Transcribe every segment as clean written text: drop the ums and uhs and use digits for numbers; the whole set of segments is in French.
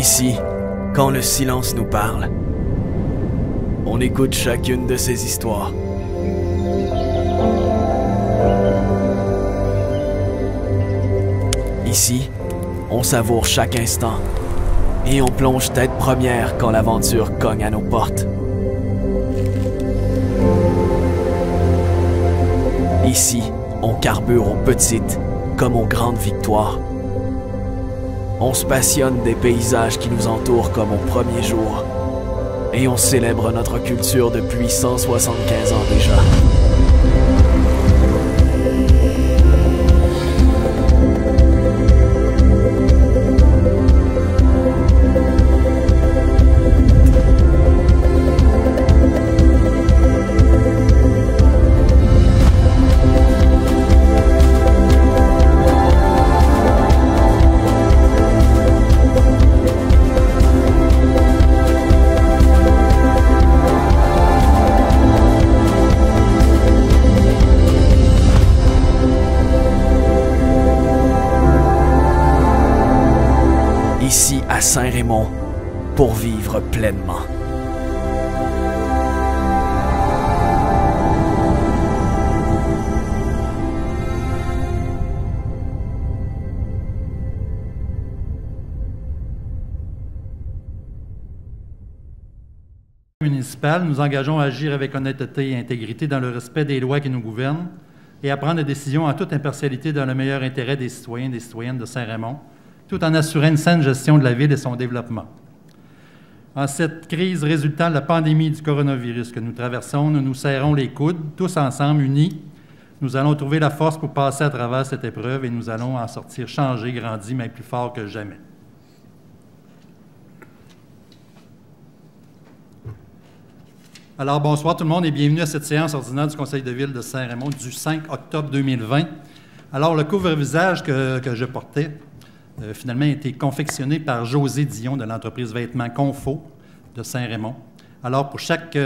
Ici, quand le silence nous parle, on écoute chacune de ces histoires. Ici, on savoure chaque instant et on plonge tête première quand l'aventure cogne à nos portes. Ici, on carbure aux petites comme aux grandes victoires. On se passionne des paysages qui nous entourent comme au premier jour. Et on célèbre notre culture depuis 175 ans déjà. Ici à Saint-Raymond, pour vivre pleinement. Municipal, nous engageons à agir avec honnêteté et intégrité dans le respect des lois qui nous gouvernent et à prendre des décisions en toute impartialité dans le meilleur intérêt des citoyens et des citoyennes de Saint-Raymond, tout en assurant une saine gestion de la ville et son développement. En cette crise résultant de la pandémie du coronavirus que nous traversons, nous nous serrons les coudes, tous ensemble, unis. Nous allons trouver la force pour passer à travers cette épreuve et nous allons en sortir changés, grandis, mais plus forts que jamais. Alors, bonsoir tout le monde et bienvenue à cette séance ordinaire du Conseil de ville de Saint-Raymond du 5 octobre 2020. Alors, le couvre-visage que je portais, finalement, a été confectionné par José Dion de l'entreprise Vêtements Confo de Saint-Raymond. Alors, pour chaque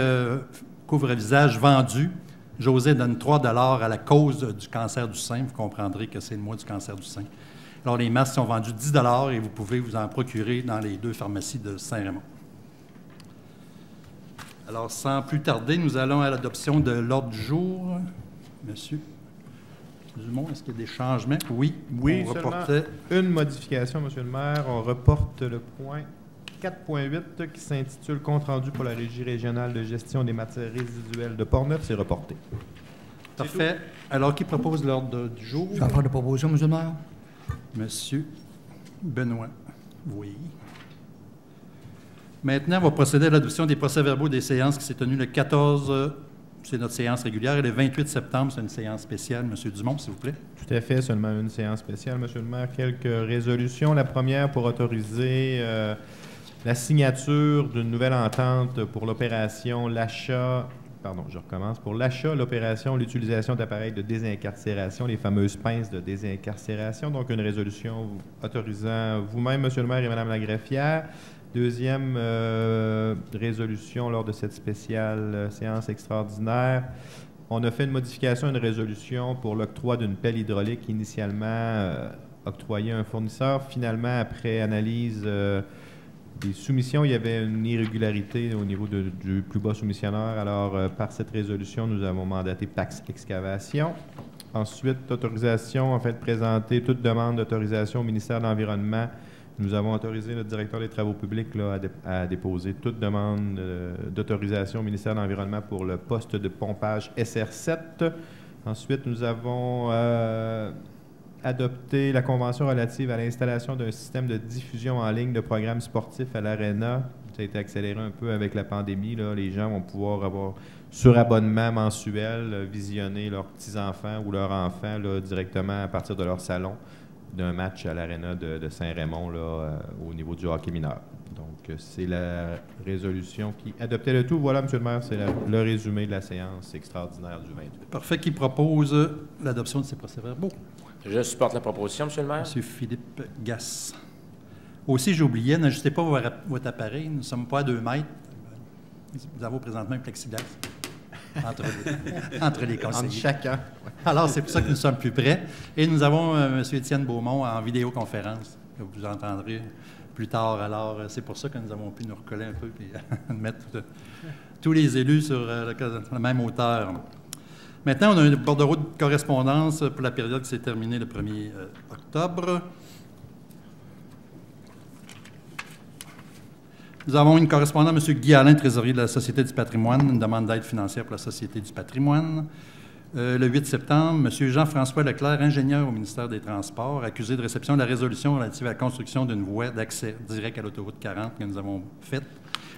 couvre-visage vendu, José donne 3 $ à la cause du cancer du sein. Vous comprendrez que c'est le mois du cancer du sein. Alors, les masques sont vendus 10 $ et vous pouvez vous en procurer dans les 2 pharmacies de Saint-Raymond. Alors, sans plus tarder, nous allons à l'adoption de l'ordre du jour. Monsieur Dumont, est-ce qu'il y a des changements? Oui, on reportait une modification, Monsieur le maire. On reporte le point 4.8 qui s'intitule « Compte rendu pour la Régie régionale de gestion des matières résiduelles de Portneuf ». C'est reporté. Parfait. Alors, qui propose l'ordre du jour? Je vais faire des propositions, Monsieur le maire. Monsieur Benoît. Oui. Maintenant, on va procéder à l'adoption des procès-verbaux des séances qui s'est tenues le 14, c'est notre séance régulière, et le 28 septembre, c'est une séance spéciale. Monsieur Dumont, s'il vous plaît. Tout à fait, seulement une séance spéciale, Monsieur le maire. Quelques résolutions. La première pour autoriser la signature d'une nouvelle entente pour l'opération, l'achat, pour l'achat, l'opération, l'utilisation d'appareils de désincarcération, les fameuses pinces de désincarcération. Donc, une résolution autorisant vous-même, Monsieur le maire et Madame la greffière. Deuxième résolution lors de cette spéciale séance extraordinaire, on a fait une modification, une résolution pour l'octroi d'une pelle hydraulique initialement octroyée à un fournisseur. Finalement, après analyse des soumissions, il y avait une irrégularité au niveau du plus bas soumissionnaire. Alors, par cette résolution, nous avons mandaté Pax Excavation. Ensuite, autorisation, en fait, de présenter toute demande d'autorisation au ministère de l'Environnement. Nous avons autorisé notre directeur des Travaux publics là, à déposer toute demande d'autorisation au ministère de l'Environnement pour le poste de pompage SR7. Ensuite, nous avons adopté la convention relative à l'installation d'un système de diffusion en ligne de programmes sportifs à l'Arena. Ça a été accéléré un peu avec la pandémie. Là. Les gens vont pouvoir avoir, sur abonnement mensuel, visionner leurs petits-enfants ou leurs enfants là, directement à partir de leur salon d'un match à l'Arena de Saint-Raymond au niveau du hockey mineur. Donc, c'est la résolution qui adoptait le tout. Voilà, Monsieur le maire, c'est le résumé de la séance extraordinaire du 28. Parfait. Qui propose l'adoption de ces procès-verbaux? Je supporte la proposition, Monsieur le maire. Monsieur Philippe Gasse. Aussi, j'oubliais, n'ajustez pas votre appareil. Nous ne sommes pas à 2 mètres. Nous avons présentement un plexiglas entre les conseillers. Entre chacun. Alors, c'est pour ça que nous sommes plus près. Et nous avons M. Étienne Beaumont en vidéoconférence, que vous entendrez plus tard. Alors, c'est pour ça que nous avons pu nous recoller un peu et mettre tous les élus sur la même hauteur. Maintenant, on a un bordereau de correspondance pour la période qui s'est terminée le 1er octobre. Nous avons une correspondance, M. Guy Alain, trésorier de la Société du patrimoine, une demande d'aide financière pour la Société du patrimoine. Le 8 septembre, M. Jean-François Leclerc, ingénieur au ministère des Transports, accusé de réception de la résolution relative à la construction d'une voie d'accès direct à l'autoroute 40 que nous avons faite.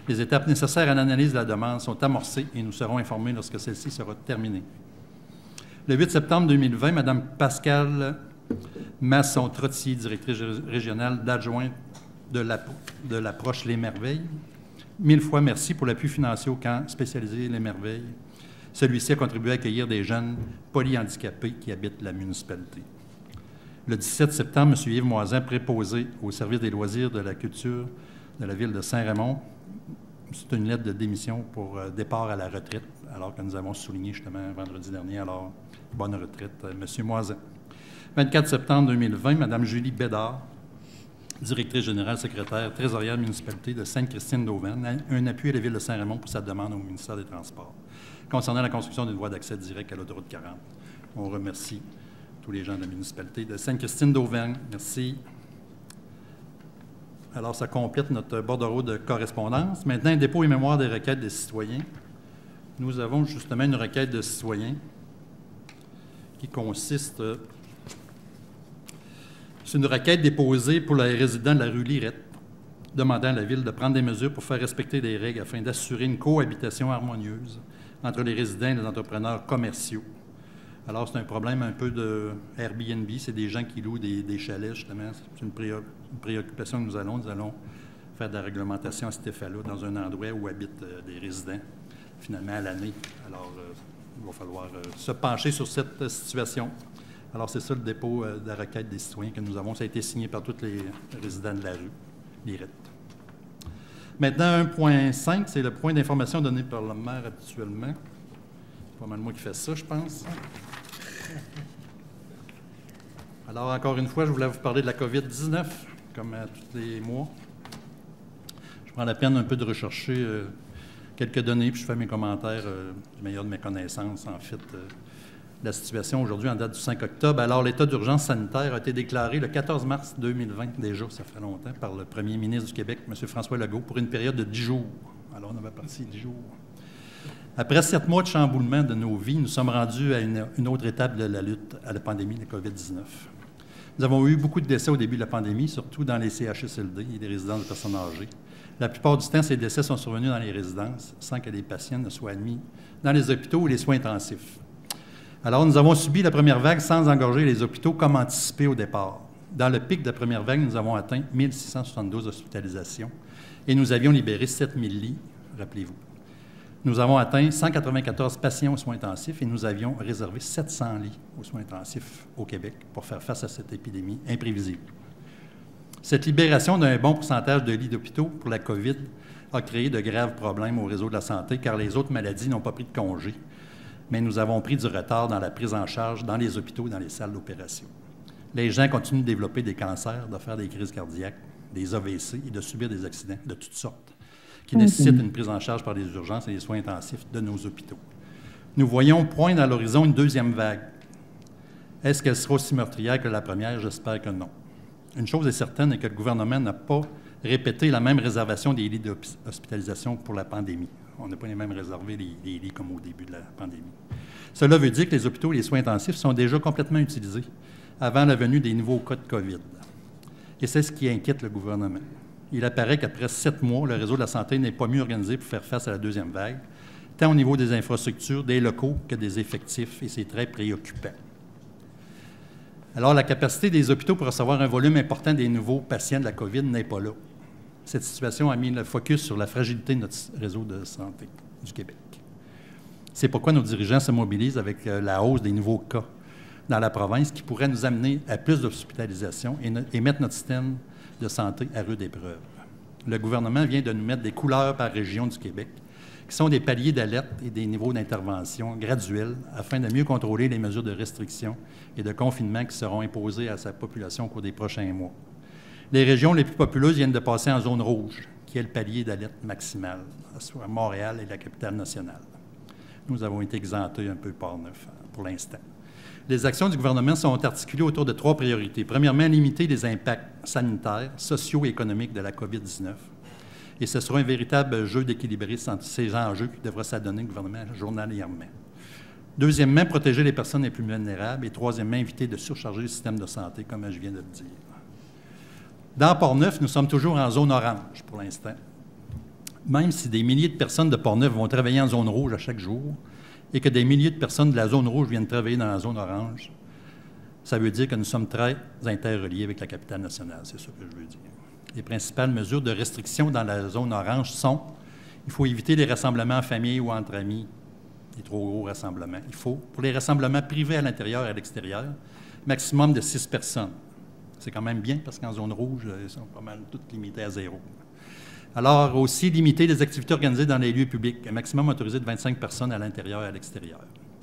Les étapes nécessaires à l'analyse de la demande sont amorcées et nous serons informés lorsque celle-ci sera terminée. Le 8 septembre 2020, Mme Pascale Masson-Trottier, directrice régionale d'adjointe de l'approche Les Merveilles. 1000 fois merci pour l'appui financier au camp spécialisé Les Merveilles. Celui-ci a contribué à accueillir des jeunes polyhandicapés qui habitent la municipalité. Le 17 septembre, M. Yves Moisin, préposé au service des loisirs de la culture de la ville de Saint-Raymond. C'est une lettre de démission pour départ à la retraite, alors que nous avons souligné justement vendredi dernier, alors bonne retraite, M. Moisin. 24 septembre 2020, Mme Julie Bédard, directrice générale, secrétaire, trésorière municipalité de Sainte-Christine-d'Auvergne, un appui à la ville de Saint-Raymond pour sa demande au ministère des Transports concernant la construction d'une voie d'accès direct à l'autoroute 40. On remercie tous les gens de la municipalité de Sainte-Christine-d'Auvergne. Merci. Alors, ça complète notre bordereau de correspondance. Maintenant, dépôt et mémoire des requêtes des citoyens. Nous avons justement une requête de citoyens qui consiste... C'est une requête déposée pour les résidents de la rue Lirette, demandant à la Ville de prendre des mesures pour faire respecter des règles afin d'assurer une cohabitation harmonieuse entre les résidents et les entrepreneurs commerciaux. Alors, c'est un problème un peu de Airbnb. C'est des gens qui louent des chalets, justement. C'est une préoccupation que nous allons faire de la réglementation à cet effet-là dans un endroit où habitent des résidents, finalement, à l'année. Alors, il va falloir se pencher sur cette situation. Alors, c'est ça le dépôt de la requête des citoyens que nous avons. Ça a été signé par tous les résidents de la rue Lirette. Maintenant, 1.5, c'est le point d'information donné par le maire habituellement. C'est pas mal moi qui fais ça, je pense. Alors, encore une fois, je voulais vous parler de la COVID-19, comme tous les mois. Je prends la peine un peu de rechercher quelques données, puis je fais mes commentaires du meilleur de mes connaissances, en fait, la situation aujourd'hui en date du 5 octobre. Alors, l'état d'urgence sanitaire a été déclaré le 14 mars 2020, déjà, ça fait longtemps, par le premier ministre du Québec, M. François Legault, pour une période de 10 jours. Alors, on avait parti 10 jours. Après 7 mois de chamboulement de nos vies, nous sommes rendus à une autre étape de la lutte à la pandémie de COVID-19. Nous avons eu beaucoup de décès au début de la pandémie, surtout dans les CHSLD et les résidences de personnes âgées. La plupart du temps, ces décès sont survenus dans les résidences sans que les patients ne soient admis dans les hôpitaux ou les soins intensifs. Alors, nous avons subi la première vague sans engorger les hôpitaux comme anticipé au départ. Dans le pic de la première vague, nous avons atteint 1672 hospitalisations et nous avions libéré 7000 lits, rappelez-vous. Nous avons atteint 194 patients aux soins intensifs et nous avions réservé 700 lits aux soins intensifs au Québec pour faire face à cette épidémie imprévisible. Cette libération d'un bon pourcentage de lits d'hôpitaux pour la COVID a créé de graves problèmes au réseau de la santé car les autres maladies n'ont pas pris de congé. Mais nous avons pris du retard dans la prise en charge dans les hôpitaux et dans les salles d'opération. Les gens continuent de développer des cancers, de faire des crises cardiaques, des AVC et de subir des accidents de toutes sortes qui nécessitent une prise en charge par les urgences et les soins intensifs de nos hôpitaux. Nous voyons poindre à l'horizon une deuxième vague. Est-ce qu'elle sera aussi meurtrière que la première? J'espère que non. Une chose est certaine, c'est que le gouvernement n'a pas répété la même réservation des lits d'hospitalisation pour la pandémie. On n'a pas les mêmes réservés les lits comme au début de la pandémie. Cela veut dire que les hôpitaux et les soins intensifs sont déjà complètement utilisés avant la venue des nouveaux cas de COVID. Et c'est ce qui inquiète le gouvernement. Il apparaît qu'après 7 mois, le réseau de la santé n'est pas mieux organisé pour faire face à la deuxième vague, tant au niveau des infrastructures, des locaux que des effectifs, et c'est très préoccupant. Alors, la capacité des hôpitaux pour recevoir un volume important des nouveaux patients de la COVID n'est pas là. Cette situation a mis le focus sur la fragilité de notre réseau de santé du Québec. C'est pourquoi nos dirigeants se mobilisent avec la hausse des nouveaux cas dans la province qui pourrait nous amener à plus d'hospitalisation et mettre notre système de santé à rude épreuve. Le gouvernement vient de nous mettre des couleurs par région du Québec, qui sont des paliers d'alerte et des niveaux d'intervention graduels afin de mieux contrôler les mesures de restriction et de confinement qui seront imposées à sa population au cours des prochains mois. Les régions les plus populeuses viennent de passer en zone rouge, qui est le palier d'alerte maximale, soit Montréal et la capitale nationale. Nous avons été exemptés un peu par neuf pour l'instant. Les actions du gouvernement sont articulées autour de 3 priorités. Premièrement, limiter les impacts sanitaires, sociaux et économiques de la COVID-19. Et ce sera un véritable jeu d'équilibrisme entre ces enjeux qui devra s'adonner le gouvernement journalièrement. Deuxièmement, protéger les personnes les plus vulnérables. Et troisièmement, éviter de surcharger le système de santé, comme je viens de le dire. Dans Port-Neuf, nous sommes toujours en zone orange pour l'instant. Même si des milliers de personnes de Port-Neuf vont travailler en zone rouge à chaque jour et que des milliers de personnes de la zone rouge viennent travailler dans la zone orange, ça veut dire que nous sommes très interreliés avec la capitale nationale, c'est ça que je veux dire. Les principales mesures de restriction dans la zone orange sont: il faut éviter les rassemblements en famille ou entre amis, les trop gros rassemblements. Il faut, pour les rassemblements privés à l'intérieur et à l'extérieur, maximum de 6 personnes. C'est quand même bien parce qu'en zone rouge, ils sont pas mal toutes limitées à 0. Alors, aussi, limiter les activités organisées dans les lieux publics, un maximum autorisé de 25 personnes à l'intérieur et à l'extérieur.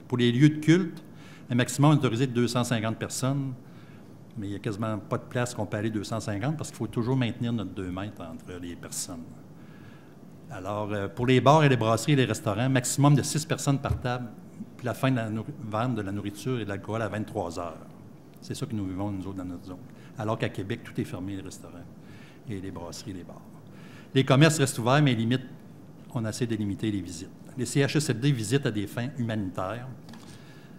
Pour les lieux de culte, un maximum autorisé de 250 personnes, mais il n'y a quasiment pas de place qu'on peut aller 250 parce qu'il faut toujours maintenir notre 2 mètres entre les personnes. Alors, pour les bars et les brasseries et les restaurants, maximum de 6 personnes par table, puis la fin de la vente de la nourriture et de l'alcool à 23 heures. C'est ça que nous vivons, nous autres, dans notre zone. Alors qu'à Québec, tout est fermé, les restaurants et les brasseries et les bars. Les commerces restent ouverts, mais on essaie de limiter les visites. Les CHSLD visitent à des fins humanitaires,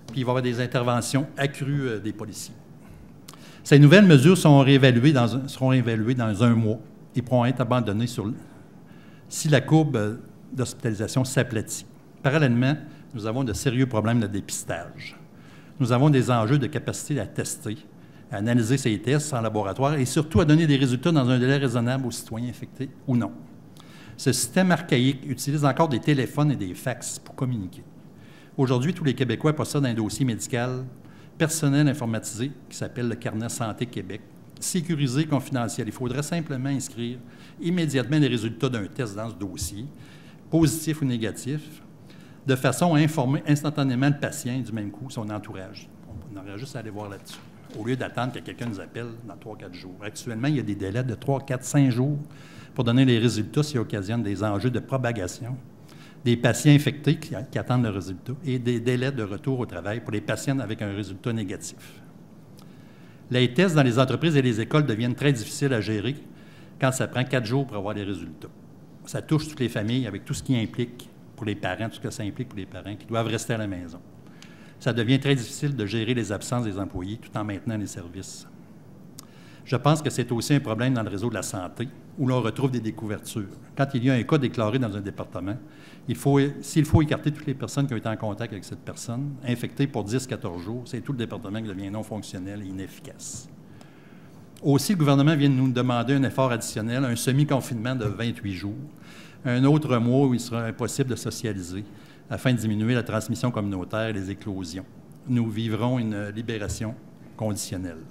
puis il va y avoir des interventions accrues des policiers. Ces nouvelles mesures seront réévaluées dans un mois et pourront être abandonnées si la courbe d'hospitalisation s'aplatit. Parallèlement, nous avons de sérieux problèmes de dépistage. Nous avons des enjeux de capacité à tester, à analyser ces tests en laboratoire et surtout à donner des résultats dans un délai raisonnable aux citoyens infectés ou non. Ce système archaïque utilise encore des téléphones et des fax pour communiquer. Aujourd'hui, tous les Québécois possèdent un dossier médical personnel informatisé qui s'appelle le Carnet Santé Québec, sécurisé, confidentiel. Il faudrait simplement inscrire immédiatement les résultats d'un test dans ce dossier, positif ou négatif, de façon à informer instantanément le patient et du même coup son entourage. On aurait juste à aller voir là-dessus, au lieu d'attendre que quelqu'un nous appelle dans 3-4 jours. Actuellement, il y a des délais de 3, 4, 5 jours pour donner les résultats s'ils occasionnent des enjeux de propagation, des patients infectés qui attendent le résultat et des délais de retour au travail pour les patients avec un résultat négatif. Les tests dans les entreprises et les écoles deviennent très difficiles à gérer quand ça prend 4 jours pour avoir les résultats. Ça touche toutes les familles avec tout ce qui implique pour les parents, tout ce que ça implique pour les parents qui doivent rester à la maison. Ça devient très difficile de gérer les absences des employés tout en maintenant les services. Je pense que c'est aussi un problème dans le réseau de la santé, où l'on retrouve des découvertures. Quand il y a un cas déclaré dans un département, s'il faut écarter toutes les personnes qui ont été en contact avec cette personne, infectée pour 10-14 jours, c'est tout le département qui devient non fonctionnel et inefficace. Aussi, le gouvernement vient de nous demander un effort additionnel, un semi-confinement de 28 jours, un autre mois où il sera impossible de socialiser, afin de diminuer la transmission communautaire et les éclosions. Nous vivrons une libération conditionnelle.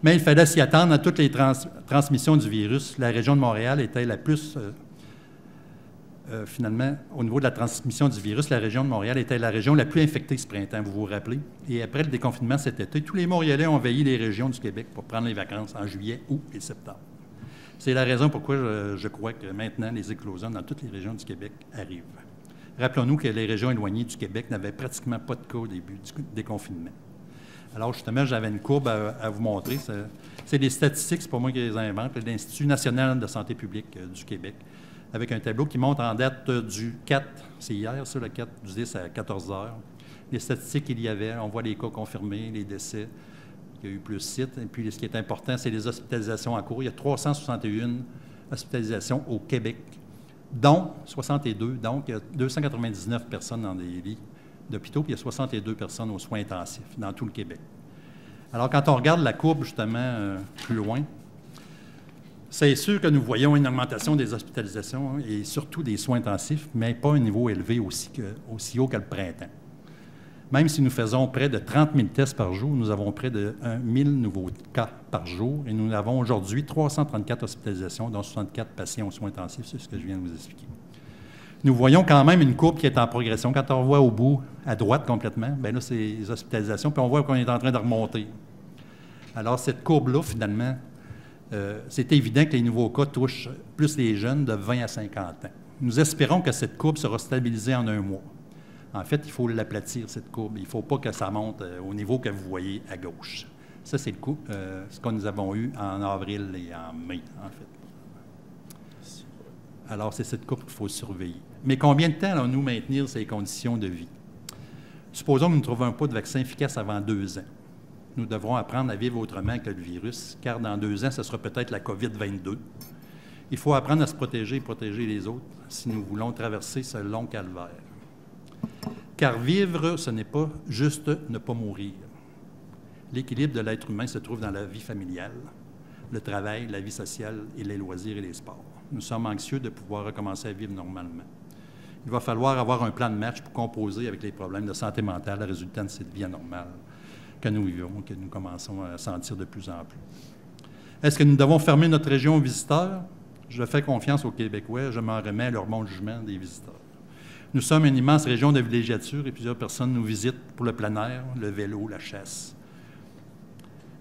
Mais il fallait s'y attendre à toutes les transmissions du virus. La région de Montréal était la plus... finalement, au niveau de la transmission du virus, la région de Montréal était la région la plus infectée ce printemps, vous vous rappelez. Et après le déconfinement cet été, tous les Montréalais ont envahi les régions du Québec pour prendre les vacances en juillet, août et septembre. C'est la raison pourquoi je crois que maintenant, les éclosions dans toutes les régions du Québec arrivent. Rappelons-nous que les régions éloignées du Québec n'avaient pratiquement pas de cas au début du déconfinement. Alors, justement, j'avais une courbe à vous montrer. C'est des statistiques, c'est pas moi qui les invente, l'Institut national de santé publique du Québec, avec un tableau qui montre en date du 4, c'est hier, ça, le 4 du 10 à 14 heures, les statistiques qu'il y avait. On voit les cas confirmés, les décès. Il y a eu plus 6. Et puis, ce qui est important, c'est les hospitalisations en cours. Il y a 361 hospitalisations au Québec, dont 62. Donc, il y a 299 personnes dans des lits d'hôpitaux, puis il y a 62 personnes aux soins intensifs dans tout le Québec. Alors, quand on regarde la courbe, justement, plus loin, c'est sûr que nous voyons une augmentation des hospitalisations et surtout des soins intensifs, mais pas un niveau élevé aussi haut que le printemps. Même si nous faisons près de 30 000 tests par jour, nous avons près de 1 000 nouveaux cas par jour et nous avons aujourd'hui 334 hospitalisations, dont 64 patients aux soins intensifs, c'est ce que je viens de vous expliquer. Nous voyons quand même une courbe qui est en progression. Quand on voit au bout, à droite complètement, bien là, c'est les hospitalisations, puis on voit qu'on est en train de remonter. Alors, cette courbe-là, finalement, c'est évident que les nouveaux cas touchent plus les jeunes de 20 à 50 ans. Nous espérons que cette courbe sera stabilisée en un mois. En fait, il faut l'aplatir, cette courbe. Il ne faut pas que ça monte au niveau que vous voyez à gauche. Ça, c'est ce que nous avons eu en avril et en mai, en fait. Alors, c'est cette courbe qu'il faut surveiller. Mais combien de temps allons-nous maintenir ces conditions de vie? Supposons que nous ne trouvons pas de vaccin efficace avant 2 ans. Nous devrons apprendre à vivre autrement que le virus, car dans 2 ans, ce sera peut-être la COVID-22. Il faut apprendre à se protéger et protéger les autres si nous voulons traverser ce long calvaire. Car vivre, ce n'est pas juste ne pas mourir. L'équilibre de l'être humain se trouve dans la vie familiale, le travail, la vie sociale et les loisirs et les sports. Nous sommes anxieux de pouvoir recommencer à vivre normalement. Il va falloir avoir un plan de match pour composer avec les problèmes de santé mentale résultant de cette vie anormale que nous vivons, que nous commençons à sentir de plus en plus. Est-ce que nous devons fermer notre région aux visiteurs? Je fais confiance aux Québécois, je m'en remets à leur bon jugement des visiteurs. Nous sommes une immense région de villégiature et plusieurs personnes nous visitent pour le plein air, le vélo, la chasse.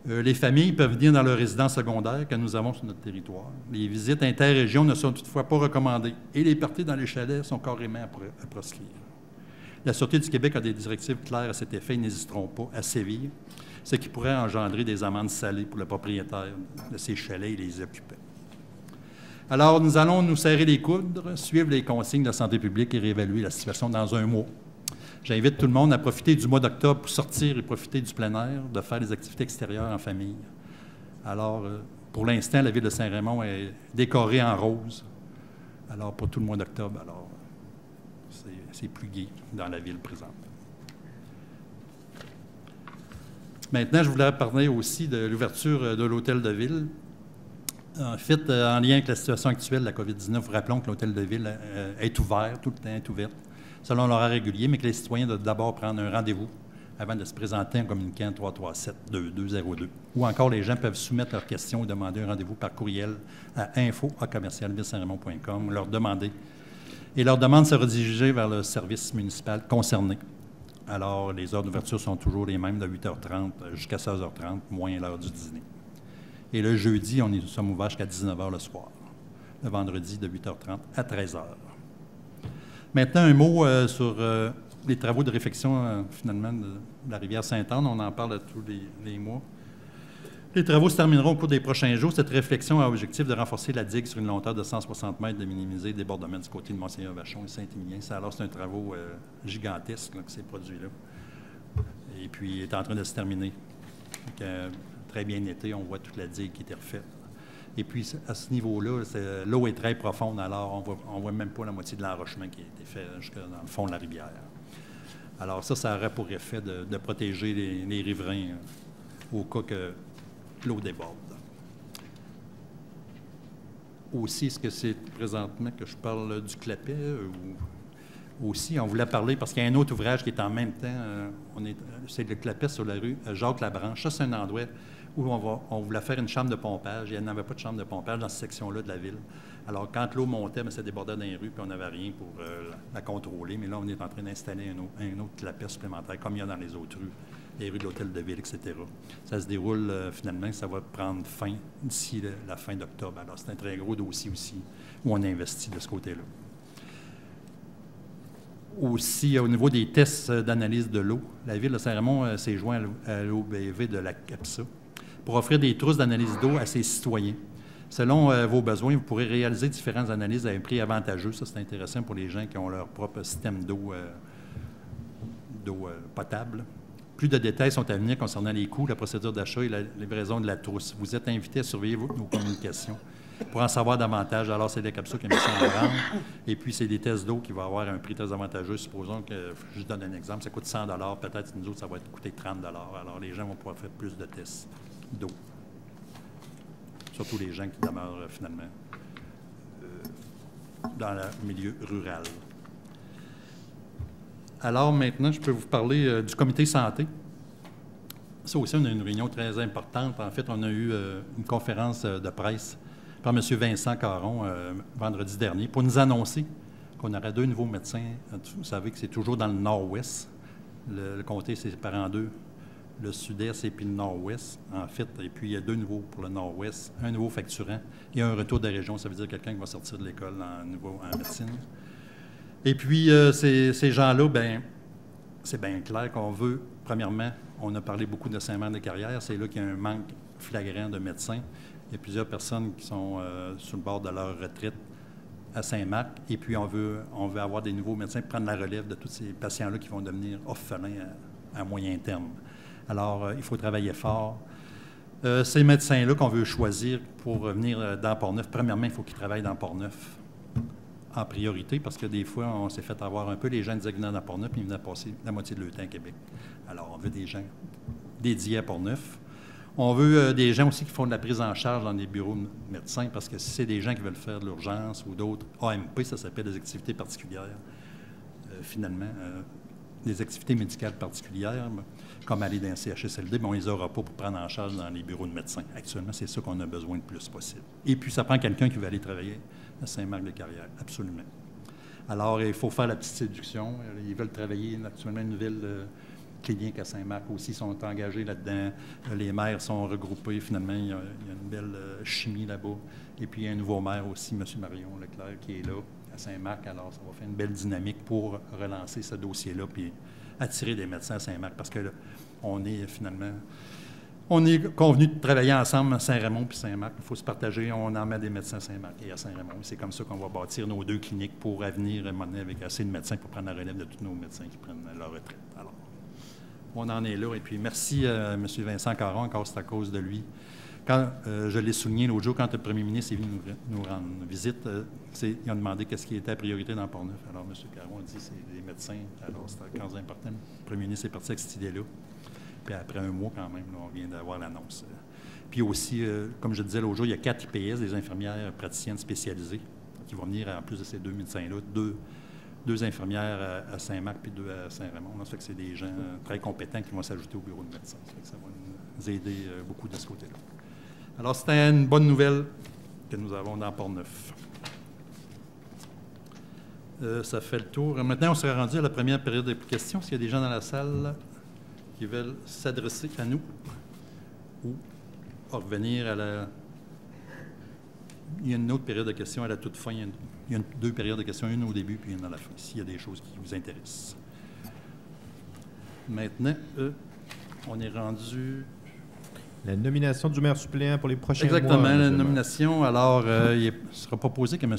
Les familles peuvent venir dans leur résidence secondaire que nous avons sur notre territoire. Les visites interrégions ne sont toutefois pas recommandées et les parties dans les chalets sont carrément à proscrire. La Sûreté du Québec a des directives claires à cet effet et n'hésiteront pas à sévir, ce qui pourrait engendrer des amendes salées pour le propriétaire de ces chalets et les occupants. Alors, nous allons nous serrer les coudes, suivre les consignes de santé publique et réévaluer la situation dans un mois. J'invite tout le monde à profiter du mois d'octobre pour sortir et profiter du plein air, de faire des activités extérieures en famille. Alors, pour l'instant, la ville de Saint-Raymond est décorée en rose. Alors, pour tout le mois d'octobre, alors, c'est plus gai dans la ville présente. Maintenant, je voudrais parler aussi de l'ouverture de l'hôtel de ville. En fait, en lien avec la situation actuelle de la COVID-19, vous rappelons que l'hôtel de ville est ouvert, tout le temps est ouvert, selon l'horaire régulier, mais que les citoyens doivent d'abord prendre un rendez-vous avant de se présenter en communiquant 337-2202. Ou encore, les gens peuvent soumettre leurs questions ou demander un rendez-vous par courriel à info@ville-saint-raymond.com, leur demander. Et leur demande sera dirigée vers le service municipal concerné. Alors, les heures d'ouverture sont toujours les mêmes, de 8h30 jusqu'à 16h30, moins l'heure du dîner. Et le jeudi, nous sommes ouverts jusqu'à 19h le soir. Le vendredi, de 8h30 à 13h. Maintenant, un mot sur les travaux de réfection, finalement, de la rivière Sainte-Anne. On en parle tous les mois. Les travaux se termineront au cours des prochains jours. Cette réflexion a l'objectif de renforcer la digue sur une longueur de 160 mètres, de minimiser les débordements du côté de Monseigneur-Vachon et Saint-Émilien. Alors, c'est un travaux gigantesque là, qui s'est produit là. Et puis, il est en train de se terminer. Donc, très bien été, on voit toute la digue qui était refaite. Et puis, à ce niveau-là, l'eau est très profonde, alors on ne voit même pas la moitié de l'enrochement qui a été fait jusque dans le fond de la rivière. Alors ça aurait pour effet de protéger les riverains au cas que l'eau déborde. Aussi, est-ce que c'est présentement que je parle du Clapet? Aussi, on voulait parler, parce qu'il y a un autre ouvrage qui est en même temps, c'est le Clapet sur la rue Jacques-Labranche. Ça, c'est un endroit où on voulait faire une chambre de pompage. Il n'y en avait pas de chambre de pompage dans cette section-là de la ville. Alors, quand l'eau montait, ça débordait dans les rues, puis on n'avait rien pour la contrôler. Mais là, on est en train d'installer un autre Clapet supplémentaire, comme il y a dans les autres rues, les rues de l'Hôtel de Ville, etc. Ça se déroule, finalement, ça va prendre fin d'ici la fin d'octobre. Alors, c'est un très gros dossier aussi, où on investit de ce côté-là. Aussi, au niveau des tests d'analyse de l'eau, la Ville de Saint-Raymond s'est joint à l'OBV de la CAPSA pour offrir des trousses d'analyse d'eau à ses citoyens. Selon vos besoins, vous pourrez réaliser différentes analyses à un prix avantageux. Ça, c'est intéressant pour les gens qui ont leur propre système d'eau potable. Plus de détails sont à venir concernant les coûts, la procédure d'achat et la livraison de la trousse. Vous êtes invités à surveiller nos communications pour en savoir davantage. Alors, c'est la CAPSA qui a mis ça en vente. Et puis, c'est des tests d'eau qui vont avoir un prix très avantageux. Supposons que, je donne un exemple, ça coûte 100 $. Peut-être que nous autres, ça va coûter 30 $. Alors, les gens vont pouvoir faire plus de tests d'eau. Surtout les gens qui demeurent, finalement, dans le milieu rural. Alors, maintenant, je peux vous parler du comité santé. Ça aussi, on a une réunion très importante. En fait, on a eu une conférence de presse par M. Vincent Caron vendredi dernier pour nous annoncer qu'on aurait 2 nouveaux médecins. Vous savez que c'est toujours dans le nord-ouest. Le comté s'est séparé en 2 le sud-est et puis le nord-ouest, en fait. Et puis, il y a 2 nouveaux pour le nord-ouest, un nouveau facturant et un retour de la région. Ça veut dire quelqu'un qui va sortir de l'école en médecine. Et puis, ces gens-là, bien, c'est bien clair qu'on veut, premièrement, on a parlé beaucoup de Saint-Marc-des-Carrières, c'est là qu'il y a un manque flagrant de médecins. Il y a plusieurs personnes qui sont sur le bord de leur retraite à Saint-Marc, et puis on veut avoir des nouveaux médecins pour prendre la relève de tous ces patients-là qui vont devenir orphelins à moyen terme. Alors, il faut travailler fort. Ces médecins-là qu'on veut choisir pour venir dans Port-Neuf, premièrement, il faut qu'ils travaillent dans Port-Neuf en priorité, parce que des fois, on s'est fait avoir un peu. Les gens disaient qu'ils venaient dans Port-Neuf, puis ils venaient passer la moitié de leur temps à Québec. Alors, on veut des gens dédiés à Port-Neuf. On veut des gens aussi qui font de la prise en charge dans des bureaux de médecins, parce que si c'est des gens qui veulent faire de l'urgence ou d'autres, AMP, ça s'appelle des activités particulières, finalement, des activités médicales particulières, comme aller dans un CHSLD, mais on ne les aura pas pour prendre en charge dans les bureaux de médecins. Actuellement, c'est ça qu'on a besoin le plus possible. Et puis, ça prend quelqu'un qui veut aller travailler à Saint-Marc-des-Carrières, absolument. Alors, il faut faire la petite séduction. Ils veulent travailler actuellement une nouvelle clinique à Saint-Marc aussi, sont engagés là-dedans. Les maires sont regroupés. Finalement, il y a une belle chimie là-bas. Et puis, il y a un nouveau maire aussi, M. Marion Leclerc, qui est là à Saint-Marc. Alors, ça va faire une belle dynamique pour relancer ce dossier-là puis attirer des médecins à Saint-Marc, parce que là, on est convenu de travailler ensemble à Saint-Raymond puis Saint-Marc. Il faut se partager. On en met des médecins à Saint-Marc et à Saint-Raymond. C'est comme ça qu'on va bâtir nos 2 cliniques pour avenir, avec assez de médecins pour prendre la relève de tous nos médecins qui prennent leur retraite. Alors, on en est là. Et puis, merci à M. Vincent Caron, encore c'est à cause de lui. Quand je l'ai souligné l'autre jour, quand le premier ministre est venu nous rendre visite, il a demandé qu'est-ce qui était la priorité dans Port-Neuf. Alors, M. Caron a dit c'est les médecins. Alors, c'était quand même important. Le premier ministre est parti avec cette idée-là. Puis après un mois, quand même, là, on vient d'avoir l'annonce. Puis aussi, comme je disais l'autre jour, il y a 4 IPS, des infirmières praticiennes spécialisées, qui vont venir, en plus de ces 2 médecins-là, 2 infirmières à Saint-Marc puis 2 à Saint-Raymond. Ça fait que c'est des gens très compétents qui vont s'ajouter au bureau de médecins. Ça fait que ça va nous aider beaucoup de ce côté-là. Alors, c'était une bonne nouvelle que nous avons dans Port-Neuf. Ça fait le tour. Maintenant, on serait rendu à la première période de questions. S'il y a des gens dans la salle qui veulent s'adresser à nous ou revenir à la... Il y a une autre période de questions à la toute fin. Il y a 2 périodes de questions, une au début puis une à la fin, s'il y a des choses qui vous intéressent. Maintenant, on est rendu... La nomination du maire suppléant pour les prochains mois. Exactement, la nomination. Alors, il sera proposé que M.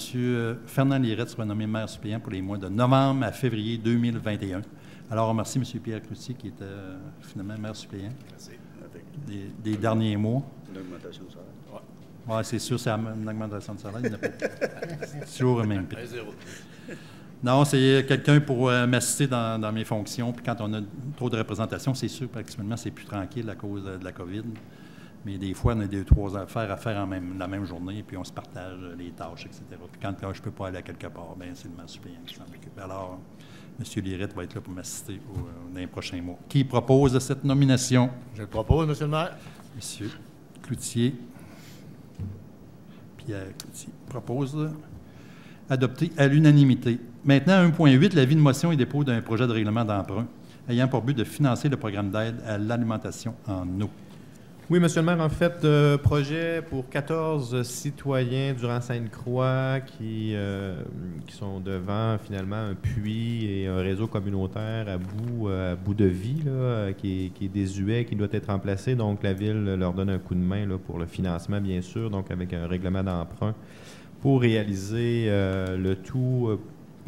Fernand Lirette soit nommé maire suppléant pour les mois de novembre à février 2021. Alors, on remercie M. Pierre Cloutier, qui était finalement maire suppléant. Merci. Des derniers mois. Une augmentation de salaire. Oui, c'est sûr, c'est une augmentation de salaire. Il n'y en a pas. C'est toujours le même prix. Non, c'est quelqu'un pour m'assister dans mes fonctions. Puis quand on a trop de représentation, c'est sûr qu'actuellement, c'est plus tranquille à cause de la COVID. Mais des fois, on a 2-3 affaires à faire la même journée, et puis on se partage les tâches, etc. Puis quand je ne peux pas aller à quelque part, bien, c'est le maire suppléant qui s'en occupe. Alors, M. Lirette va être là pour m'assister dans les prochains mois. Qui propose cette nomination? Je le propose, M. le maire. M. Cloutier. Pierre Cloutier propose adopté à l'unanimité. Maintenant, 1.8, l'avis de motion et dépôt d'un projet de règlement d'emprunt ayant pour but de financer le programme d'aide à l'alimentation en eau. Oui, M. le maire, en fait, projet pour 14 citoyens durant Sainte-Croix qui sont devant, finalement, un puits et un réseau communautaire à bout de vie, là, qui est désuet, qui doit être remplacé. Donc, la Ville leur donne un coup de main là, pour le financement, bien sûr, donc avec un règlement d'emprunt pour réaliser le tout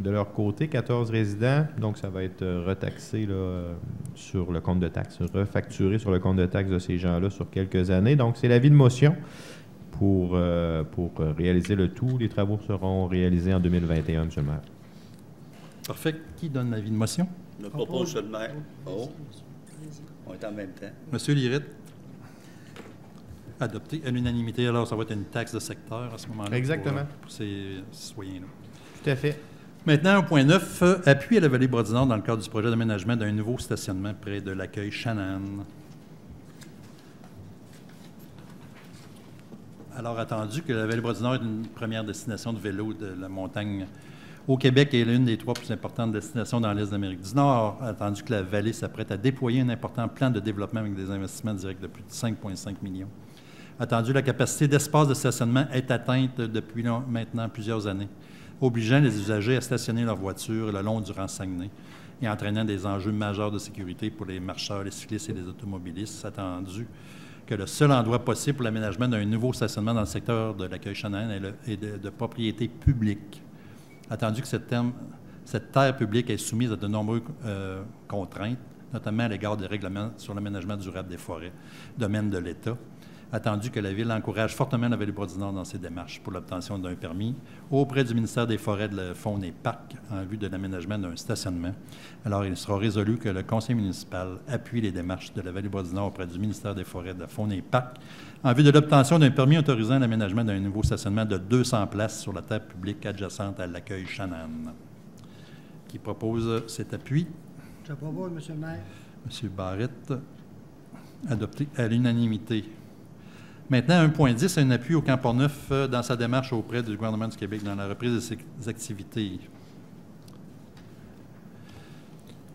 de leur côté, 14 résidents. Donc, ça va être retaxé là, sur le compte de taxes, refacturé sur le compte de taxes de ces gens-là sur quelques années. Donc, c'est l'avis de motion pour réaliser le tout. Les travaux seront réalisés en 2021, M. le maire. Parfait. Qui donne l'avis de motion? Je propose, M. le maire. Oh. On est en même temps. M. Lirette. Adopté à l'unanimité. Alors, ça va être une taxe de secteur à ce moment-là. Exactement. Pour ces citoyens-là. Tout à fait. Maintenant, 1.9, appui à la vallée Bras-du-Nord dans le cadre du projet d'aménagement d'un nouveau stationnement près de l'accueil Shannon. Alors, attendu que la vallée Bras-du-Nord est une première destination de vélo de la montagne au Québec est l'une des 3 plus importantes destinations dans l'Est d'Amérique du Nord, attendu que la vallée s'apprête à déployer un important plan de développement avec des investissements directs de plus de 5,5 millions. Attendu, la capacité d'espace de stationnement est atteinte depuis maintenant plusieurs années, obligeant les usagers à stationner leurs voitures le long du rang Saguenay et entraînant des enjeux majeurs de sécurité pour les marcheurs, les cyclistes et les automobilistes. Attendu que le seul endroit possible pour l'aménagement d'un nouveau stationnement dans le secteur de l'accueil Chanoine est de propriété publique. Attendu que cette terre publique est soumise à de nombreuses contraintes, notamment à l'égard des règlements sur l'aménagement durable des forêts, domaine de l'État. Attendu que la Ville encourage fortement la Vallée-du-Nord dans ses démarches pour l'obtention d'un permis auprès du ministère des Forêts, de la Faune et Parcs en vue de l'aménagement d'un stationnement. Alors, il sera résolu que le Conseil municipal appuie les démarches de la Vallée-du-Nord auprès du ministère des Forêts, de la Faune et Parcs en vue de l'obtention d'un permis autorisant l'aménagement d'un nouveau stationnement de 200 places sur la terre publique adjacente à l'accueil Chanoine. Qui propose cet appui? Je propose, M. le maire. M. Barrette, adopté à l'unanimité. Maintenant, 1.10, un appui au Camp Portneuf dans sa démarche auprès du gouvernement du Québec dans la reprise de ses activités.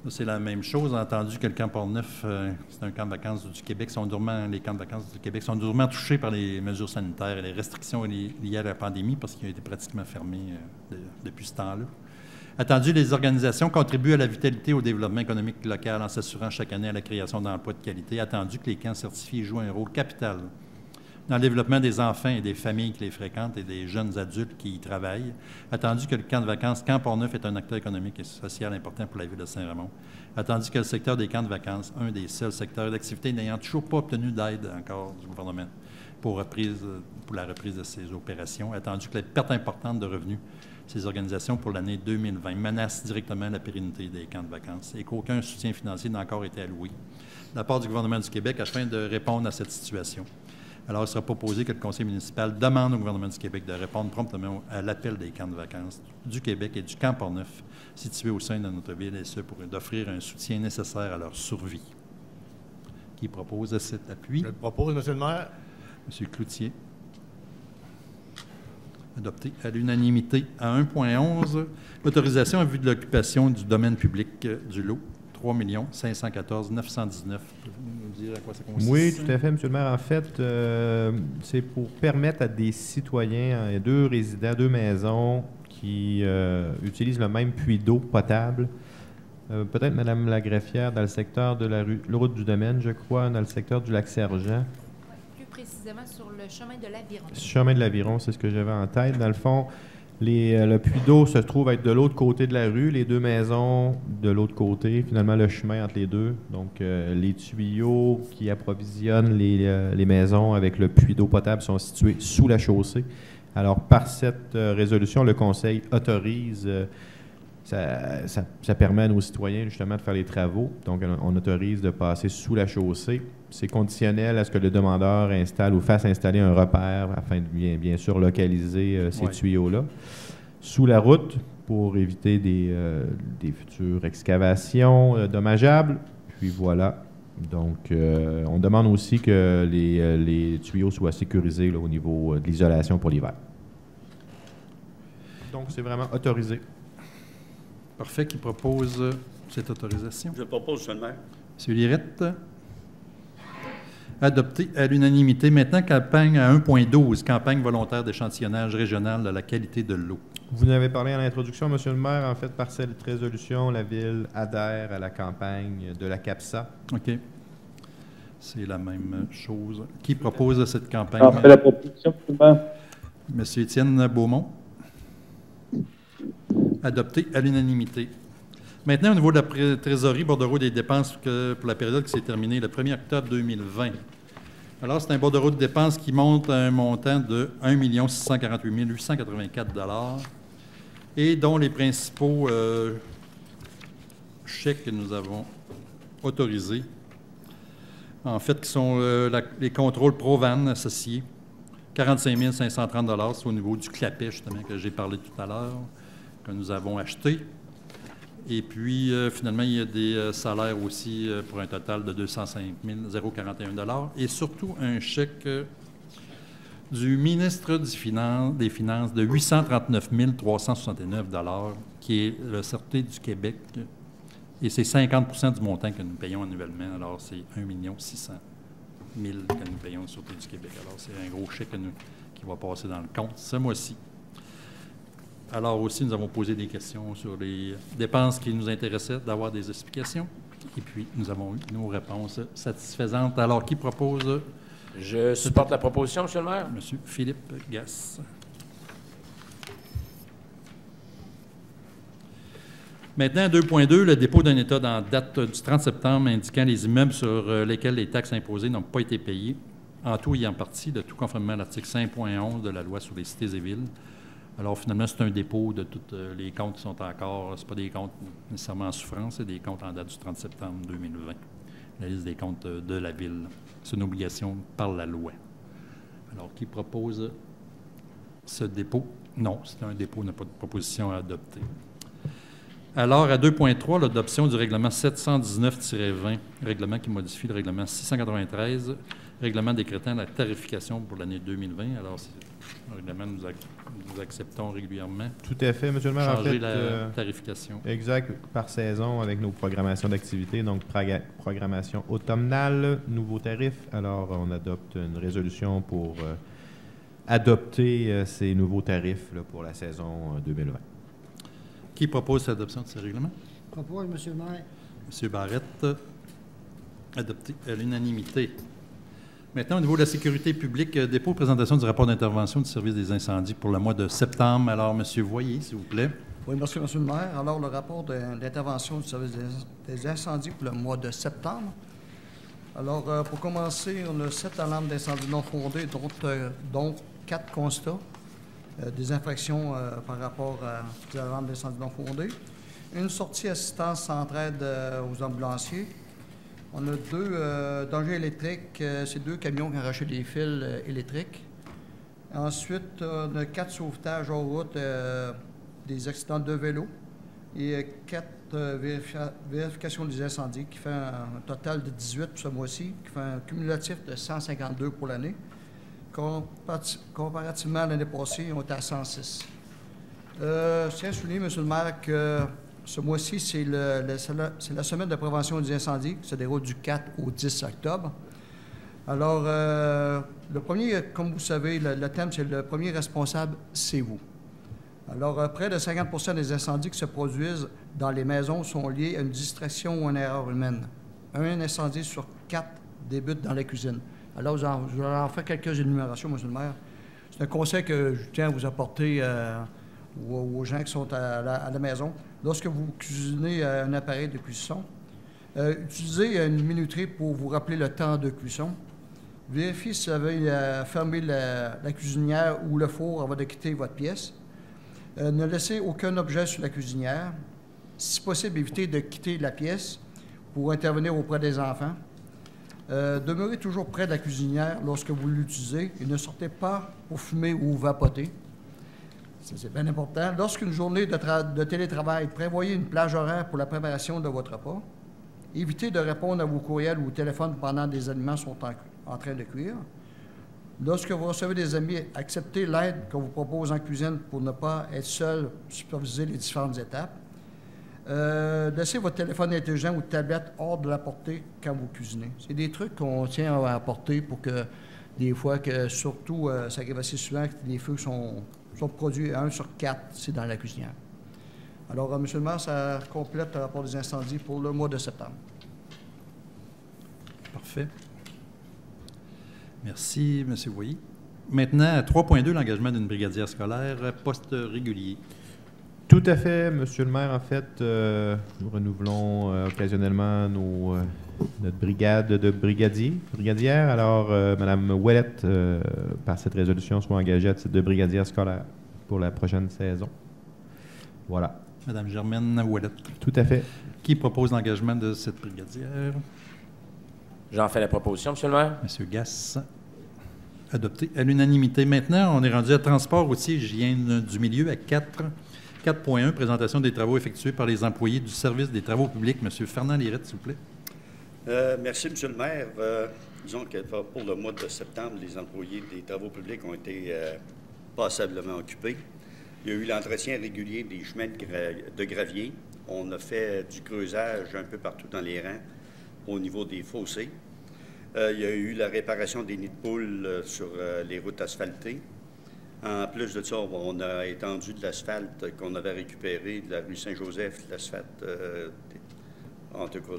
C'est la même chose, entendu que le Camp Portneuf, c'est un camp de vacances du Québec. Les camps de vacances du Québec sont durement touchés par les mesures sanitaires et les restrictions liées à la pandémie parce qu'ils ont été pratiquement fermés depuis ce temps-là. Attendu, les organisations contribuent à la vitalité et au développement économique local en s'assurant chaque année à la création d'emplois de qualité. Attendu que les camps certifiés jouent un rôle capital dans le développement des enfants et des familles qui les fréquentent et des jeunes adultes qui y travaillent. Attendu que le camp de vacances Camp Portneuf est un acteur économique et social important pour la ville de Saint-Raymond. Attendu que le secteur des camps de vacances, un des seuls secteurs d'activité n'ayant toujours pas obtenu d'aide encore du gouvernement pour la reprise de ces opérations. Attendu que la perte importante de revenus de ces organisations pour l'année 2020 menace directement la pérennité des camps de vacances et qu'aucun soutien financier n'a encore été alloué de la part du gouvernement du Québec afin de répondre à cette situation. Alors, il sera proposé que le conseil municipal demande au gouvernement du Québec de répondre promptement à l'appel des camps de vacances du Québec et du Camp Portneuf, situés au sein de notre ville, et ce, pour d'offrir un soutien nécessaire à leur survie. Qui propose cet appui? Je le propose, M. le maire. M. Cloutier. Adopté à l'unanimité. À 1.11, l'autorisation en vue de l'occupation du domaine public du lot. 3 514 919. Vous nous dire à quoi ça consiste? Oui, tout à fait, M. le maire. En fait, c'est pour permettre à des citoyens, 2 résidents, 2 maisons qui utilisent le même puits d'eau potable. Peut-être Mme la greffière dans le secteur de la route du domaine, je crois, dans le secteur du Lac-Sergent. Plus précisément sur le chemin de l'Aviron. Chemin de l'Aviron, c'est ce que j'avais en tête. Dans le fond, le puits d'eau se trouve être de l'autre côté de la rue, les 2 maisons de l'autre côté, finalement le chemin entre les deux. Donc, les tuyaux qui approvisionnent les maisons avec le puits d'eau potable sont situés sous la chaussée. Alors, par cette résolution, le Conseil autorise, ça permet à nos citoyens justement de faire les travaux. Donc, on autorise de passer sous la chaussée. C'est conditionnel à ce que le demandeur installe ou fasse installer un repère afin de bien sûr localiser ces tuyaux-là sous la route pour éviter des futures excavations dommageables. Puis voilà. Donc, on demande aussi que les tuyaux soient sécurisés là, au niveau de l'isolation pour l'hiver. Donc, c'est vraiment autorisé. Parfait. Qui propose cette autorisation? Je le propose, M. le maire. M. Lirette. Adopté à l'unanimité. Maintenant, campagne à 1.12, campagne volontaire d'échantillonnage régional de la qualité de l'eau. Vous en avez parlé en introduction, M. le maire. En fait, par cette résolution, la Ville adhère à la campagne de la CAPSA. OK. C'est la même chose. Qui propose cette campagne? J'en fais la proposition, M. le maire. M. Étienne Beaumont. Adopté à l'unanimité. Maintenant, au niveau de la trésorerie, bordereau des dépenses pour la période qui s'est terminée le 1er octobre 2020. Alors, c'est un bordereau de dépenses qui monte à un montant de 1 648 884 $ et dont les principaux chèques que nous avons autorisés, en fait, qui sont les contrôles Provan associés, 45 530 $, c'est au niveau du clapet, justement, que j'ai parlé tout à l'heure, que nous avons acheté. Et puis, finalement, il y a des salaires aussi pour un total de 205 041 $. Et surtout, un chèque du ministre des Finances de 839 369 $, qui est le Sûreté du Québec. Et c'est 50 du montant que nous payons annuellement. Alors, c'est 1 600 000 que nous payons de Sûreté du Québec. Alors, c'est un gros chèque qui va passer dans le compte ce mois-ci. Alors aussi, nous avons posé des questions sur les dépenses qui nous intéressaient, d'avoir des explications. Et puis, nous avons eu nos réponses satisfaisantes. Alors, qui propose? Je supporte la proposition, M. le maire. M. Philippe Gasse. Maintenant, 2.2, le dépôt d'un état en date du 30 septembre indiquant les immeubles sur lesquels les taxes imposées n'ont pas été payées, en tout et en partie, de tout conformément à l'article 5.11 de la loi sur les cités et villes. Alors, finalement, c'est un dépôt de tous les comptes qui sont encore, ce pas des comptes nécessairement en souffrance, c'est des comptes en date du 30 septembre 2020. La liste des comptes de la ville. C'est une obligation par la loi. Alors, qui propose ce dépôt? Non, c'est un dépôt, n'a pas de proposition à adopter. Alors, à 2.3, l'adoption du règlement 719-20, règlement qui modifie le règlement 693, règlement décrétant la tarification pour l'année 2020. Alors, c'est un règlement que nous acceptons régulièrement. Tout à fait, M. le maire. Changer la tarification. Exact, par saison avec nos programmations d'activité. Donc, programmation automnale, nouveaux tarifs. Alors, on adopte une résolution pour adopter ces nouveaux tarifs là, pour la saison 2020. Qui propose l'adoption de ce règlement? Propose, M. le maire. M. Barrette, adopté à l'unanimité. Maintenant, au niveau de la sécurité publique, dépôt présentation du rapport d'intervention du service des incendies pour le mois de septembre. Alors, M. Voyer, s'il vous plaît. Oui, merci, M. le maire. Alors, le rapport d'intervention du service des incendies pour le mois de septembre. Alors, pour commencer, on a 7 alarmes d'incendie non fondées, dont 4 constats. Des infractions par rapport aux alarmes d'incendie non fondées. Une sortie assistance centraide aux ambulanciers. On a 2 dangers électriques. C'est 2 camions qui ont arraché des fils électriques. Ensuite, on a 4 sauvetages en route des accidents de vélo et 4 vérifications des incendies qui fait un total de 18 pour ce mois-ci, qui fait un cumulatif de 152 pour l'année. Comparativement à l'année passée, on était à 106. Je tiens à souligner, M. le maire, que ce mois-ci, c'est la semaine de prévention des incendies qui se déroule du 4 au 10 octobre. Alors, le premier, comme vous savez, le thème, c'est le premier responsable, c'est vous. Alors, près de 50 des incendies qui se produisent dans les maisons sont liés à une distraction ou une erreur humaine. Un incendie sur 4 débute dans la cuisine. Alors, je vais en faire quelques énumérations, M. le maire. C'est un conseil que je tiens à vous apporter aux gens qui sont à la maison. Lorsque vous cuisinez un appareil de cuisson, utilisez une minuterie pour vous rappeler le temps de cuisson. Vérifiez si vous avez fermé la cuisinière ou le four avant de quitter votre pièce. Ne laissez aucun objet sur la cuisinière. Si possible, évitez de quitter la pièce pour intervenir auprès des enfants. Demeurez toujours près de la cuisinière lorsque vous l'utilisez et ne sortez pas pour fumer ou vapoter. Ça, c'est bien important. Lorsqu'une journée de télétravail, prévoyez une plage horaire pour la préparation de votre repas. Évitez de répondre à vos courriels ou au téléphone pendant que des aliments sont en train de cuire. Lorsque vous recevez des amis, acceptez l'aide qu'on vous propose en cuisine pour ne pas être seul, superviser les différentes étapes. Laissez votre téléphone intelligent ou tablette hors de la portée quand vous cuisinez. C'est des trucs qu'on tient à apporter pour que, des fois, surtout, ça arrive assez souvent que les feux sont produits 1 sur 4, c'est dans la cuisinière. Alors, M. le maire, ça complète le rapport des incendies pour le mois de septembre. Parfait. Merci, M. Voyer. Maintenant, à 3.2, l'engagement d'une brigadière scolaire, poste régulier. Tout à fait, Monsieur le maire. En fait, nous renouvelons occasionnellement notre brigade de brigadières. Alors, Mme Ouellette, par cette résolution, soit engagée à titre de brigadière scolaire pour la prochaine saison. Voilà. Mme Germaine Ouellette. Tout à fait. Qui propose l'engagement de cette brigadière? J'en fais la proposition, M. le maire. M. Gasse. Adopté à l'unanimité. Maintenant, on est rendu à transport routier hygiène du milieu à 4.1, présentation des travaux effectués par les employés du service des travaux publics. M. Fernand Lirette, s'il vous plaît. Merci, M. le maire. Disons que pour le mois de septembre, les employés des travaux publics ont été passablement occupés. Il y a eu l'entretien régulier des chemins de gravier. On a fait du creusage un peu partout dans les rangs au niveau des fossés. Il y a eu la réparation des nids de poules sur les routes asphaltées. En plus de ça, on a étendu de l'asphalte qu'on avait récupéré de la rue Saint-Joseph, l'asphalte, en tout cas,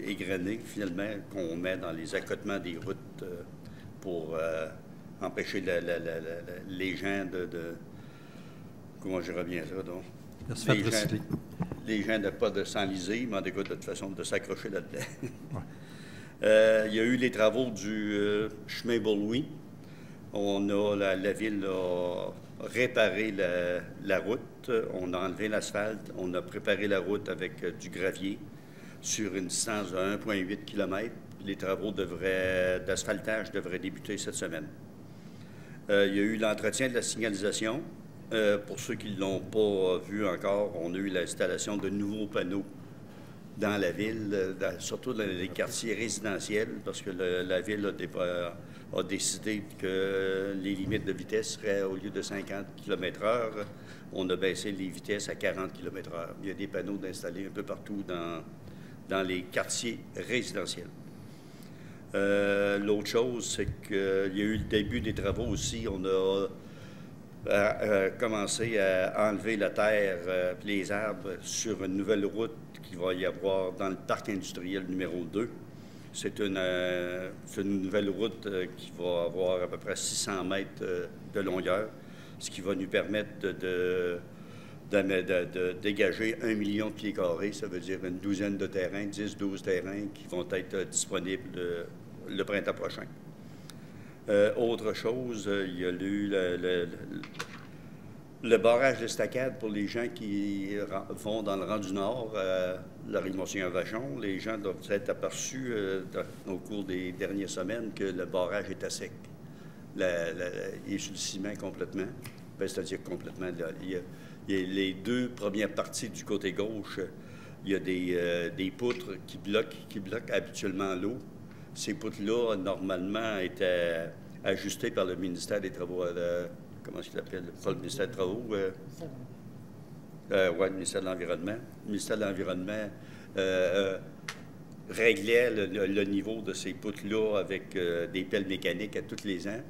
égrené, finalement, qu'on met dans les accotements des routes pour empêcher les gens de comment je reviens ça, donc? Les gens de pas de s'enliser, mais en tout cas, de toute façon, de s'accrocher là-dedans. Ouais. Il y a eu les travaux du chemin Beaulouis. La ville a réparé la route. On a enlevé l'asphalte. On a préparé la route avec du gravier sur une distance de 1,8 km. Les travaux d'asphaltage devraient débuter cette semaine. Il y a eu l'entretien de la signalisation. Pour ceux qui ne l'ont pas vu encore, on a eu l'installation de nouveaux panneaux dans la ville, surtout dans les quartiers résidentiels, parce que la ville a décidé que les limites de vitesse seraient, au lieu de 50 km/h, on a baissé les vitesses à 40 km/h. Il y a des panneaux installés un peu partout dans les quartiers résidentiels. L'autre chose, c'est qu'il y a eu le début des travaux aussi. On a commencé à enlever la terre et les arbres sur une nouvelle route qu'il va y avoir dans le parc industriel numéro 2. C'est une nouvelle route qui va avoir à peu près 600 mètres de longueur, ce qui va nous permettre de dégager 1 million de pieds carrés. Ça veut dire une douzaine de terrains, 10-12 terrains qui vont être disponibles le printemps prochain. Autre chose, il y a eu le barrage d'estacade pour les gens qui vont dans le rang du Nord, la rue Monseigneur-Vachon. Les gens doivent s'être aperçus au cours des dernières semaines que le barrage est à sec. Il est sur le ciment complètement. C'est-à-dire complètement. Il y a les deux premières parties du côté gauche. Il y a des poutres qui bloquent habituellement l'eau. Ces poutres-là, normalement, étaient ajustées par le ministère des Travaux. Comment est-ce qu'il appelle? Pas le ministère des Travaux. Oui, le ministère de l'Environnement. Le ministère de l'Environnement réglait le niveau de ces poutres-là avec des pelles mécaniques à tous les ans.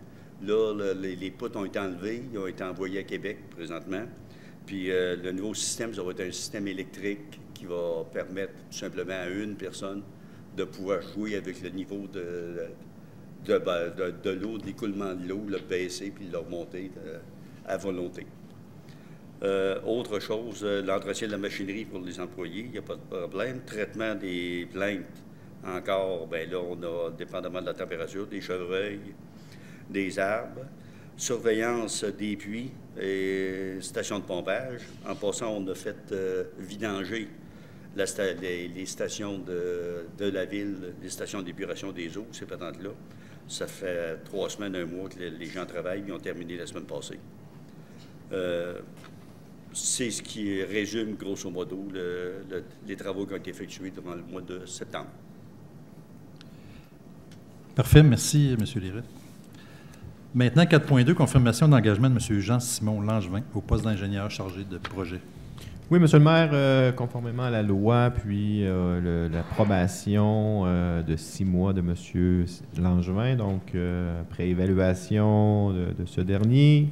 Là, les poutres ont été enlevées. Ils ont été envoyés à Québec présentement. Puis le nouveau système, ça va être un système électrique qui va permettre tout simplement à une personne de pouvoir jouer avec le niveau de l'eau, de l'écoulement de l'eau, le baisser puis le remonter à volonté. Autre chose, l'entretien de la machinerie pour les employés, il n'y a pas de problème. Traitement des plaintes, encore, bien là, on a, dépendamment de la température, des chevreuils, des arbres. Surveillance des puits et stations de pompage. En passant, on a fait vidanger les stations de la ville, les stations d'épuration des eaux, ces patentes-là. Ça fait 3 semaines, 1 mois que les gens travaillent, ils ont terminé la semaine passée. C'est ce qui résume, grosso modo, les travaux qui ont été effectués durant le mois de septembre. Parfait. Merci, M. Lirette. Maintenant, 4.2, confirmation d'engagement de M. Jean-Simon Langevin au poste d'ingénieur chargé de projet. Oui, M. le maire, conformément à la loi, puis l'approbation de 6 mois de M. Langevin, donc après évaluation de ce dernier,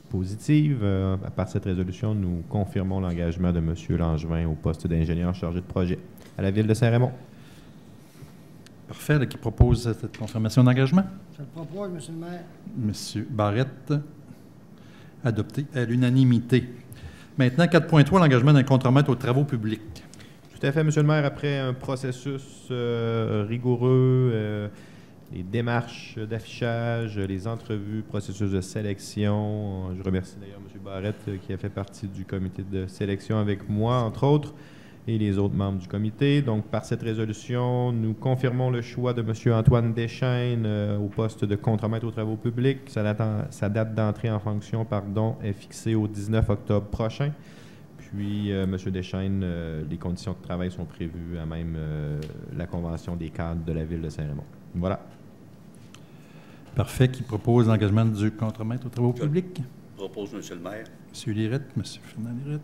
positive, à part cette résolution, nous confirmons l'engagement de M. Langevin au poste d'ingénieur chargé de projet à la Ville de Saint-Raymond. Parfait. Qui propose cette confirmation d'engagement? Je le propose, M. le maire. M. Barrette, adopté à l'unanimité. Maintenant, 4.3, l'engagement d'un contremaître aux travaux publics. Tout à fait, M. le maire. Après un processus rigoureux, les démarches d'affichage, les entrevues, processus de sélection, je remercie d'ailleurs M. Barrette qui a fait partie du comité de sélection avec moi, entre autres, et les autres membres du comité. Donc, par cette résolution, nous confirmons le choix de M. Antoine Deschaines au poste de contremaître aux travaux publics. Sa date d'entrée en fonction est fixée au 19 octobre prochain. puis, M. Deschaines, les conditions de travail sont prévues à même la Convention des cadres de la Ville de Saint-Raymond. Voilà. Parfait. Qui propose l'engagement du contremaître aux travaux Je publics? propose, Monsieur le maire. M. Lirette, M. Fernand Lirette.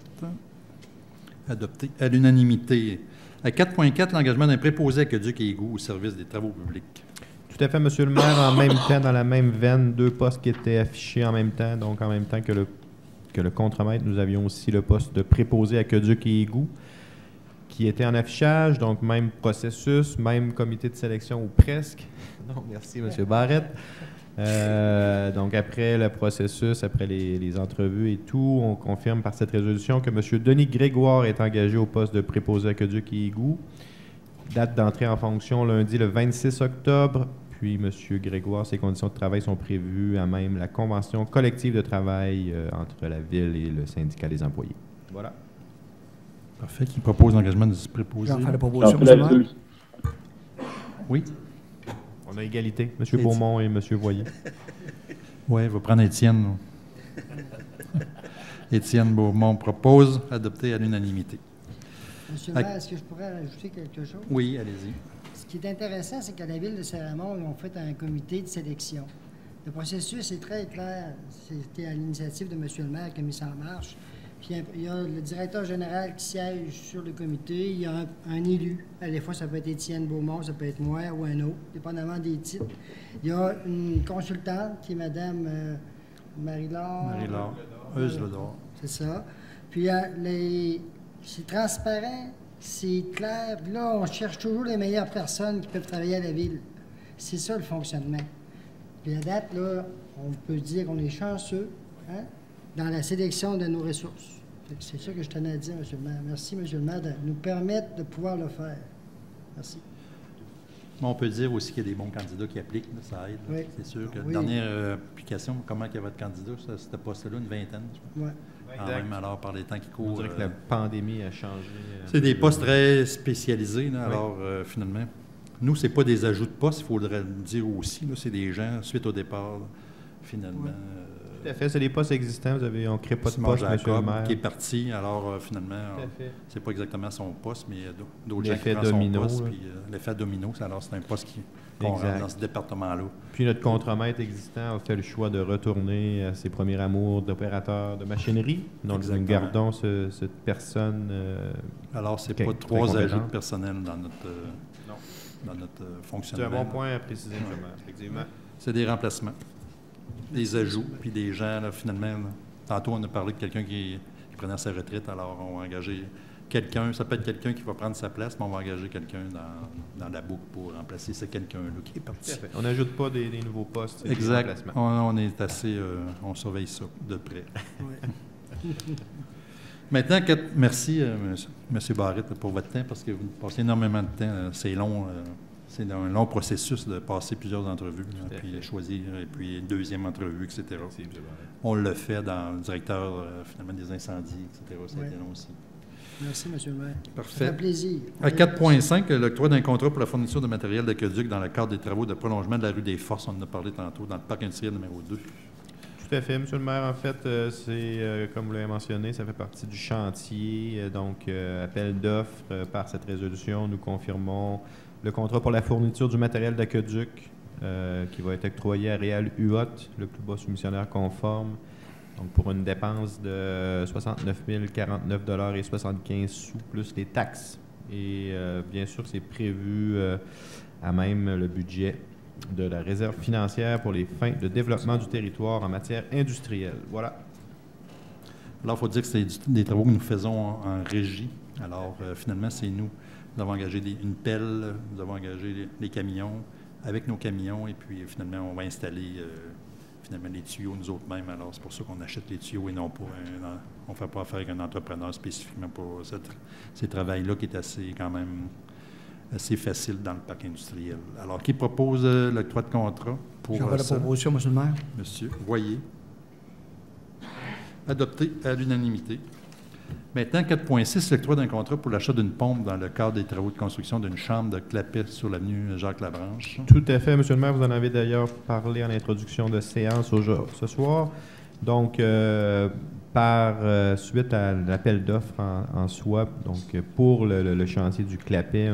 Adopté à l'unanimité. À 4.4, l'engagement d'un préposé aqueduc et égout au service des travaux publics. Tout à fait, M. le maire, en même temps, dans la même veine, 2 postes qui étaient affichés en même temps. Donc, en même temps que le contremaître, nous avions aussi le poste de préposé aqueduc et égout qui était en affichage. Donc, même processus, même comité de sélection ou presque. Donc, merci, M. Barrette. Donc, après le processus, après les entrevues et tout, on confirme par cette résolution que M. Denis Grégoire est engagé au poste de préposé aqueduc et égout. Date d'entrée en fonction lundi le 26 octobre. Puis, M. Grégoire, ses conditions de travail sont prévues à même la convention collective de travail entre la Ville et le syndicat des employés. Voilà. Parfait. Qui propose l'engagement du préposé? J'en fais la proposition, M. le maire. Oui. On a égalité, M. Beaumont et M. Voyer. Oui, il va prendre Étienne. Étienne Beaumont propose, adopté à l'unanimité. Monsieur le maire, est-ce que je pourrais rajouter quelque chose? Oui, allez-y. Ce qui est intéressant, c'est qu'à la Ville de Saint-Raymond, ils ont fait un comité de sélection. Le processus est très clair. C'était à l'initiative de M. le maire qui a mis ça en marche. Puis il y a le directeur général qui siège sur le comité. Il y a un élu. À la fois, ça peut être Étienne Beaumont, ça peut être moi ou un autre, dépendamment des titres. Il y a une consultante qui est Mme Marie-Laure. Marie-Laure Eusledor. C'est ça. Puis c'est transparent, c'est clair. Puis là, on cherche toujours les meilleures personnes qui peuvent travailler à la Ville. C'est ça le fonctionnement. Puis à date, là, on peut dire qu'on est chanceux, hein, dans la sélection de nos ressources. C'est ça que je tenais à dire, M. le maire. Merci, M. le maire, de nous permettre de pouvoir le faire. Merci. Bon, on peut dire aussi qu'il y a des bons candidats qui appliquent, là, ça aide. Oui. C'est sûr que Oui. la dernière application, comment il y a votre candidat? C'était pas cela, une vingtaine, je pense. Ouais. Quand même, alors, par les temps qui On courent. dirait que la pandémie a changé. C'est des postes très spécialisés, là, alors finalement. Nous, c'est pas des ajouts de postes, il faudrait le dire aussi. C'est des gens, suite au départ, finalement. Oui. Tout à fait, c'est des postes existants. On ne crée pas de Simon poste, M. le Jacob, maire. qui est parti, alors finalement, Tout à fait. c'est pas exactement son poste, mais il y a d'autres gens qui L'effet prennent son domino, poste. là. Puis l'effet domino, alors c'est un poste qu'on Exact. rentre dans ce département-là. Puis notre contremaître existant a fait le choix de retourner à ses premiers amours d'opérateur de machinerie. Donc, nous Exactement. gardons cette personne. Alors, c'est Ok, pas très 3 ajouts de compétente. personnel dans notre C'est fonctionnement. un bon point à préciser, M. le maire, effectivement. C'est des remplacements, des ajouts, puis des gens, là, finalement, là, tantôt on a parlé de quelqu'un qui prenait sa retraite, alors on va engager quelqu'un, ça peut être quelqu'un qui va prendre sa place, mais on va engager quelqu'un dans la boucle pour remplacer ce quelqu'un-là qui est parti. Tout à fait. On n'ajoute pas des nouveaux postes, c'est des Exact. remplacements. On est assez, on surveille ça de près. Oui. Maintenant, merci, M. Barrette, pour votre temps, parce que vous passez énormément de temps. C'est long. C'est un long processus de passer plusieurs entrevues, là, puis choisir, et puis une deuxième entrevue, etc. Merci, M. Barrette. On le fait dans le directeur, finalement, des incendies, etc. Ça a été long aussi. Merci, M. le maire. Parfait. Ça fait plaisir. À 4.5, l'octroi d'un contrat pour la fourniture de matériel d'aqueduc dans le cadre des travaux de prolongement de la rue des Forces. On en a parlé tantôt, dans le parc industriel numéro 2. Tout à fait, M. le maire. En fait, c'est, comme vous l'avez mentionné, ça fait partie du chantier. Donc, appel d'offres par cette résolution. Nous confirmons le contrat pour la fourniture du matériel d'aqueduc qui va être octroyé à Réal UOT, le plus bas soumissionnaire conforme. Donc, pour une dépense de 69 049,75 $ plus les taxes. Et bien sûr, c'est prévu à même le budget de la réserve financière pour les fins de développement du territoire en matière industrielle. Voilà. Alors, il faut dire que c'est des travaux que nous faisons en régie. Alors, finalement, c'est nous. Nous avons engagé une pelle, nous avons engagé les camions avec nos camions, et puis finalement, on va installer finalement les tuyaux nous autres mêmes. Alors, c'est pour ça qu'on achète les tuyaux et non pas on ne fait pas affaire avec un entrepreneur spécifiquement pour ces travails-là qui est quand même assez facile dans le parc industriel. Alors, qui propose l'octroi de contrat pour J'en fais la ça? proposition, M. le maire. Monsieur Voyer. Adopté à l'unanimité. Maintenant, 4.6, l'octroi d'un contrat pour l'achat d'une pompe dans le cadre des travaux de construction d'une chambre de clapet sur l'avenue Jacques-Labranche. Tout à fait, M. le maire. Vous en avez d'ailleurs parlé en introduction de séance ce soir. Donc, Suite à l'appel d'offres en soi, donc pour le chantier du Clapet,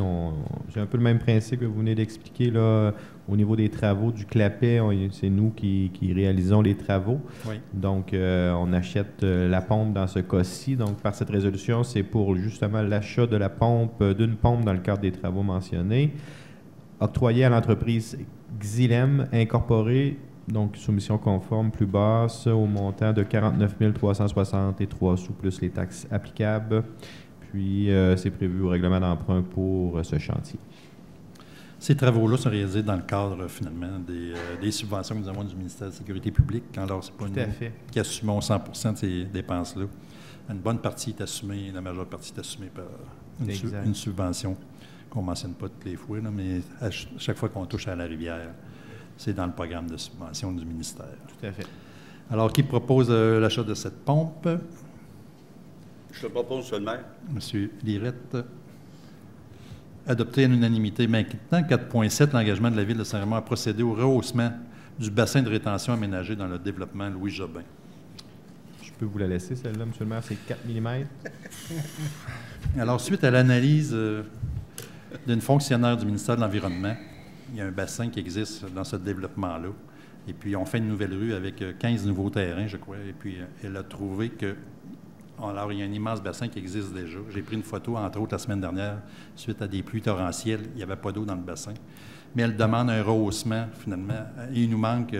c'est un peu le même principe que vous venez d'expliquer là. Au niveau des travaux du Clapet, c'est nous qui réalisons les travaux. Oui. Donc, on achète la pompe dans ce cas-ci. Donc, par cette résolution, c'est pour justement l'achat de d'une pompe dans le cadre des travaux mentionnés, octroyée à l'entreprise Xylem Incorporée, donc soumission conforme plus basse au montant de 49 363 sous plus les taxes applicables. Puis, c'est prévu au règlement d'emprunt pour ce chantier. Ces travaux-là sont réalisés dans le cadre, finalement, des subventions que nous avons du ministère de la Sécurité publique. Alors, c'est pas nous qui assumons 100 de ces dépenses-là. Une bonne partie est assumée, la majeure partie est assumée par une subvention qu'on ne mentionne pas toutes les fois, là, mais chaque fois qu'on touche à la rivière, c'est dans le programme de subvention du ministère. Tout à fait. Alors, qui propose l'achat de cette pompe? Je le propose, M. le maire. M. Lirette. Adopté à l'unanimité. Maintenant, 4.7, l'engagement de la Ville de Saint-Raymond à procéder au rehaussement du bassin de rétention aménagé dans le développement Louis Jobin. Je peux vous la laisser, celle-là, M. le maire, c'est 4 mm. Alors, suite à l'analyse d'une fonctionnaire du ministère de l'Environnement, il y a un bassin qui existe dans ce développement-là. Et puis, on fait une nouvelle rue avec 15 nouveaux terrains, je crois. Et puis, elle a trouvé que... Alors, il y a un immense bassin qui existe déjà. J'ai pris une photo, entre autres, la semaine dernière, suite à des pluies torrentielles. Il n'y avait pas d'eau dans le bassin. Mais elle demande un rehaussement, finalement. Il nous manque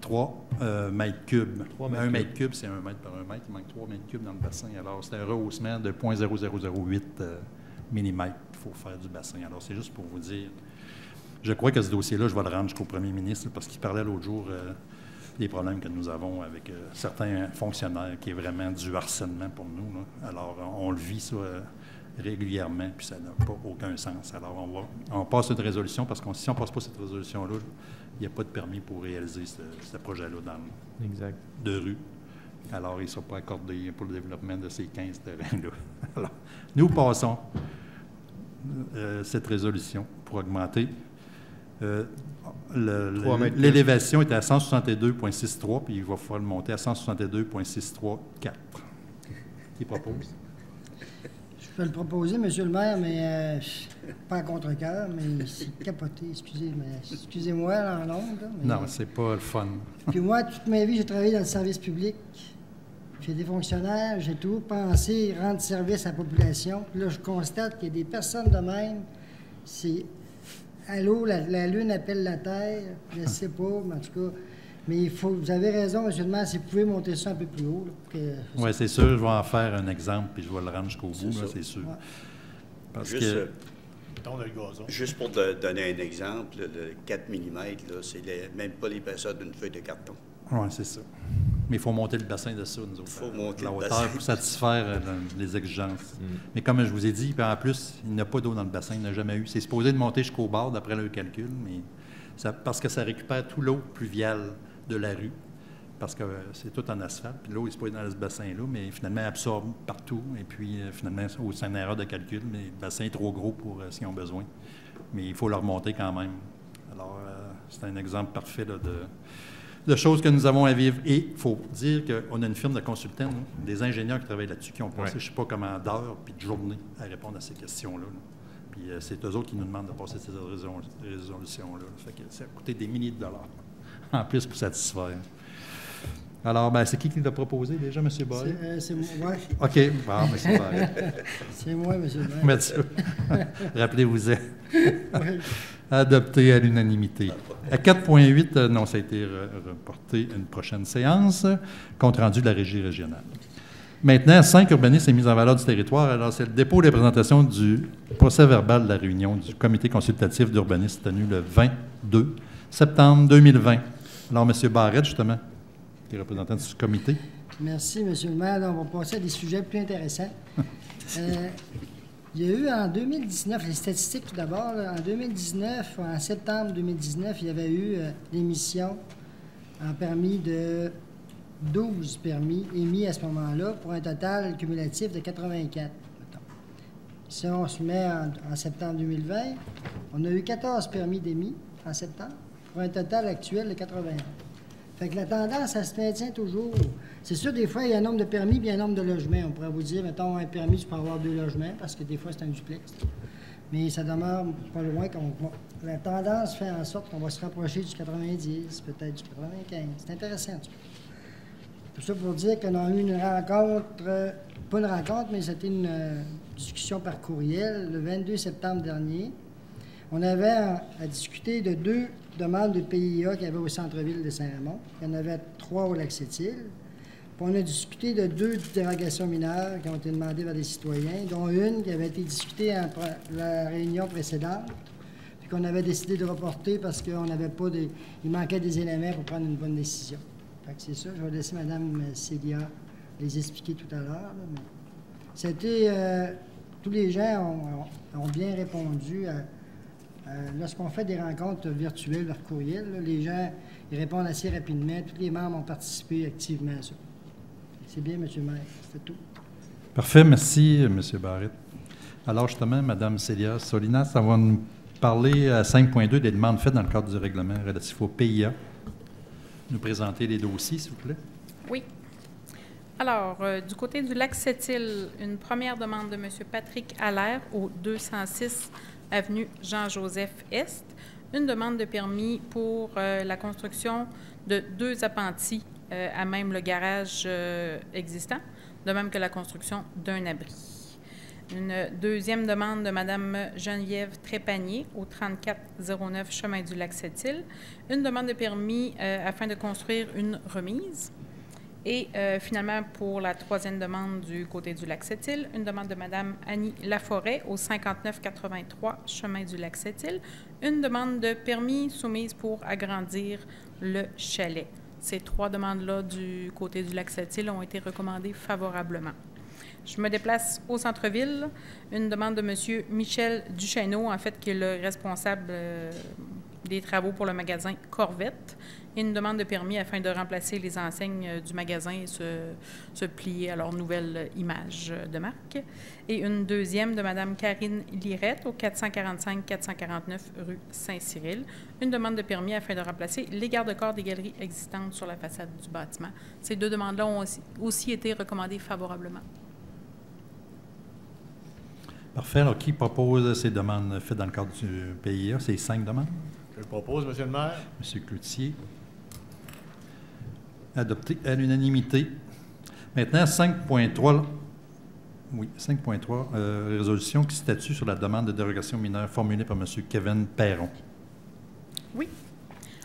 3 mètres cubes. 1 mètre cube, c'est 1 mètre par 1 mètre. Il manque 3 mètres cubes dans le bassin. Alors, c'est un rehaussement de 0.0008 mm qu'il faut faire du bassin. Alors, c'est juste pour vous dire... Je crois que ce dossier-là, je vais le rendre jusqu'au premier ministre parce qu'il parlait l'autre jour des problèmes que nous avons avec certains fonctionnaires qui est vraiment du harcèlement pour nous, là. Alors, on le vit ça régulièrement, puis ça n'a pas aucun sens. Alors, on passe une résolution parce que si on ne passe pas cette résolution-là, il n'y a pas de permis pour réaliser ce projet-là de rue. Alors, il ne sera pas accordé pour le développement de ces 15 terrains-là. Alors, nous passons cette résolution pour augmenter. L'élévation était à 162,63, puis il va falloir le monter à 162,634. Qui propose? Je peux le proposer, M. le maire, mais pas à contre-cœur, mais c'est capoté. Excusez-moi en ondes. Non, c'est pas le fun. Puis moi, toute ma vie, j'ai travaillé dans le service public. J'ai des fonctionnaires, j'ai toujours pensé rendre service à la population. Puis là, je constate qu'il y a des personnes de même. C'est... Allô, la Lune appelle la Terre, je ne sais pas, mais en tout cas, mais vous avez raison, M. le maire, si vous pouvez monter ça un peu plus haut. Oui, c'est sûr, je vais en faire un exemple, puis je vais le rendre jusqu'au bout, c'est sûr. Ouais. Parce juste pour donner un exemple, le 4 mm, c'est même pas l'épaisseur d'une feuille de carton. Oui, c'est ça. Mais il faut monter le bassin de ça, nous autres. Il faut monter la le hauteur bassin. Pour satisfaire les exigences. Mais comme je vous ai dit, en plus, il n'y a pas d'eau dans le bassin, il n'y en a jamais eu. C'est supposé de monter jusqu'au bord, d'après le calcul, mais parce que ça récupère toute l'eau pluviale de la rue, parce que c'est tout en asphalte, puis l'eau est supposée dans ce bassin-là, mais finalement, elle absorbe partout, et puis finalement, c'est une erreur de calcul, mais le bassin est trop gros pour ce qu'ils ont besoin. Mais il faut le remonter quand même. Alors, c'est un exemple parfait là, de choses que nous avons à vivre. Et il faut dire qu'on a une firme de consultants, des ingénieurs qui travaillent là-dessus, qui ont passé, je ne sais pas comment, d'heures puis de journées à répondre à ces questions-là. Puis c'est eux autres qui nous demandent de passer ces résolutions-là. Fait que ça a coûté des milliers de dollars, en plus, pour satisfaire. Alors, c'est qui l'a proposé déjà, M. Barré? C'est moi. OK. Bon, M. Barré. C'est moi, M. le maire. Mathieu, rappelez-vous-en. Adopté à l'unanimité. À 4.8, non, ça a été reporté à une prochaine séance, compte rendu de la régie régionale. Maintenant, 5 urbanistes et mise en valeur du territoire. Alors, c'est le dépôt des présentations du procès-verbal de la réunion du comité consultatif d'urbanisme tenue le 22 septembre 2020. Alors, M. Barrette, justement, qui est représentant de ce comité. Merci, M. le maire. On va passer à des sujets plus intéressants. Il y a eu en 2019, les statistiques tout d'abord, en 2019, en septembre 2019, il y avait eu l'émission en permis de 12 permis émis à ce moment-là pour un total cumulatif de 84. Si on se met en septembre 2020, on a eu 14 permis d'émis en septembre pour un total actuel de 81. Fait que la tendance, ça se maintient toujours. C'est sûr, des fois, il y a un nombre de permis et un nombre de logements. On pourrait vous dire, mettons, un permis, tu peux avoir 2 logements, parce que des fois, c'est un duplex. Mais ça demeure pas loin. La tendance fait en sorte qu'on va se rapprocher du 90, peut-être du 95. C'est intéressant, tu vois. Tout ça pour dire qu'on a eu une rencontre, pas une rencontre, mais c'était une discussion par courriel le 22 septembre dernier. On avait à discuter de 2 demandes de PIA qu'il y avait au centre-ville de Saint-Raymond. Il y en avait 3 au Lac-Sept-Îles. Puis on a discuté de 2 dérogations mineures qui ont été demandées par des citoyens, dont une qui avait été discutée à la réunion précédente, puis qu'on avait décidé de reporter parce qu'on n'avait pas il manquait des éléments pour prendre une bonne décision. Fait que c'est ça. Je vais laisser Mme Célia les expliquer tout à l'heure. C'était... tous les gens ont bien répondu lorsqu'on fait des rencontres virtuelles par courriel, là, les gens ils répondent assez rapidement. Tous les membres ont participé activement à ça. C'est bien, M. le maire. C'était tout. Parfait. Merci, M. Barrett. Alors, justement, Mme Célia Solinas, ça va nous parler à 5.2 des demandes faites dans le cadre du règlement relatif au PIA. Nous présenter les dossiers, s'il vous plaît. Oui. Alors, du côté du Lac-Sept-Îles, une première demande de M. Patrick Allaire au 206 avenue Jean-Joseph-Est. Une demande de permis pour la construction de 2 appentis à même le garage existant, de même que la construction d'un abri. Une deuxième demande de Mme Geneviève Trépanier au 3409 chemin du Lac-Sept-Îles. Une demande de permis afin de construire une remise. Et finalement, pour la 3e demande du côté du Lac-Sept-Îles, une demande de Mme Annie Laforêt au 5983 chemin du Lac-Sept-Îles. Une demande de permis soumise pour agrandir le chalet. Ces 3 demandes-là du côté du Lac-Sept-Îles ont été recommandées favorablement. Je me déplace au centre-ville. Une demande de M. Michel Duchesneau, en fait, qui est le responsable des travaux pour le magasin Corvette. Et une demande de permis afin de remplacer les enseignes du magasin et se plier à leur nouvelle image de marque. Et une deuxième de Mme Karine Lirette au 445-449 rue Saint-Cyril. Une demande de permis afin de remplacer les garde-corps des galeries existantes sur la façade du bâtiment. Ces 2 demandes-là ont aussi été recommandées favorablement. Parfait. Alors, qui propose ces demandes faites dans le cadre du PIA? C'est 5 demandes? Je le propose, M. le maire. M. Cloutier. Adopté à l'unanimité. Maintenant, 5.3. Oui, 5.3, résolution qui statue sur la demande de dérogation mineure formulée par M. Kevin Perron. Oui.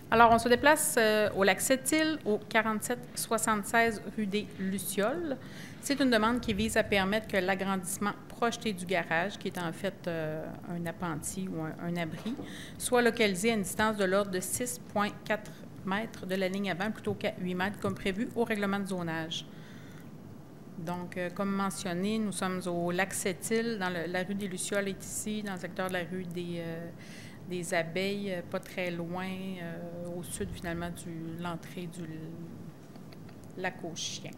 Alors, on se déplace au Lac-Sept-Îles, au 4776 rue des Lucioles. C'est une demande qui vise à permettre que l'agrandissement projeté du garage, qui est en fait un appentis ou un abri, soit localisé à une distance de l'ordre de 6,4 mètres de la ligne avant, plutôt qu'à 8 mètres, comme prévu au règlement de zonage. Donc, comme mentionné, nous sommes au Lac-Sept-Îles, dans la rue des Lucioles est ici, dans le secteur de la rue des Abeilles, pas très loin, au sud, finalement, de l'entrée du lac aux Chiens.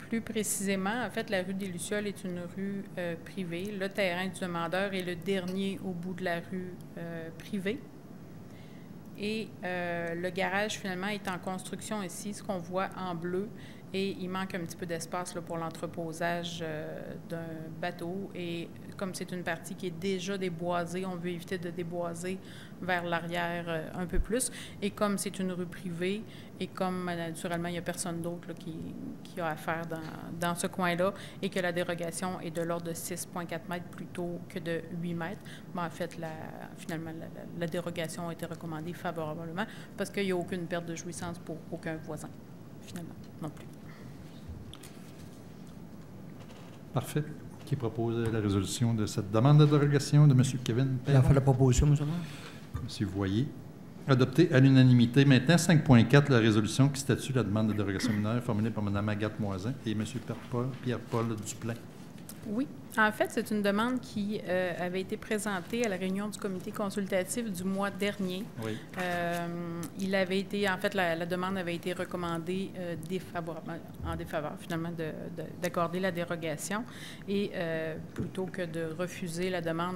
Plus précisément, en fait, la rue des Lucioles est une rue privée. Le terrain du demandeur est le dernier au bout de la rue privée. Et le garage, finalement, est en construction ici, ce qu'on voit en bleu. Et il manque un petit peu d'espace pour l'entreposage d'un bateau. Et comme c'est une partie qui est déjà déboisée, on veut éviter de déboiser vers l'arrière un peu plus. Et comme c'est une rue privée, et comme naturellement, il n'y a personne d'autre qui a affaire dans ce coin-là, et que la dérogation est de l'ordre de 6,4 mètres plutôt que de 8 mètres, bien, en fait, finalement, la dérogation a été recommandée favorablement parce qu'il n'y a aucune perte de jouissance pour aucun voisin, finalement, non plus. Parfait. Qui propose la résolution de cette demande de dérogation de M. Kevin Perron? Il a fait la proposition, M. le maire. M. Voyer. Adopté à l'unanimité. Maintenant, 5.4, la résolution qui statue la demande de dérogation mineure formulée par Mme Agathe Moisin et M. Pierre-Paul Duplain. Oui. En fait, c'est une demande qui avait été présentée à la réunion du comité consultatif du mois dernier. Oui. Il avait été, en fait, la demande avait été recommandée en défaveur, finalement, d'accorder la dérogation. Et plutôt que de refuser la demande,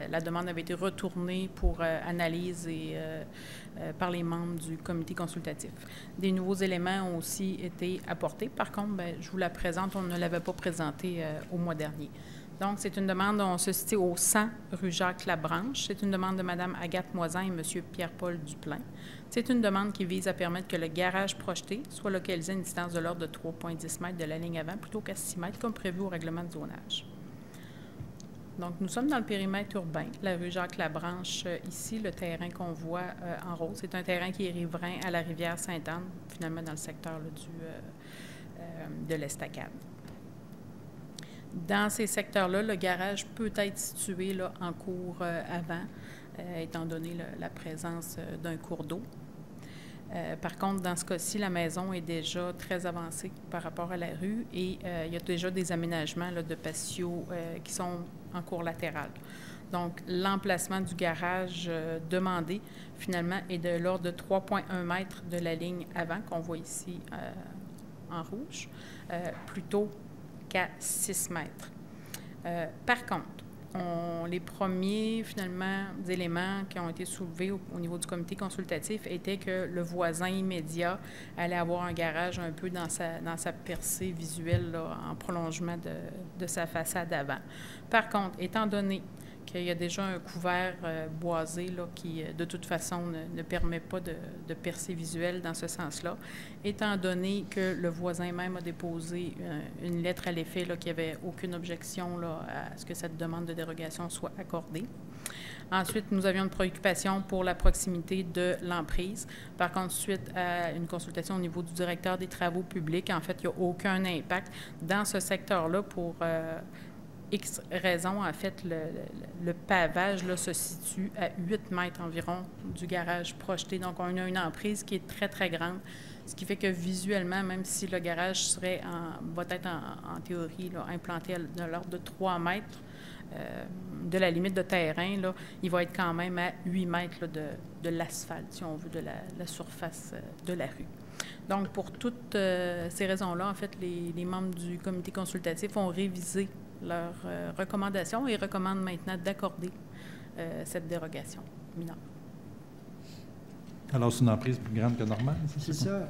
la demande avait été retournée pour analyse par les membres du comité consultatif. Des nouveaux éléments ont aussi été apportés. Par contre, je vous la présente, on ne l'avait pas présentée au mois dernier. Donc, c'est une demande, on se situe au 100 rue Jacques-Labranche. C'est une demande de Mme Agathe Moisan et M. Pierre-Paul Duplain. C'est une demande qui vise à permettre que le garage projeté soit localisé à une distance de l'ordre de 3,10 mètres de la ligne avant plutôt qu'à 6 mètres, comme prévu au règlement de zonage. Donc, nous sommes dans le périmètre urbain, la rue Jacques-Labranche. Ici, le terrain qu'on voit en rose, c'est un terrain qui est riverain à la rivière Sainte-Anne, finalement dans le secteur là, de l'Estacade. Dans ces secteurs-là, le garage peut être situé là, en cours avant, étant donné la présence d'un cours d'eau. Par contre, dans ce cas-ci, la maison est déjà très avancée par rapport à la rue et il y a déjà des aménagements là, de patio qui sont en cours latéral. Donc, l'emplacement du garage demandé, finalement, est de l'ordre de 3,1 mètres de la ligne avant, qu'on voit ici en rouge, plutôt qu'à 6 mètres. Par contre, les premiers, finalement, éléments qui ont été soulevés au niveau du comité consultatif étaient que le voisin immédiat allait avoir un garage un peu dans sa percée visuelle, là, en prolongement de sa façade avant. Par contre, étant donné qu'il y a déjà un couvert boisé là, qui, de toute façon, ne permet pas de percée visuelle dans ce sens-là, étant donné que le voisin même a déposé une lettre à l'effet qu'il n'y avait aucune objection là, à ce que cette demande de dérogation soit accordée. Ensuite, nous avions une préoccupation pour la proximité de l'emprise. Par contre, suite à une consultation au niveau du directeur des travaux publics, en fait, il n'y a aucun impact dans ce secteur-là pour X raisons. En fait, le pavage là, se situe à 8 mètres environ du garage projeté. Donc, on a une emprise qui est très, très grande, ce qui fait que visuellement, même si le garage va être en théorie là, implanté de l'ordre de 3 mètres de la limite de terrain, là, il va être quand même à 8 mètres là, de l'asphalte, si on veut, de la surface de la rue. Donc, pour toutes ces raisons-là, en fait, les membres du comité consultatif ont révisé leurs recommandations et recommandent maintenant d'accorder cette dérogation mineure. Alors, c'est une emprise plus grande que normale, c'est ça?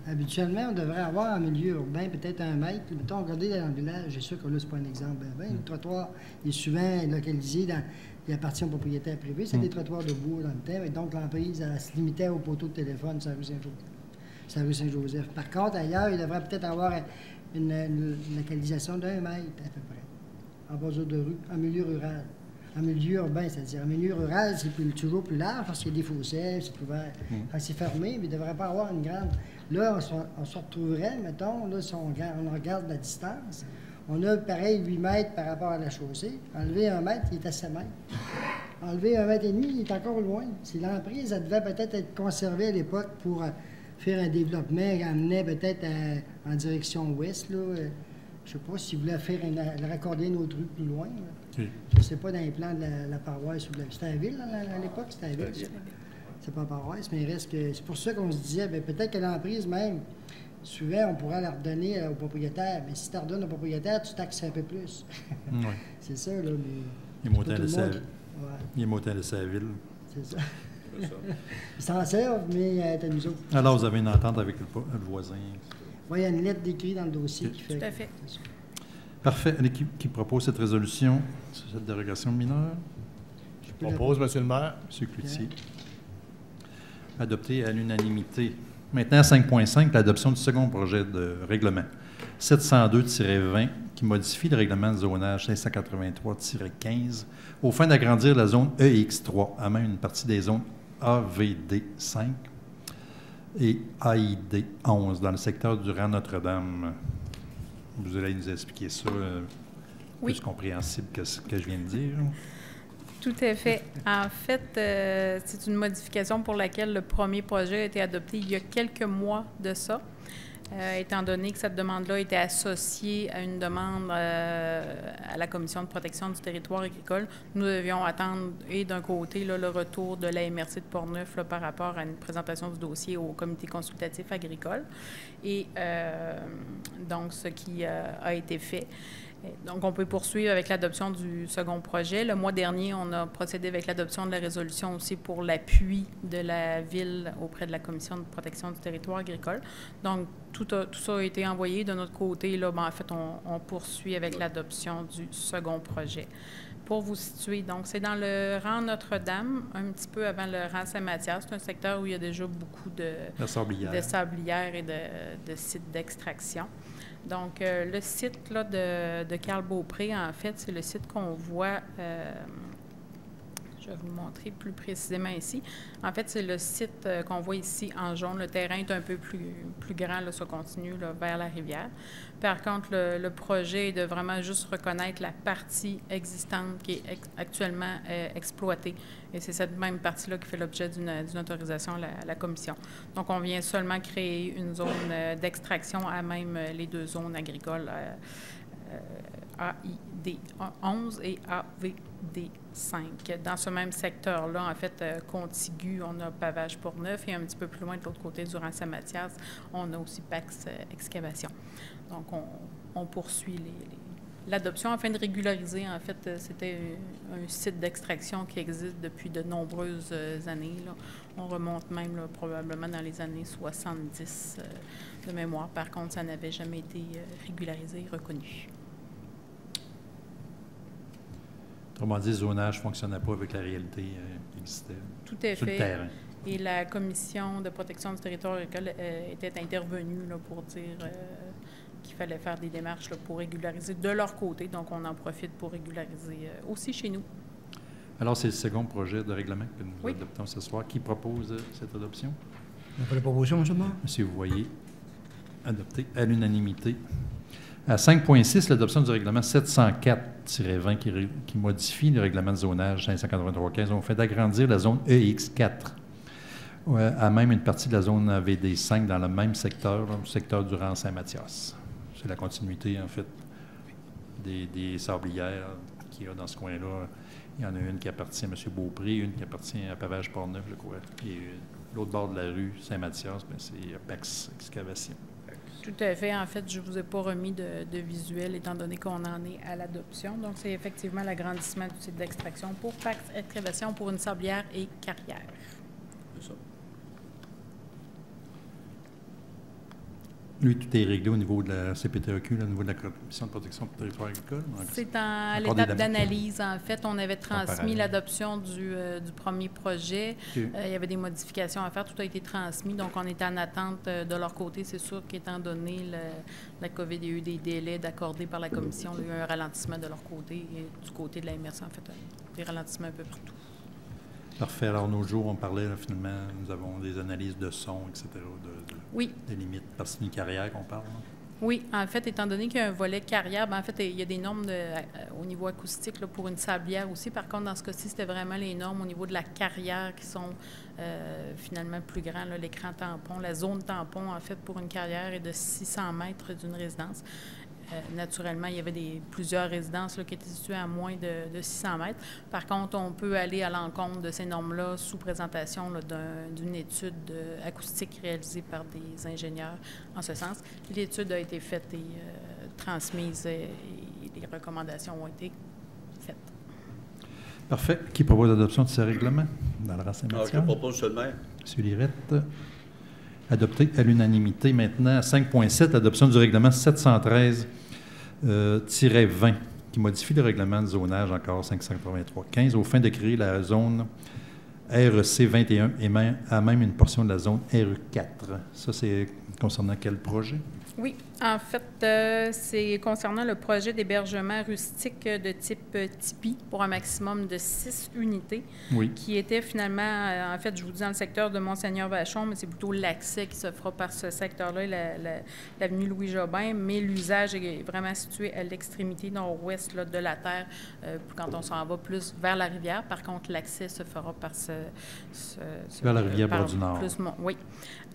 Habituellement, on devrait avoir en milieu urbain peut-être 1 mètre. Mettons, regardez dans le village, j'ai sûr que là, ce n'est pas un exemple. Le trottoir est souvent localisé il appartient aux propriétaires privés. C'est des trottoirs de bois dans le terre. Et donc, l'emprise, elle se limitait au poteau de téléphone sur la rue Saint-Joseph. Par contre, ailleurs, il devrait peut-être avoir une localisation d'1 mètre à peu près, en bordure de rue, en milieu rural. En milieu urbain, c'est-à-dire en milieu rural, c'est toujours plus large parce qu'il y a des fossés, c'est ouvert. C'est fermé, mais il ne devrait pas avoir une grande... Là, on se retrouverait, mettons, là, si on regarde la distance, on a pareil 8 mètres par rapport à la chaussée. Enlever 1 mètre, il est à 7 mètres. Enlever 1,5 mètre, il est encore loin. Si l'emprise, elle devait peut-être être conservée à l'époque pour faire un développement qui amenait peut-être en direction ouest, là. Je ne sais pas s'ils voulaient faire raccorder une autre rue plus loin. Je ne sais pas dans les plans de la paroisse. C'était à la ville à l'époque, c'était à la ville. C'est pas la paroisse, mais il reste que. C'est pour ça qu'on se disait, peut-être que l'emprise même, souvent, on pourrait la redonner au propriétaire. Mais si tu redonnes au propriétaire, tu taxes un peu plus. C'est ça, là. Mais il est monté à laisser la ville. C'est ça. Ils s'en servent, mais t'as nous autres. Alors, vous avez une entente avec le voisin? Oui, il y a une lettre d'écrit dans le dossier qui fait... Tout à fait. Parfait. L'équipe qui propose cette résolution sur cette dérogation mineure? Je propose, M. le maire. M. Cloutier. Adopté à l'unanimité. Maintenant, 5.5, l'adoption du second projet de règlement 702-20 qui modifie le règlement de zonage 583-15 aux fins d'agrandir la zone EX3 à même une partie des zones AVD 5 et AID 11 dans le secteur du rang Notre-Dame. Vous allez nous expliquer ça plus compréhensible que ce que je viens de dire. Tout à fait. En fait, c'est une modification pour laquelle le premier projet a été adopté il y a quelques mois de ça. Étant donné que cette demande-là était associée à une demande à la Commission de protection du territoire agricole, nous devions attendre, et d'un côté, là, le retour de la MRC de Portneuf là, par rapport à une présentation du dossier au comité consultatif agricole. Et donc, ce qui a été fait. Donc, on peut poursuivre avec l'adoption du second projet. Le mois dernier, on a procédé avec l'adoption de la résolution aussi pour l'appui de la Ville auprès de la Commission de protection du territoire agricole. Donc, tout ça a été envoyé. De notre côté, là, en fait, on poursuit avec l'adoption du second projet. Pour vous situer, donc, c'est dans le rang Notre-Dame, un petit peu avant le rang Saint-Mathias. C'est un secteur où il y a déjà beaucoup de sablières et de sites d'extraction. Donc, le site là, de Carl-Beaupré, en fait, c'est le site qu'on voit, je vais vous le montrer plus précisément ici. En fait, c'est le site qu'on voit ici en jaune. Le terrain est un peu plus grand, là, ça continue là, vers la rivière. Par contre, le projet est de vraiment juste reconnaître la partie existante qui est actuellement exploitée. Et c'est cette même partie-là qui fait l'objet d'une autorisation à la Commission. Donc, on vient seulement créer une zone d'extraction à même les deux zones agricoles AID 11 et AVD 5. Dans ce même secteur-là, en fait, contigu, on a Pavage Portneuf et un petit peu plus loin de l'autre côté, durant Saint-Mathias, on a aussi Pax Excavation. Donc, on poursuit l'adoption afin de régulariser. En fait, c'était un site d'extraction qui existe depuis de nombreuses années. Là. On remonte même là, probablement dans les années 70 de mémoire. Par contre, ça n'avait jamais été régularisé et reconnu. Autrement dit, le zonage ne fonctionnait pas avec la réalité qui existait Tout à sur fait. le terrain. Et la Commission de protection du territoire agricole était intervenue là, pour dire qu'il fallait faire des démarches là, pour régulariser de leur côté. Donc, on en profite pour régulariser aussi chez nous. Alors, c'est le second projet de règlement que nous adoptons ce soir. Qui propose cette adoption? On fait la proposition, M. le maire. Monsieur, vous voyez, adopté à l'unanimité. À 5.6, l'adoption du règlement 704-20 qui modifie le règlement de zonage 583-15. On fait d'agrandir la zone EX4 à même une partie de la zone AVD5 dans le même secteur, le secteur du rang Saint-Mathias. C'est la continuité, en fait, des sablières qu'il y a dans ce coin-là. Il y en a une qui appartient à M. Beaupré, une qui appartient à Pavage Portneuf, je crois. Et l'autre bord de la rue, Saint-Mathias, c'est Pax Excavation. Tout à fait. En fait, je ne vous ai pas remis de visuel, étant donné qu'on en est à l'adoption. Donc, c'est effectivement l'agrandissement du site d'extraction pour Pax Excavation pour une sablière et carrière. C'est ça. Lui, tout est réglé au niveau de la CPTEQ, au niveau de la Commission de protection du territoire agricole? C'est à l'étape d'analyse. En fait, on avait transmis l'adoption du premier projet. Il y avait des modifications à faire. Tout a été transmis. Donc, on est en attente de leur côté. C'est sûr qu'étant donné la COVID, il y a eu des délais d'accordés par la Commission. Il y a eu un ralentissement de leur côté et du côté de la MRC, en fait, des ralentissements un peu partout. Parfait. Alors, nos jours, on parlait, là, finalement, nous avons des analyses de son, etc., oui. Des limites, parce que c'est une carrière qu'on parle. Là. Oui, en fait, étant donné qu'il y a un volet carrière, en fait, il y a des normes au niveau acoustique là, pour une sablière aussi. Par contre, dans ce cas-ci, c'était vraiment les normes au niveau de la carrière qui sont finalement plus grands. L'écran tampon, la zone tampon, en fait, pour une carrière est de 600 mètres d'une résidence. Naturellement, il y avait plusieurs résidences là, qui étaient situées à moins de 600 mètres. Par contre, on peut aller à l'encontre de ces normes-là sous présentation là, d'une étude acoustique réalisée par des ingénieurs en ce sens. L'étude a été faite et transmise et les recommandations ont été faites. Parfait. Qui propose l'adoption de ces règlements dans le rang Saint-Mathias? Je propose seulement. M. Lirette. Adopté à l'unanimité. Maintenant, 5.7, l'adoption du règlement 713-20 qui modifie le règlement de zonage encore 583-15 aux fins de créer la zone REC 21 et à même une portion de la zone RE4. Ça, c'est concernant quel projet? Oui. En fait, c'est concernant le projet d'hébergement rustique de type tipi pour un maximum de 6 unités, qui était finalement, en fait, je vous dis dans le secteur de Monseigneur-Vachon, mais c'est plutôt l'accès qui se fera par ce secteur-là, l'avenue Louis-Jobin, mais l'usage est vraiment situé à l'extrémité nord-ouest là, de la terre, quand on s'en va plus vers la rivière. Par contre, l'accès se fera par vers la rivière Bord-du-Nord. Oui.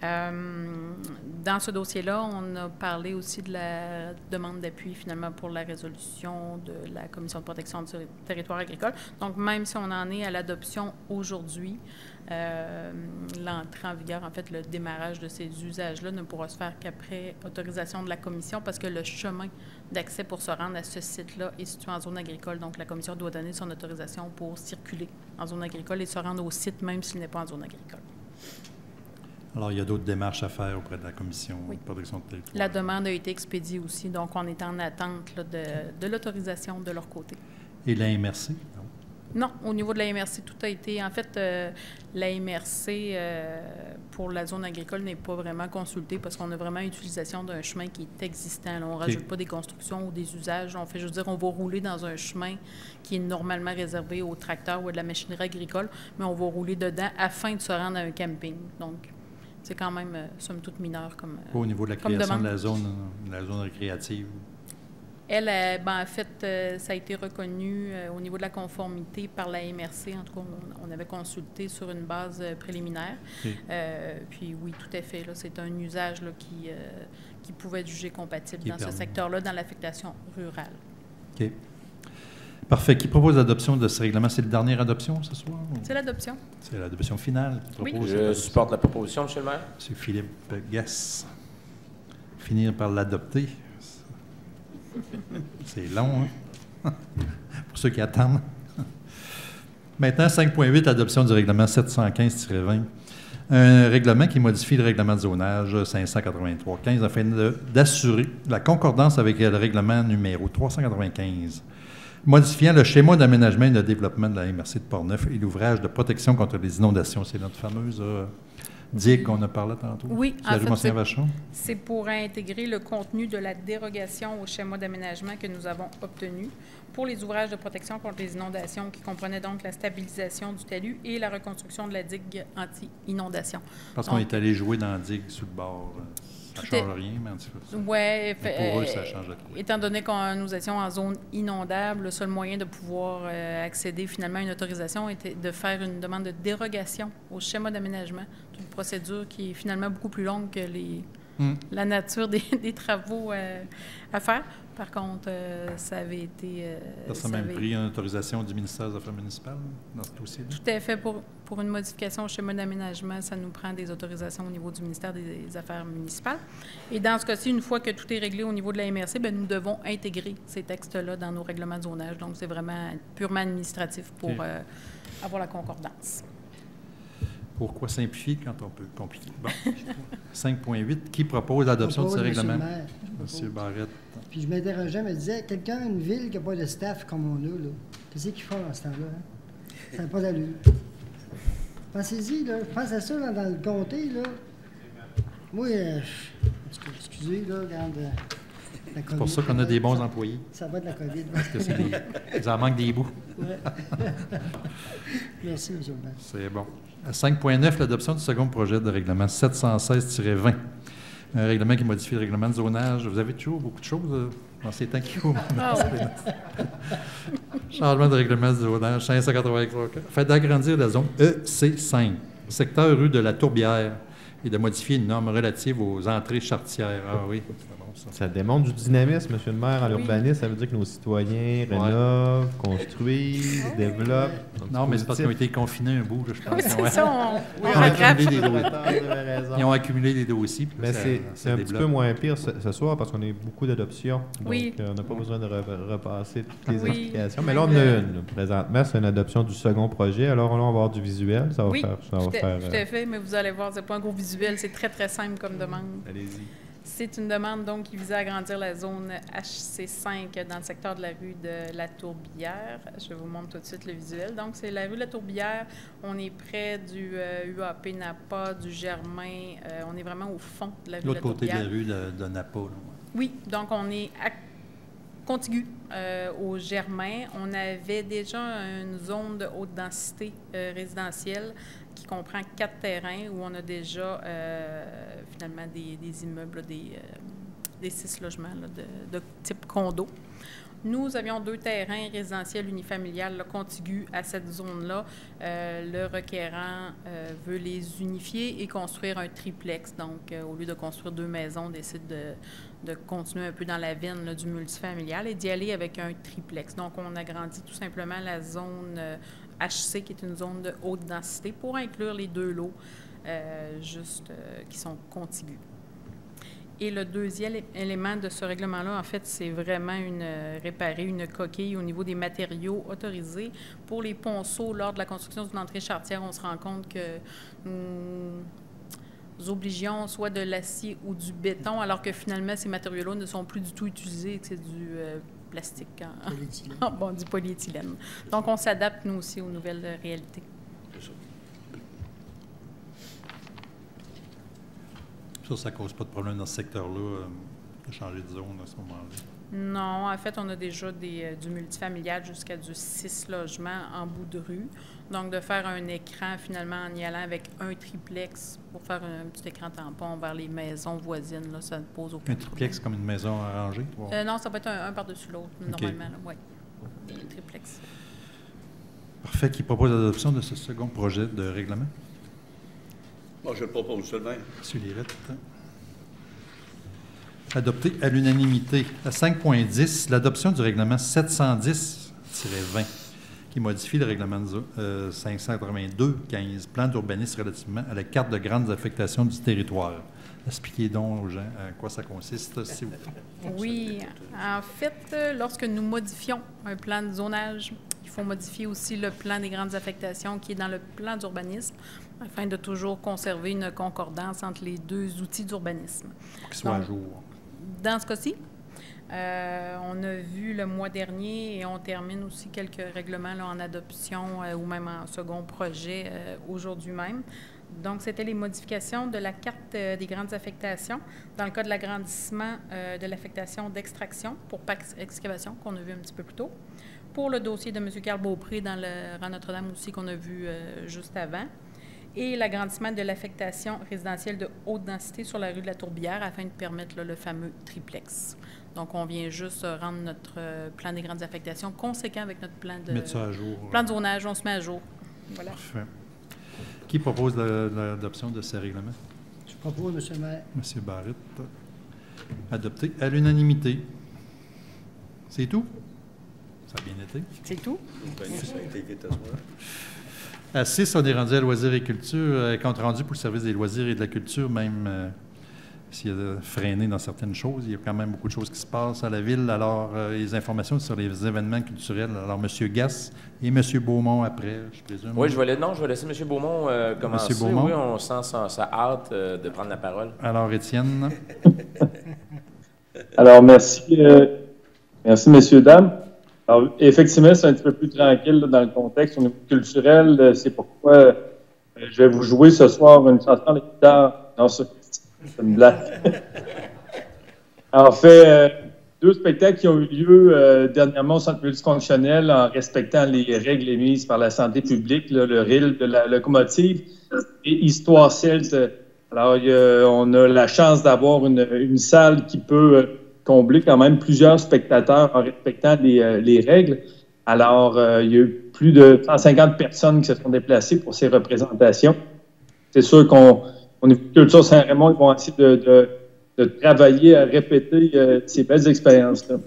Dans ce dossier-là, on a parlé aussi de la demande d'appui, finalement, pour la résolution de la Commission de protection du territoire agricole. Donc, même si on en est à l'adoption aujourd'hui, l'entrée en vigueur, en fait, le démarrage de ces usages-là ne pourra se faire qu'après autorisation de la Commission parce que le chemin d'accès pour se rendre à ce site-là est situé en zone agricole. Donc, la Commission doit donner son autorisation pour circuler en zone agricole et se rendre au site même s'il n'est pas en zone agricole. Alors, il y a d'autres démarches à faire auprès de la Commission de protection de territoire. La demande a été expédiée aussi, donc on est en attente là, de l'autorisation de leur côté. Et la MRC? Non, au niveau de la MRC, tout a été... En fait, la MRC, pour la zone agricole, n'est pas vraiment consultée parce qu'on a vraiment utilisation d'un chemin qui est existant. Là, on ne rajoute pas des constructions ou des usages. On fait juste dire on va rouler dans un chemin qui est normalement réservé aux tracteurs ou à de la machinerie agricole, mais on va rouler dedans afin de se rendre à un camping. Donc, c'est quand même, somme toute, mineur comme au niveau de la création de la zone récréative? Elle, en fait, ça a été reconnu au niveau de la conformité par la MRC. En tout cas, on avait consulté sur une base préliminaire. Puis oui, tout à fait. C'est un usage là, qui pouvait être jugé compatible dans ce secteur-là, dans l'affectation rurale. OK. Parfait. Qui propose l'adoption de ce règlement? C'est la dernière adoption ce soir? C'est l'adoption. C'est l'adoption finale. Oui. Je supporte la proposition, M. le maire. M. Philippe Gasse. Finir par l'adopter. C'est long, hein? Pour ceux qui attendent. Maintenant, 5.8, adoption du règlement 715-20. Un règlement qui modifie le règlement de zonage 583-15 afin d'assurer la concordance avec le règlement numéro 395, modifiant le schéma d'aménagement et de développement de la MRC de Portneuf et l'ouvrage de protection contre les inondations. C'est notre fameuse digue qu'on a parlé tantôt. Oui, en fait, Vachon. C'est pour intégrer le contenu de la dérogation au schéma d'aménagement que nous avons obtenu pour les ouvrages de protection contre les inondations qui comprenaient donc la stabilisation du talus et la reconstruction de la digue anti-inondation. Parce qu'on est allé jouer dans la digue sous le bord. Ça ne change rien, mais en tout cas. Oui, pour eux, ça change de quoi. Étant donné que nous étions en zone inondable, le seul moyen de pouvoir accéder finalement à une autorisation était de faire une demande de dérogation au schéma d'aménagement. Une procédure qui est finalement beaucoup plus longue que la nature des travaux à faire. Par contre, ça avait été... ça a même pris une autorisation du ministère des Affaires municipales dans ce dossier-là? Tout à fait. Pour une modification au schéma d'aménagement, ça nous prend des autorisations au niveau du ministère des Affaires municipales. Et dans ce cas-ci, une fois que tout est réglé au niveau de la MRC, bien, nous devons intégrer ces textes-là dans nos règlements de zonage. Donc, c'est vraiment purement administratif pour avoir la concordance. Pourquoi simplifier quand on peut compliquer? Bon. 5.8, qui propose l'adoption de ce règlement? M. Barrette. Puis je m'interrogeais, me disais, quelqu'un, une ville qui n'a pas de staff comme on a, là, qu'est-ce qu'ils font dans ce temps-là? Hein? Ça n'a pas d'allure. Pensez-y, là, je pense à ça là, dans le comté, là. Moi, excusez, là, regarde, la COVID. C'est pour ça qu'on a des bons employés. Ça va de la COVID. Parce que ça en manque des bouts. Ouais. Merci, M. le maire. C'est bon. À 5.9, l'adoption du second projet de règlement 716-20. Un règlement qui modifie le règlement de zonage. Vous avez toujours beaucoup de choses dans ces temps qui courent. Changement de règlement de zonage 583. Fait d'agrandir la zone EC5, secteur rue de la Tourbière, et de modifier une norme relative aux entrées charretières. Ah oui, c'est bon ça. Ça démontre du dynamisme, M. le maire, en urbanisme. Ça veut dire que nos citoyens rénovent, construisent, développent. Non, mais c'est parce qu'ils ont été confinés un bout, là, je pense. Oui, c'est ça, Ils ont accumulé des dossiers. Mais c'est un petit peu moins pire ce soir parce qu'on a beaucoup d'adoptions. Donc, on n'a pas besoin de repasser toutes les explications. Mais là, on en a une. Présentement, c'est une adoption du second projet. Alors, là, on va avoir du visuel. Ça va faire... Tout à fait, mais vous allez voir, c'est pas un gros visuel. C'est très, très simple comme demande. Allez-y. C'est une demande donc qui visait à agrandir la zone HC5 dans le secteur de la rue de la Tourbière. Je vous montre tout de suite le visuel. Donc, c'est la rue de la Tourbière. On est près du UAP Napa, du Germain. On est vraiment au fond de la rue de la Tourbière. L'autre côté de la rue de Napa. Là. Oui, donc on est contigu au Germain. On avait déjà une zone de haute densité résidentielle qui comprend 4 terrains où on a déjà finalement des immeubles, des 6 logements là, de type condo. Nous avions 2 terrains résidentiels unifamiliales contigus à cette zone-là. Le requérant veut les unifier et construire un triplex. Donc, au lieu de construire 2 maisons, on décide de continuer un peu dans la veine là, du multifamilial et d'y aller avec un triplex. Donc, on agrandit tout simplement la zone HC, qui est une zone de haute densité, pour inclure les 2 lots qui sont contigus. Et le deuxième élément de ce règlement-là, en fait, c'est vraiment réparer une coquille au niveau des matériaux autorisés. Pour les ponceaux, lors de la construction d'une entrée charretière, on se rend compte que nous obligeons soit de l'acier ou du béton, alors que finalement, ces matériaux-là ne sont plus du tout utilisés, que c'est du plastique, du polyéthylène. Donc, on s'adapte, nous aussi, aux nouvelles réalités. Ça ne cause pas de problème dans ce secteur-là, de changer de zone à ce moment-là? Non, en fait, on a déjà du multifamilial jusqu'à du 6 logements en bout de rue. Donc, de faire un écran, finalement, en y allant avec un triplex pour faire un petit écran tampon vers les maisons voisines, là, ça ne pose aucun problème. Un triplex comme une maison arrangée? Non, ça va être un par-dessus l'autre, normalement. Oui, un triplex. Parfait. Qui propose l'adoption de ce second projet de règlement? Moi, je le propose seulement. Monsieur Lirette. Adopté à l'unanimité. À 5.10, l'adoption du règlement 710-20 qui modifie le règlement 582-15, plan d'urbanisme relativement à la carte de grandes affectations du territoire. Expliquez donc aux gens à quoi ça consiste, s'il vous plaît. Oui. En fait, lorsque nous modifions un plan de zonage, il faut modifier aussi le plan des grandes affectations qui est dans le plan d'urbanisme afin de toujours conserver une concordance entre les 2 outils d'urbanisme. Pour qu'ils soient à jour. Dans ce cas-ci, on a vu le mois dernier et on termine aussi quelques règlements là, en adoption ou même en second projet aujourd'hui même. Donc, c'était les modifications de la carte des grandes affectations dans le cas de l'agrandissement de l'affectation d'extraction pour PAC Excavation qu'on a vu un petit peu plus tôt. Pour le dossier de M. Carl Beaupré dans le rang Notre-Dame aussi qu'on a vu juste avant. Et l'agrandissement de l'affectation résidentielle de haute densité sur la rue de la Tourbière afin de permettre là, le fameux triplex. Donc, on vient juste rendre notre plan des grandes affectations conséquent avec notre plan de... Mettre ça à jour. Plan de zonage, on se met à jour. Voilà. Parfait. Qui propose l'adoption de ces règlements? Je propose, M. le maire. M. Barrette. Adopté à l'unanimité. C'est tout? Ça a bien été. C'est tout? Ça a été vite à soir. À 6, on est rendu à loisirs et culture, compte rendu pour le service des loisirs et de la culture, même s'il y a freiné dans certaines choses. Il y a quand même beaucoup de choses qui se passent à la ville. Alors, les informations sur les événements culturels. Alors, M. Gass et M. Beaumont après, je présume. Oui, je vais laisser M. Beaumont commencer. M. Beaumont. Oui, on sent sa hâte de prendre la parole. Alors, Étienne. Alors, merci, messieurs, dames. Alors, effectivement, c'est un petit peu plus tranquille là, dans le contexte. Au niveau culturel, c'est pourquoi je vais vous jouer ce soir une chanson de guitare. Non, c'est une blague. En fait, 2 spectacles qui ont eu lieu dernièrement au Centre multifonctionnel en respectant les règles émises par la santé publique, là, le RIL de la locomotive et Histoire celte. Alors, on a la chance d'avoir une salle qui peut combler quand même plusieurs spectateurs en respectant les règles. Alors, il y a eu plus de 150 personnes qui se sont déplacées pour ces représentations. C'est sûr qu'on est Culture Saint-Raymond, ils vont essayer de travailler à répéter ces belles expériences-là.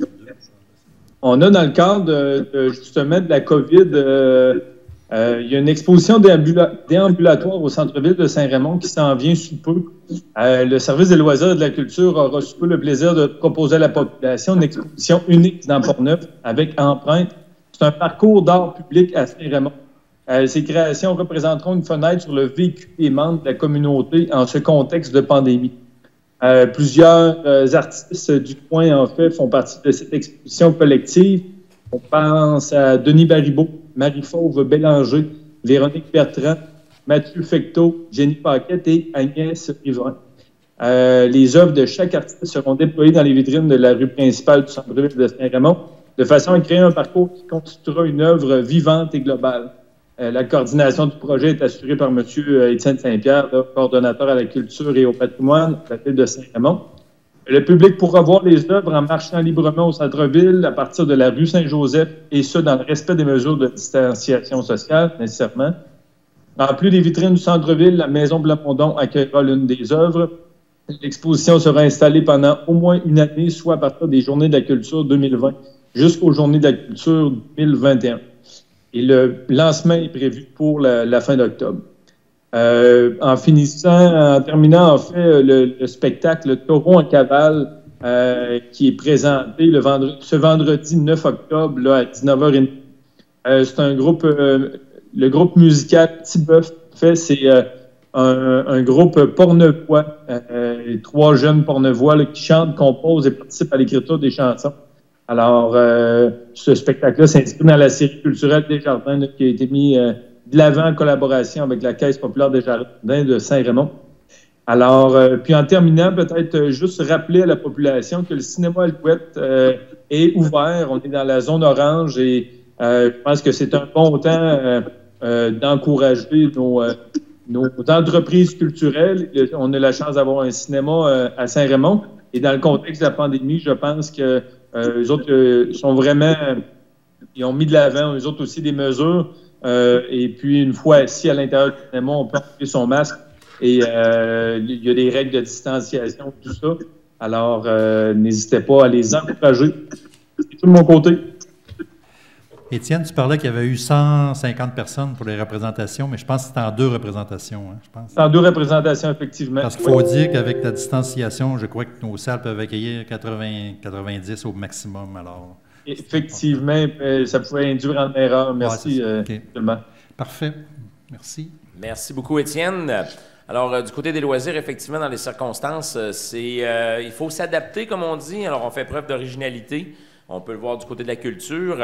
On a dans le cadre justement de la COVID, il y a une exposition déambulatoire au centre-ville de Saint-Raymond qui s'en vient sous peu. Le service des loisirs et de la culture aura sous peu le plaisir de proposer à la population une exposition unique dans Port-Neuf avec empreinte. C'est un parcours d'art public à Saint-Raymond. Ces créations représenteront une fenêtre sur le vécu des membres de la communauté en ce contexte de pandémie. Plusieurs artistes du coin, en fait, font partie de cette exposition collective. On pense à Denis Baribeau, Marie-Fauve Bélanger, Véronique Bertrand, Mathieu Fecteau, Jenny Paquette et Agnès Riverain. Les œuvres de chaque artiste seront déployées dans les vitrines de la rue principale du centre-ville de Saint-Raymond, de façon à créer un parcours qui constituera une œuvre vivante et globale. La coordination du projet est assurée par M. Étienne Saint-Pierre, coordonnateur à la culture et au patrimoine de la ville de Saint-Raymond. Le public pourra voir les œuvres en marchant librement au centre-ville à partir de la rue Saint-Joseph, et ce, dans le respect des mesures de distanciation sociale, nécessairement. En plus des vitrines du centre-ville, la Maison Blamondon accueillera l'une des œuvres. L'exposition sera installée pendant au moins une année, soit à partir des Journées de la culture 2020 jusqu'aux Journées de la culture 2021. Et le lancement est prévu pour la fin d'octobre. En terminant, en fait, le spectacle Taureau en cavale qui est présenté ce vendredi 9 octobre là, à 19h30. C'est un groupe, le groupe musical Petit Bœuf, en fait, c'est un groupe pornevois, 3 jeunes pornevois là, qui chantent, composent et participent à l'écriture des chansons. Alors, ce spectacle-là s'inscrit dans la série culturelle Desjardins là, qui a été mis de l'avant en collaboration avec la Caisse populaire Desjardins de Saint-Raymond. Alors, puis en terminant, peut-être juste rappeler à la population que le cinéma Alouette est ouvert. On est dans la zone orange et je pense que c'est un bon temps d'encourager nos entreprises culturelles. On a la chance d'avoir un cinéma à Saint-Raymond. Et dans le contexte de la pandémie, je pense que eux autres sont vraiment... Ils ont mis de l'avant, eux autres aussi, des mesures. Et puis, une fois assis à l'intérieur du cinéma, on peut enlever son masque. Et il y a des règles de distanciation, tout ça. Alors, n'hésitez pas à les encourager. C'est tout de mon côté. Étienne, tu parlais qu'il y avait eu 150 personnes pour les représentations, mais je pense que c'était en 2 représentations, hein, je pense. C'est en 2 représentations, effectivement. Parce qu'il faut dire qu'avec la distanciation, je crois que nos salles peuvent accueillir 90 au maximum, alors... Effectivement, ça pouvait induire en erreur. Merci, seulement. Parfait. Merci. Merci beaucoup, Étienne. Alors, du côté des loisirs, effectivement, dans les circonstances, il faut s'adapter, comme on dit. Alors, on fait preuve d'originalité. On peut le voir du côté de la culture.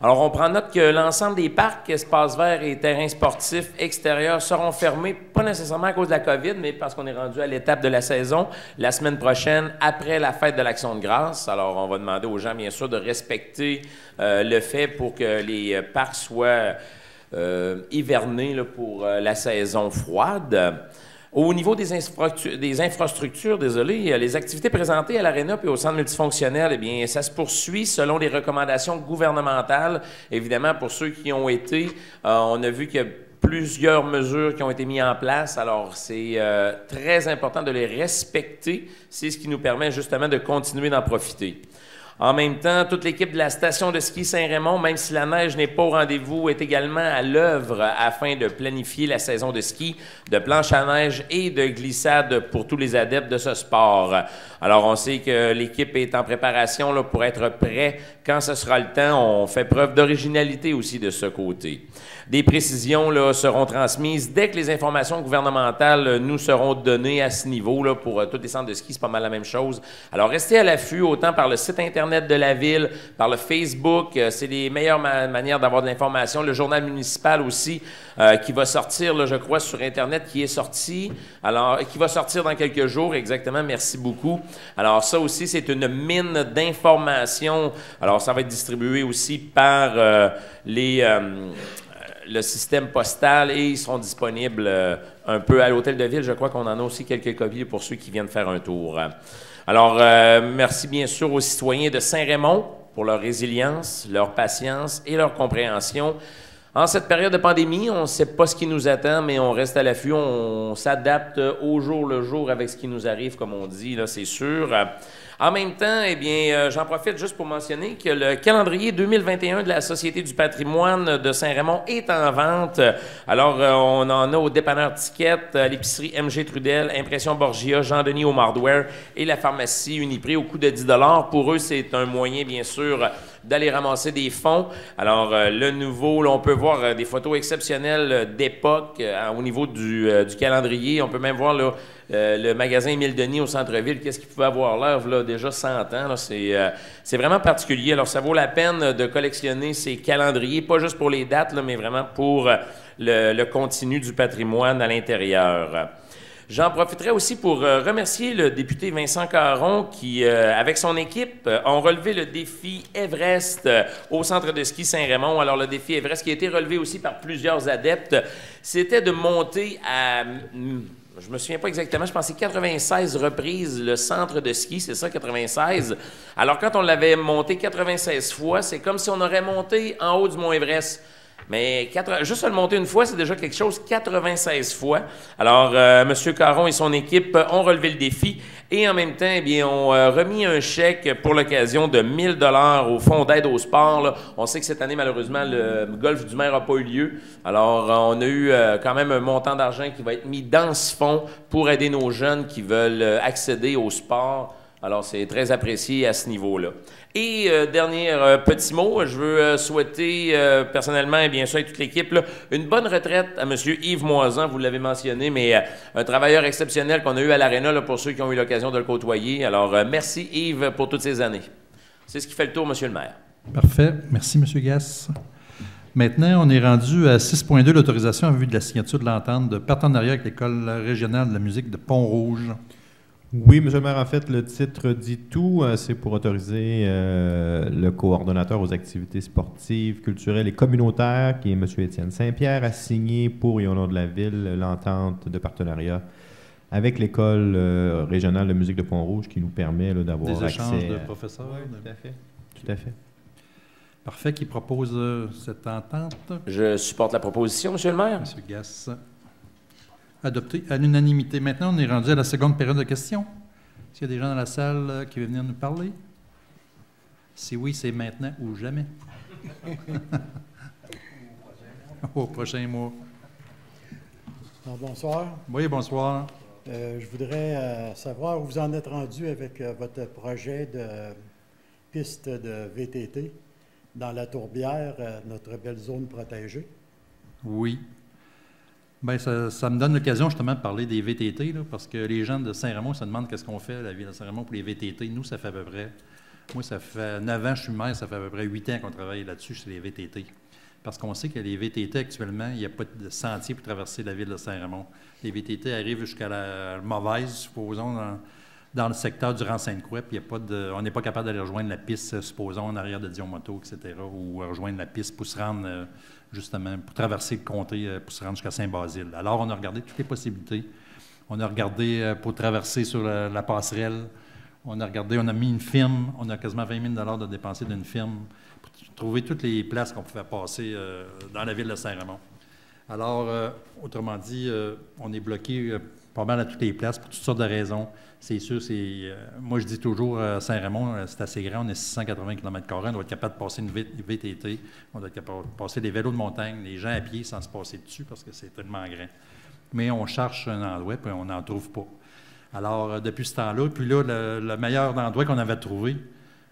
Alors, on prend note que l'ensemble des parcs, espaces verts et terrains sportifs extérieurs seront fermés, pas nécessairement à cause de la COVID, mais parce qu'on est rendu à l'étape de la saison, la semaine prochaine, après la fête de l'Action de grâce. Alors, on va demander aux gens, bien sûr, de respecter le fait pour que les parcs soient hivernés là, pour la saison froide. Au niveau des infrastructures, les activités présentées à l'Aréna et au centre multifonctionnel, eh bien, ça se poursuit selon les recommandations gouvernementales. Évidemment, pour ceux qui ont été, on a vu qu'il y a plusieurs mesures qui ont été mises en place. Alors, c'est très important de les respecter. C'est ce qui nous permet justement de continuer d'en profiter. En même temps, toute l'équipe de la station de ski Saint-Raymond, même si la neige n'est pas au rendez-vous, est également à l'œuvre afin de planifier la saison de ski, de planche à neige et de glissade pour tous les adeptes de ce sport. Alors, on sait que l'équipe est en préparation là, pour être prêt quand ce sera le temps. On fait preuve d'originalité aussi de ce côté. Des précisions là, seront transmises dès que les informations gouvernementales nous seront données à ce niveau. Là, pour tous les centres de ski, c'est pas mal la même chose. Alors, restez à l'affût, autant par le site Internet de la Ville, par le Facebook. C'est les meilleures manières d'avoir de l'information. Le journal municipal aussi, qui va sortir, là, je crois, sur Internet, qui est sorti. Alors, qui va sortir dans quelques jours, exactement. Merci beaucoup. Alors, ça aussi, c'est une mine d'informations. Alors, ça va être distribué aussi par le système postal et ils seront disponibles un peu à l'Hôtel de Ville. Je crois qu'on en a aussi quelques copies pour ceux qui viennent faire un tour. Alors, merci bien sûr aux citoyens de Saint-Raymond pour leur résilience, leur patience et leur compréhension. En cette période de pandémie, on ne sait pas ce qui nous attend, mais on reste à l'affût, on s'adapte au jour le jour avec ce qui nous arrive, comme on dit, là, c'est sûr. En même temps, eh bien, j'en profite juste pour mentionner que le calendrier 2021 de la Société du patrimoine de Saint-Raymond est en vente. Alors, on en a au dépanneur Ticket, à l'épicerie MG Trudel, Impression Borgia, Jean-Denis Home Hardware et la pharmacie Uniprix au coût de 10 $. Pour eux, c'est un moyen, bien sûr, d'aller ramasser des fonds. Alors, le nouveau, là, on peut voir des photos exceptionnelles d'époque au niveau du calendrier. On peut même voir là, le magasin Émile Denis au centre-ville, qu'est-ce qu'il pouvait avoir l'air, là, déjà 100 ans. C'est vraiment particulier. Alors, ça vaut la peine de collectionner ces calendriers, pas juste pour les dates, là, mais vraiment pour le continu du patrimoine à l'intérieur. J'en profiterai aussi pour remercier le député Vincent Caron qui, avec son équipe, ont relevé le défi Everest au centre de ski Saint-Raymond. Alors, le défi Everest qui a été relevé aussi par plusieurs adeptes, c'était de monter à... Je me souviens pas exactement, je pensais 96 reprises le centre de ski, c'est ça, 96. Alors, quand on l'avait monté 96 fois, c'est comme si on aurait monté en haut du mont Everest. Mais juste le monter une fois, c'est déjà quelque chose 96 fois. Alors, M. Caron et son équipe ont relevé le défi et en même temps, eh bien, ont remis un chèque pour l'occasion de 1 000 $ au Fonds d'aide au sport. Là. On sait que cette année, malheureusement, le golf du Maire n'a pas eu lieu. Alors, on a eu quand même un montant d'argent qui va être mis dans ce fonds pour aider nos jeunes qui veulent accéder au sport. Alors, c'est très apprécié à ce niveau-là. Et dernier petit mot, je veux souhaiter personnellement et bien sûr avec toute l'équipe là, une bonne retraite à M. Yves Moisan, vous l'avez mentionné, mais un travailleur exceptionnel qu'on a eu à l'Arena pour ceux qui ont eu l'occasion de le côtoyer. Alors, merci Yves pour toutes ces années. C'est ce qui fait le tour, M. le maire. Parfait. Merci, M. Gass. Maintenant, on est rendu à 6.2, l'autorisation en vue de la signature de l'entente de partenariat avec l'École régionale de la musique de Pont-Rouge. Oui, M. le maire, en fait, le titre dit tout. C'est pour autoriser le coordonnateur aux activités sportives, culturelles et communautaires, qui est M. Étienne Saint-Pierre, à signer pour et au nom de la Ville l'entente de partenariat avec l'École régionale de musique de Pont-Rouge qui nous permet d'avoir accès... Des échanges de professeurs? Oui, tout à fait. Tout à fait. Parfait. Qui propose cette entente? Je supporte la proposition, M. le maire. M. Gass. Adopté à l'unanimité. Maintenant, on est rendu à la seconde période de questions. Est-ce qu'il y a des gens dans la salle qui veulent venir nous parler? Si oui, c'est maintenant ou jamais. Au prochain mois. Alors, bonsoir. Oui, bonsoir. Je voudrais savoir où vous en êtes rendu avec votre projet de piste de VTT dans la Tourbière, notre belle zone protégée. Oui. Bien, ça me donne l'occasion justement de parler des VTT, là, parce que les gens de Saint-Raymond se demandent qu'est-ce qu'on fait à la ville de Saint-Raymond pour les VTT. Nous, ça fait à peu près... Moi, ça fait 9 ans que je suis maire, ça fait à peu près 8 ans qu'on travaille là-dessus, sur les VTT. Parce qu'on sait que les VTT, actuellement, il n'y a pas de sentier pour traverser la ville de Saint-Raymond. Les VTT arrivent jusqu'à la Mauvaise, supposons, dans le secteur du Rang-Sainte-Croix, puis on n'est pas capable d'aller rejoindre la piste, supposons, en arrière de Dion Moto, etc., ou rejoindre la piste pour se rendre... justement, pour traverser le comté, pour se rendre jusqu'à Saint-Basile. Alors, on a regardé toutes les possibilités. On a regardé pour traverser sur la passerelle. On a regardé, on a mis une firme. On a quasiment 20 000 $ de dépenser d'une firme pour trouver toutes les places qu'on pouvait passer dans la ville de Saint-Raymond. Alors, autrement dit, on est bloqué pas mal à toutes les places pour toutes sortes de raisons. C'est sûr, moi, je dis toujours, Saint-Raymond, c'est assez grand, on est 680 km², on doit être capable de passer une VTT, on doit être capable de passer des vélos de montagne, les gens à pied sans se passer dessus parce que c'est tellement grand. Mais on cherche un endroit, puis on n'en trouve pas. Alors, depuis ce temps-là, puis là, le meilleur endroit qu'on avait trouvé,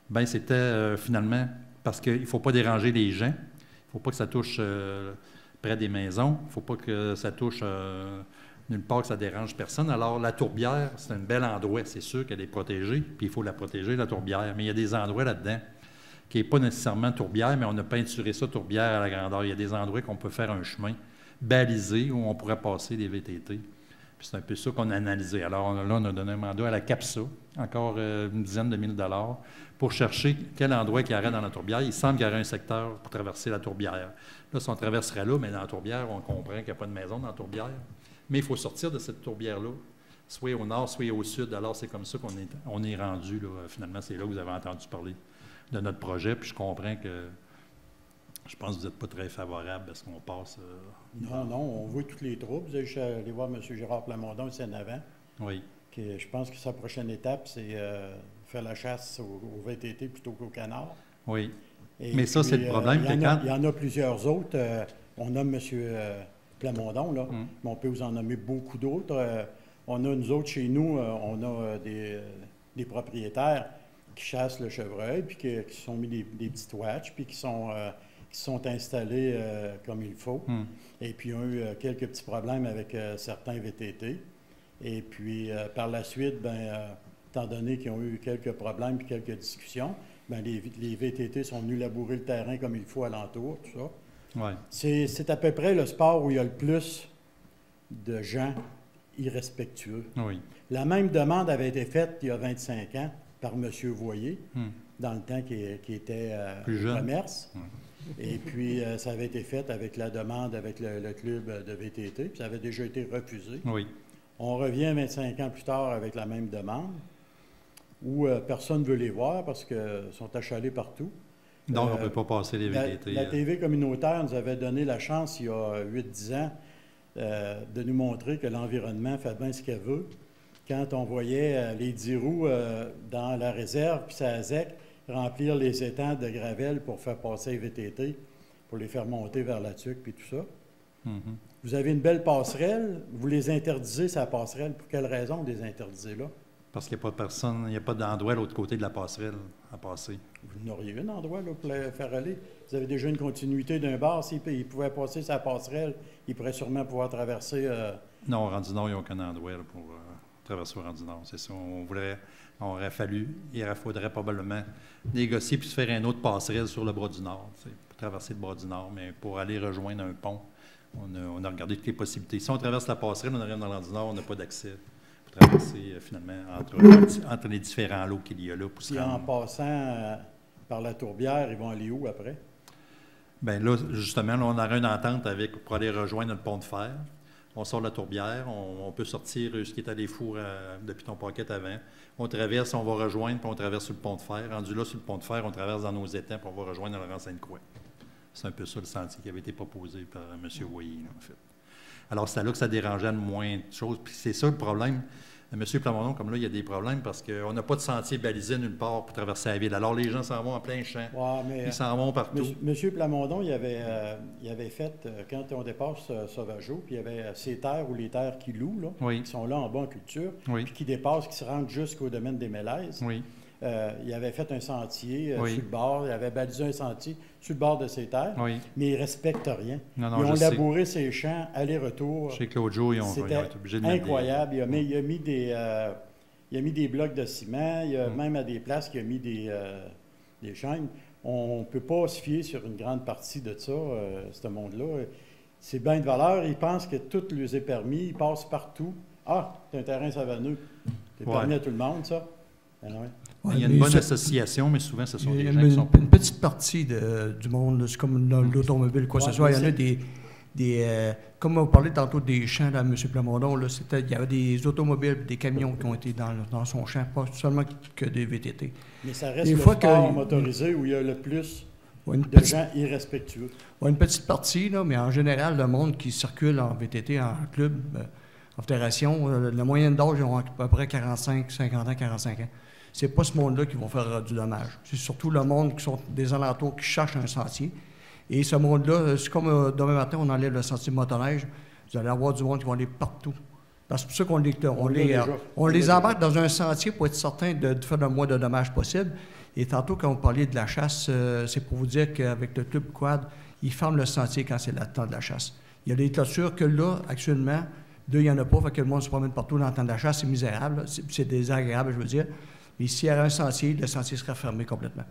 bien, c'était finalement, parce qu'il ne faut pas déranger les gens, il ne faut pas que ça touche près des maisons, il ne faut pas que ça touche... nulle part que ça dérange personne. Alors, la tourbière, c'est un bel endroit. C'est sûr qu'elle est protégée, puis il faut la protéger, la tourbière. Mais il y a des endroits là-dedans qui n'est pas nécessairement tourbière, mais on a peinturé ça tourbière à la grandeur. Il y a des endroits qu'on peut faire un chemin balisé où on pourrait passer des VTT. Puis c'est un peu ça qu'on a analysé. Alors là, on a donné un mandat à la CAPSA, encore une dizaine de mille dollars, pour chercher quel endroit qui arrête dans la tourbière. Il semble qu'il y aurait un secteur pour traverser la tourbière. Là, si on traverserait là, mais dans la tourbière, on comprend qu'il n'y a pas de maison dans la tourbière. Mais il faut sortir de cette tourbière-là, soit au nord, soit au sud. Alors, c'est comme ça qu'on est rendu, là. Finalement, c'est là que vous avez entendu parler de notre projet. Puis je comprends que je pense que vous n'êtes pas très favorable à ce qu'on passe. Non, on voit toutes les troupes. Vous allez aller voir M. Gérard Plamondon ici en avant. Oui. Je pense que sa prochaine étape, c'est faire la chasse au VTT plutôt qu'au canard. Oui. Mais ça, c'est le problème. Il y en a plusieurs autres. On nomme M. Plamondon, là, mais on peut vous en nommer beaucoup d'autres. On a, nous autres, chez nous, on a des propriétaires qui chassent le chevreuil, puis qui se sont mis des petits watch, puis qui sont installés comme il faut. Et puis, ils ont eu quelques petits problèmes avec certains VTT. Et puis, par la suite, étant donné qu'ils ont eu quelques problèmes puis quelques discussions, les VTT sont venus labourer le terrain comme il faut alentour, tout ça. Ouais. C'est à peu près le sport où il y a le plus de gens irrespectueux. Oui. La même demande avait été faite il y a 25 ans par M. Voyer, dans le temps qui était plus jeune. Commerce. Et puis, ça avait été fait avec la demande avec le club de VTT, puis ça avait déjà été refusé. Oui. On revient 25 ans plus tard avec la même demande, où personne ne veut les voir parce qu'ils sont achalés partout. Donc, on ne peut pas passer les VTT. La TV communautaire nous avait donné la chance, il y a 8-10 ans, de nous montrer que l'environnement fait bien ce qu'elle veut. Quand on voyait les 10 roues dans la réserve, puis ça ZEC, remplir les étangs de gravelle pour faire passer les VTT, pour les faire monter vers la tuque, puis tout ça. Vous avez une belle passerelle, vous les interdisez, sa passerelle. Pour quelle raison vous les interdisez là? Parce qu'il n'y a pas de personne, il n'y a pas d'endroit à l'autre côté de la passerelle à passer. Vous n'auriez un endroit là, pour le faire aller. Vous avez déjà une continuité d'un bar. S'il pouvait passer sa passerelle, il pourrait sûrement pouvoir traverser... Non, au Randy-Nord, il n'y a aucun endroit là, pour traverser au Randy-Nord. C'est ça. Il faudrait probablement négocier puis se faire une autre passerelle sur le bras du Nord, pour traverser le bras du Nord. Mais pour aller rejoindre un pont, on a regardé toutes les possibilités. Si on traverse la passerelle, on arrive dans le Randy-Nord, on n'a pas d'accès pour traverser finalement entre les différents lots qu'il y a là. Puis en passant par la Tourbière, ils vont aller où après? Bien là, justement, là, on aurait une entente pour aller rejoindre le pont de fer. On sort de la Tourbière, on peut sortir ce qui est à des fours depuis ton paquet avant. On traverse, on va rejoindre, puis on traverse sur le pont de fer. Rendu là, sur le pont de fer, on traverse dans nos étangs, puis on va rejoindre Laurent-Sainte-Croix. C'est un peu ça le sentier qui avait été proposé par M. Voyer, là, en fait. Alors, c'est là que ça dérangeait le moins de choses. Puis c'est ça le problème. M. Plamondon, comme là, il y a des problèmes parce qu'on n'a pas de sentier balisé nulle part pour traverser la ville. Alors, les gens s'en vont en plein champ. Ils s'en vont partout. M. Plamondon, il avait fait, quand on dépasse Sauvageau, puis il y avait ces terres ou les terres qu'il loue, là, qui sont là en bas en culture, puis qui dépassent, qui se rendent jusqu'au domaine des Mélèzes. Il avait fait un sentier sur le bord, il avait balisé un sentier sur le bord de ses terres, mais il ne respecte rien. Ils ont labouré ses champs aller-retour. Chez Claude Joe, ils ont été obligés de incroyable. Il a mis des blocs de ciment, même à des places, il a mis des chaînes. On ne peut pas se fier sur une grande partie de ça, ce monde-là. C'est bien de valeur. Ils pensent que tout leur est permis. Ils passent partout. Ah, c'est un terrain savaneux. C'est permis à tout le monde, ça. Il y a une bonne association, mais souvent, ce sont des gens qui sont... Une petite partie du monde, c'est comme l'automobile, quoi que ce soit. Il y en a comme on parlait tantôt des champs, là, M. Plamondon, là, il y avait des automobiles, des camions qui ont été dans son champ, pas seulement que des VTT. Mais ça reste le sport motorisé où il y a le plus de gens irrespectueux. Une petite partie, là, mais en général, le monde qui circule en VTT, en club, en fédération, la moyenne d'âge, ils ont à peu près 45 ans. C'est pas ce monde-là qui va faire du dommage. C'est surtout le monde qui sont des alentours qui cherchent un sentier. Et ce monde-là, c'est comme demain matin, on enlève le sentier de motoneige, vous allez avoir du monde qui va aller partout. C'est pour ça qu'on les embarque dans un sentier pour être certain de faire le moins de dommages possible. Et tantôt, quand vous parliez de la chasse, c'est pour vous dire qu'avec le club quad, ils ferment le sentier quand c'est le temps de la chasse. Il y a des clôtures que là, actuellement, il n'y en a pas, fait que le monde se promène partout dans le temps de la chasse, c'est misérable, c'est désagréable, je veux dire. Mais s'il y avait un sentier, le sentier serait fermé complètement.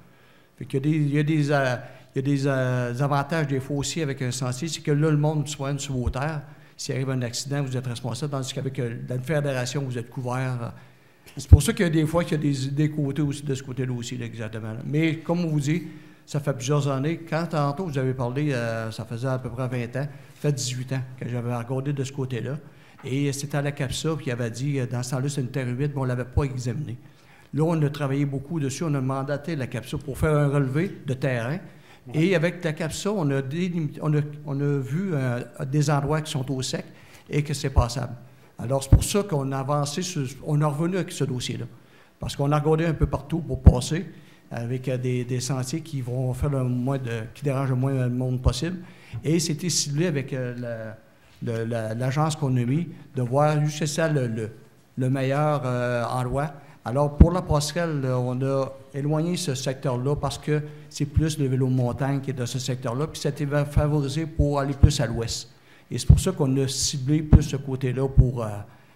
Fait qu'il y a des avantages des fois aussi avec un sentier, c'est que là, le monde se promène sur vos terres. S'il arrive un accident, vous êtes responsable, tandis qu'avec la fédération, vous êtes couvert. C'est pour ça qu'il y a des fois qu'il y a des côtés aussi, de ce côté-là aussi, là, exactement. Là. Mais comme on vous dit, ça fait plusieurs années. Quand tantôt vous avez parlé, ça faisait à peu près 20 ans, ça fait 18 ans que j'avais regardé de ce côté-là. Et c'était à la CAPSA, puis il avait dit, dans ce temps-là, c'est une terre humide, mais on ne l'avait pas examiné. Là, on a travaillé beaucoup dessus. On a mandaté la CAPSA pour faire un relevé de terrain. Et avec la CAPSA, on a vu des endroits qui sont au sec et que c'est passable. Alors, c'est pour ça qu'on a avancé, on est revenu avec ce dossier-là. Parce qu'on a regardé un peu partout pour passer avec des sentiers qui vont faire qui dérangent le moins de monde possible. Et c'était ciblé avec l'agence qu'on a mis de voir juste ça le meilleur endroit. Alors, pour la passerelle, on a éloigné ce secteur-là parce que c'est plus le vélo de montagne qui est dans ce secteur-là, puis ça a été favorisé pour aller plus à l'ouest. Et c'est pour ça qu'on a ciblé plus ce côté-là pour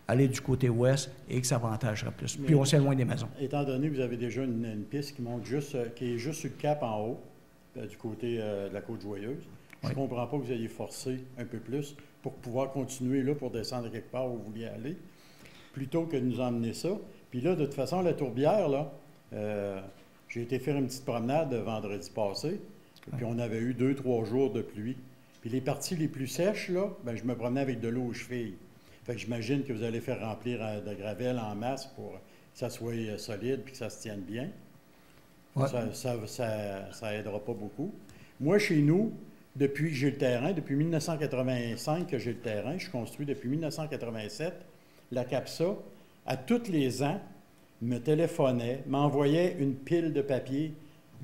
aller du côté ouest et que ça avantagerait plus. Puis on s'éloigne des maisons. Étant donné que vous avez déjà une piste qui monte qui est juste sur le cap en haut, du côté de la Côte-Joyeuse, je ne comprends pas que vous ayez forcé un peu plus pour pouvoir continuer là pour descendre quelque part où vous vouliez aller, plutôt que de nous emmener ça. Puis là, de toute façon, la tourbière, là, j'ai été faire une petite promenade vendredi passé, puis on avait eu 2-3 jours de pluie. Puis les parties les plus sèches, là, ben, je me promenais avec de l'eau aux chevilles. Fait que j'imagine que vous allez faire remplir de gravel en masse pour que ça soit solide puis que ça se tienne bien. Ouais. Ça aidera pas beaucoup. Moi, chez nous, depuis que j'ai le terrain, depuis 1985 que j'ai le terrain, je suis construit depuis 1987, la CAPSA, à tous les ans, me téléphonait, m'envoyait une pile de papier,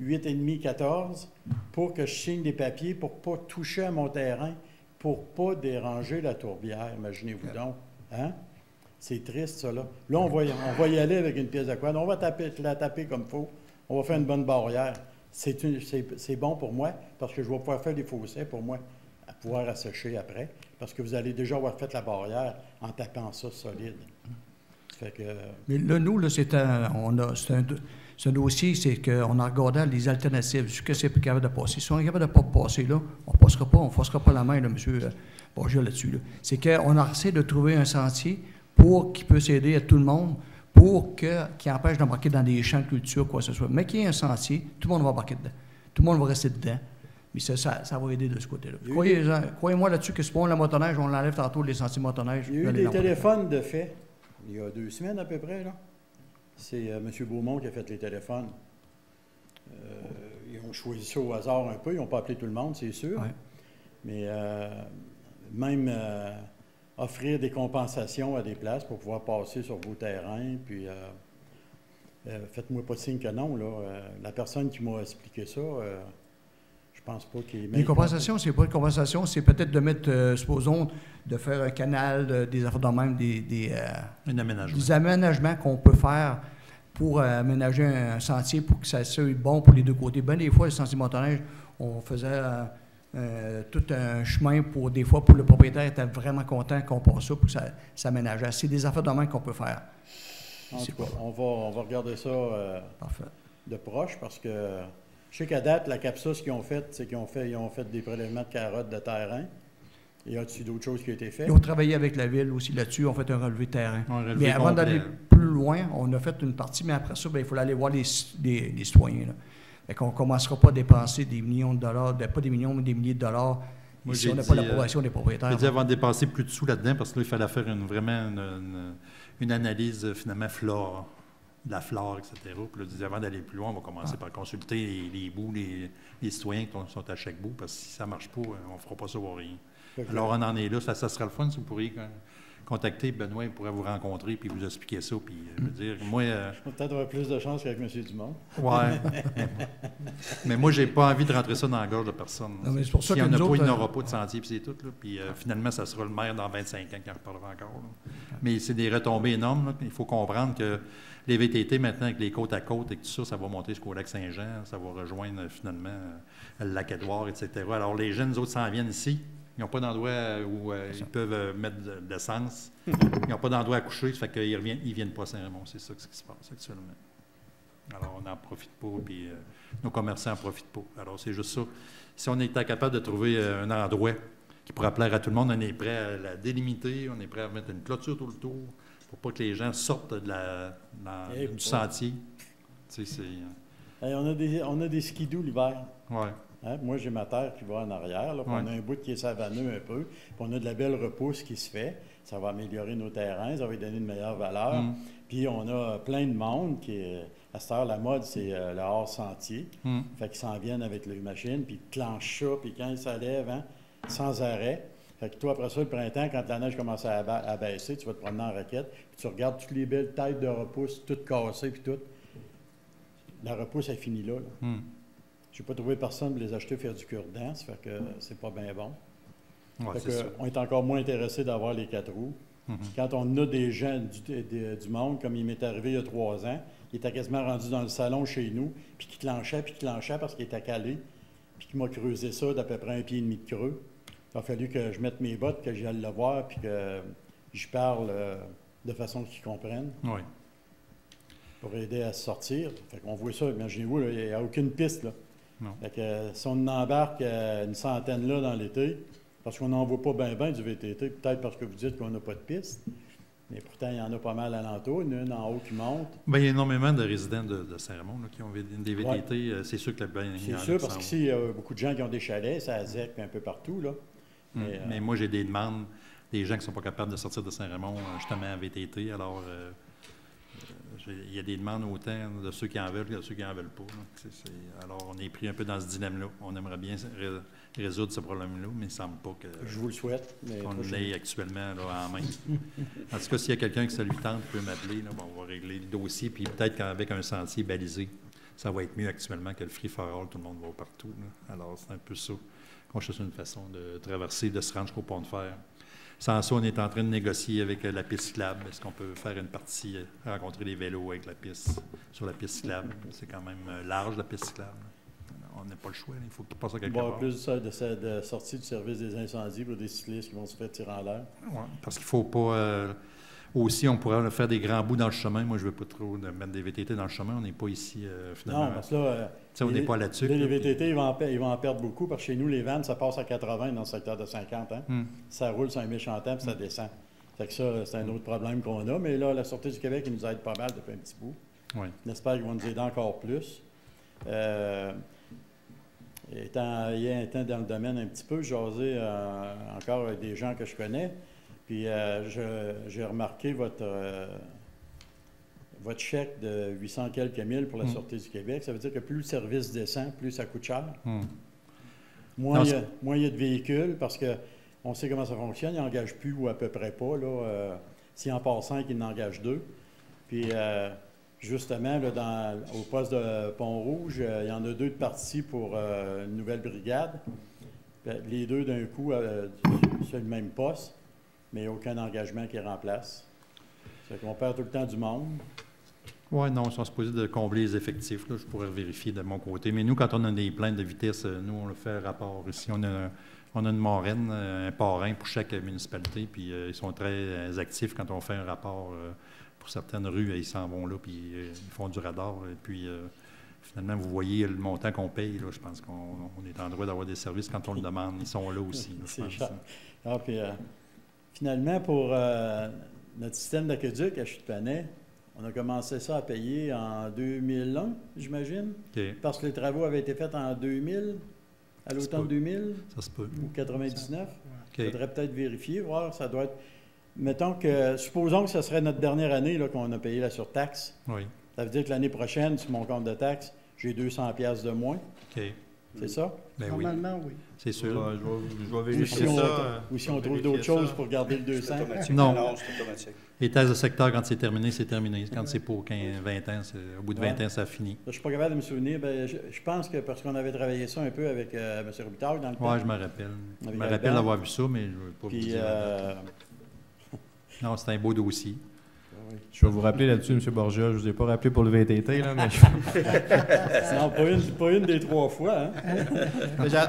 8,5, 14, pour que je signe des papiers pour ne pas toucher à mon terrain, pour ne pas déranger la tourbière. Imaginez-vous donc. Hein? C'est triste, ça, là. Là, on va y aller avec une pièce de quad. On va la taper comme il faut. On va faire une bonne barrière. C'est bon pour moi, parce que je vais pouvoir faire des fossés pour moi, à pouvoir assécher après, parce que vous allez déjà avoir fait la barrière en tapant ça solide. Fait que... Mais là, nous, là, c'est un dossier, c'est qu'on a regardé les alternatives, ce que c'est plus capable de passer. Si on est capable de ne pas passer là, on ne forcera pas la main, là, M. Bourgeois, là-dessus. Là. C'est qu'on a essayé de trouver un sentier pour qu'il puisse aider à tout le monde, qui empêche d'embarquer dans des champs de culture, quoi que ce soit. Mais qu'il y ait un sentier, tout le monde va embarquer dedans. Tout le monde va rester dedans. Mais ça va aider de ce côté-là. Croyez-moi là-dessus que c'est pas la motoneige, on l'enlève tantôt, les sentiers motoneige. Il y a eu des téléphones de fait. Il y a 2 semaines à peu près, là. C'est M. Beaumont qui a fait les téléphones. Ils ont choisi ça au hasard un peu. Ils n'ont pas appelé tout le monde, c'est sûr. Ouais. Mais même offrir des compensations à des places pour pouvoir passer sur vos terrains. Puis, faites-moi pas de signe que non, là. La personne qui m'a expliqué ça, je pense pas qu'il est... Les compensations, c'est pas une compensation, c'est peut-être de mettre, supposons, de faire un canal, des affaires de même, des aménagements qu'on peut faire pour aménager un sentier pour que ça soit bon pour les deux côtés. Bien des fois, le sentier motoneige, on faisait tout un chemin pour des fois, pour le propriétaire était vraiment content qu'on passe ça pour que ça s'aménageait. C'est des affaires de même qu'on peut faire. En tout cas, on va regarder ça de proche parce que je sais qu'à date, la CAPSA, ce qu'ils ont fait, c'est qu'ils ont fait des prélèvements de carottes de terrain. Y a-t-il d'autres choses qui ont été faites? Ils ont travaillé avec la ville aussi là-dessus, on fait un relevé de terrain. Mais avant d'aller plus loin, on a fait une partie, mais après ça, bien, il faut aller voir les citoyens. Fait qu'on ne commencera pas à dépenser des millions de dollars, pas des millions, mais des milliers de dollars. Moi, si on n'a pas l'approbation des propriétaires. J'ai dit avant de dépenser plus de sous là-dedans, parce que là, il fallait faire une analyse finalement de la flore, etc. Puis là, avant d'aller plus loin, on va commencer par consulter les bouts, les citoyens qui sont à chaque bout, parce que si ça ne marche pas, on ne fera pas savoir rien. Alors, on en est là. Ça sera le fun si vous pourriez contacter Benoît, il pourrait vous rencontrer puis vous expliquer ça. Puis, je veux dire, moi... Je vais peut-être avoir plus de chance qu'avec M. Dumont. Oui. Mais moi, j'ai pas envie de rentrer ça dans la gorge de personne. S'il n'y en a pas, il n'y aura pas de sentier, puis c'est tout. Là. Puis finalement, ça sera le maire dans 25 ans qui en reparlera encore. Là. Mais c'est des retombées énormes. Là. Il faut comprendre que les VTT, maintenant, avec les côtes à côte et tout ça, ça va monter jusqu'au lac Saint-Jean, ça va rejoindre finalement le lac Édouard, etc. Alors, les jeunes, nous autres, s'en viennent ici. Ils n'ont pas d'endroit où ils peuvent mettre de l'essence. Ils n'ont pas d'endroit à coucher, ça fait qu'ils ne viennent pas à Saint-Raymond. C'est ça qui se passe actuellement. Alors, on n'en profite pas, puis nos commerçants n'en profitent pas. Alors, c'est juste ça. Si on était capable de trouver un endroit qui pourrait plaire à tout le monde, on est prêt à la délimiter, on est prêt à mettre une clôture tout le tour pour pas que les gens sortent du sentier. Tu sais, on a des skidoo l'hiver. Oui. Hein? Moi, j'ai ma terre qui va en arrière. Là, on a un bout qui est savanneux un peu. Puis on a de la belle repousse qui se fait. Ça va améliorer nos terrains. Ça va lui donner une meilleure valeur. Puis on a plein de monde qui est... À cette heure, la mode, c'est le hors-sentier. Fait qu'ils s'en viennent avec les machines, puis ils clenchent ça, puis quand ils s'enlèvent, hein, sans arrêt. Fait que toi, après ça, le printemps, quand la neige commence à baisser, tu vas te promener en raquette, puis tu regardes toutes les belles têtes de repousse, toutes cassées, puis tout. La repousse, elle finit là. Je n'ai pas trouvé personne pour les acheter faire du cure-dent, ça fait que c'est pas bien bon. Ouais, on est encore moins intéressé d'avoir les 4 roues. Quand on a des gens du monde, comme il m'est arrivé il y a 3 ans, il était quasiment rendu dans le salon chez nous, puis qui clenchait parce qu'il était calé, puis qui m'a creusé ça d'à peu près 1,5 pied de creux. Il a fallu que je mette mes bottes, que j'aille le voir, puis que je parle de façon qu'ils comprennent. Oui. Pour aider à se sortir. Fait qu'on voit ça, imaginez-vous, il n'y a aucune piste, là. Non. Fait que si on embarque une centaine là dans l'été, Parce qu'on n'en voit pas bien du VTT, peut-être parce que vous dites qu'on n'a pas de piste. Mais pourtant, il y en a pas mal alentour. Il y en a une en haut qui monte. Bien, il y a énormément de résidents de Saint-Raymond qui ont des VTT. Ouais. C'est sûr que c'est sûr, parce qu'ici, il y a beaucoup de gens qui ont des chalets, ça ZEC, puis un peu partout. Là. Mais moi, j'ai des demandes, des gens qui ne sont pas capables de sortir de Saint-Raymond, justement, à VTT. Alors, il y a des demandes autant de ceux qui en veulent que de ceux qui n'en veulent pas. Alors, on est pris un peu dans ce dilemme-là. On aimerait bien résoudre ce problème-là, mais il ne semble pas que... Je vous le souhaite. On l'ait actuellement là, en main. En tout cas, s'il y a quelqu'un qui ça lui tente, il peut m'appeler. On va régler le dossier, puis peut-être qu'avec un sentier balisé, ça va être mieux actuellement que le free for all. Tout le monde va partout. Là. Alors, c'est un peu ça qu'on cherche une façon de traverser, de se rendre jusqu'au pont de fer. Sans ça, on est en train de négocier avec la piste cyclable. Est-ce qu'on peut faire une partie, rencontrer les vélos avec la piste, sur la piste cyclable? C'est quand même large, la piste cyclable. On n'a pas le choix, il faut qu'il passe à quelque part. Plus de sortie du service des incendies pour des cyclistes qui vont se faire tirer en l'air. Oui, parce qu'il ne faut pas... aussi, on pourrait faire des grands bouts dans le chemin. Moi, je ne veux pas trop mettre des VTT dans le chemin. On n'est pas ici, finalement. Non, parce que là... on n'est pas là-dessus. Les VTT, ils vont en perdre beaucoup, parce que chez nous, les vannes, ça passe à 80 dans le secteur de 50. Hein? Ça roule sur un méchant temps, puis ça descend. Fait que ça, c'est un autre problème qu'on a. Mais là, la Sûreté du Québec, ils nous aident pas mal depuis un petit bout. Oui. J'espère qu'ils vont nous aider encore plus. Ayant été dans le domaine un petit peu, j'ai osé encore avec des gens que je connais. Puis j'ai remarqué votre chèque de 800 quelques mille pour la Sûreté du Québec. Ça veut dire que plus le service descend, plus ça coûte cher. Moins il y a de véhicules, parce qu'on sait comment ça fonctionne. Ils n'engagent plus ou à peu près pas. S'il en passe 5, ils n'engagent 2. Puis... justement, là, au poste de Pont-Rouge, il y en a 2 de partis pour une nouvelle brigade. Les 2 d'un coup sur le même poste, mais aucun engagement qui remplace. C'est qu'on perd tout le temps du monde. Oui, non, ils sont supposés de combler les effectifs. Là, je pourrais vérifier de mon côté. Mais nous, quand on a des plaintes de vitesse, nous, on le fait un rapport. Ici, on a une marraine, un parrain pour chaque municipalité, puis ils sont très actifs quand on fait un rapport. Pour certaines rues, ils s'en vont là, puis ils font du radar. Et puis, finalement, vous voyez le montant qu'on paye. Là, je pense qu'on est en droit d'avoir des services quand on le demande. Ils sont là aussi. Là, c'est cher. Puis, finalement, pour notre système d'aqueduc à Chute-Panay, on a commencé ça à payer en 2001, j'imagine. Okay. Parce que les travaux avaient été faits en 2000, à l'automne 2000. Ça se peut. Ou 99. Il Okay. faudrait peut-être vérifier, voir. Ça doit être... Mettons que, supposons que ce serait notre dernière année là, qu'on a payé la surtaxe. Oui. Ça veut dire que l'année prochaine, sur mon compte de taxe, j'ai 200 $ de moins. OK. C'est ça? Ben Normalement, oui. C'est sûr. Je vais vérifier ça. Ou si on trouve d'autres choses pour garder le 200. Non. C'est automatique. Les thèses de secteur, quand c'est terminé, c'est terminé. Quand c'est pour 20 ans, au bout de 20 ans, ça finit. Je ne suis pas capable de me souvenir. Ben, je pense que parce qu'on avait travaillé ça un peu avec M. Robitaille dans le temps. Oui, je me rappelle. Je me rappelle d'avoir vu ça, mais je ne veux pas vous dire. Non, c'est un beau dossier. Je vais vous rappeler là-dessus, M. Borgia. Je ne vous ai pas rappelé pour le VTT, là, mais... Non, pas une des 3 fois. Hein?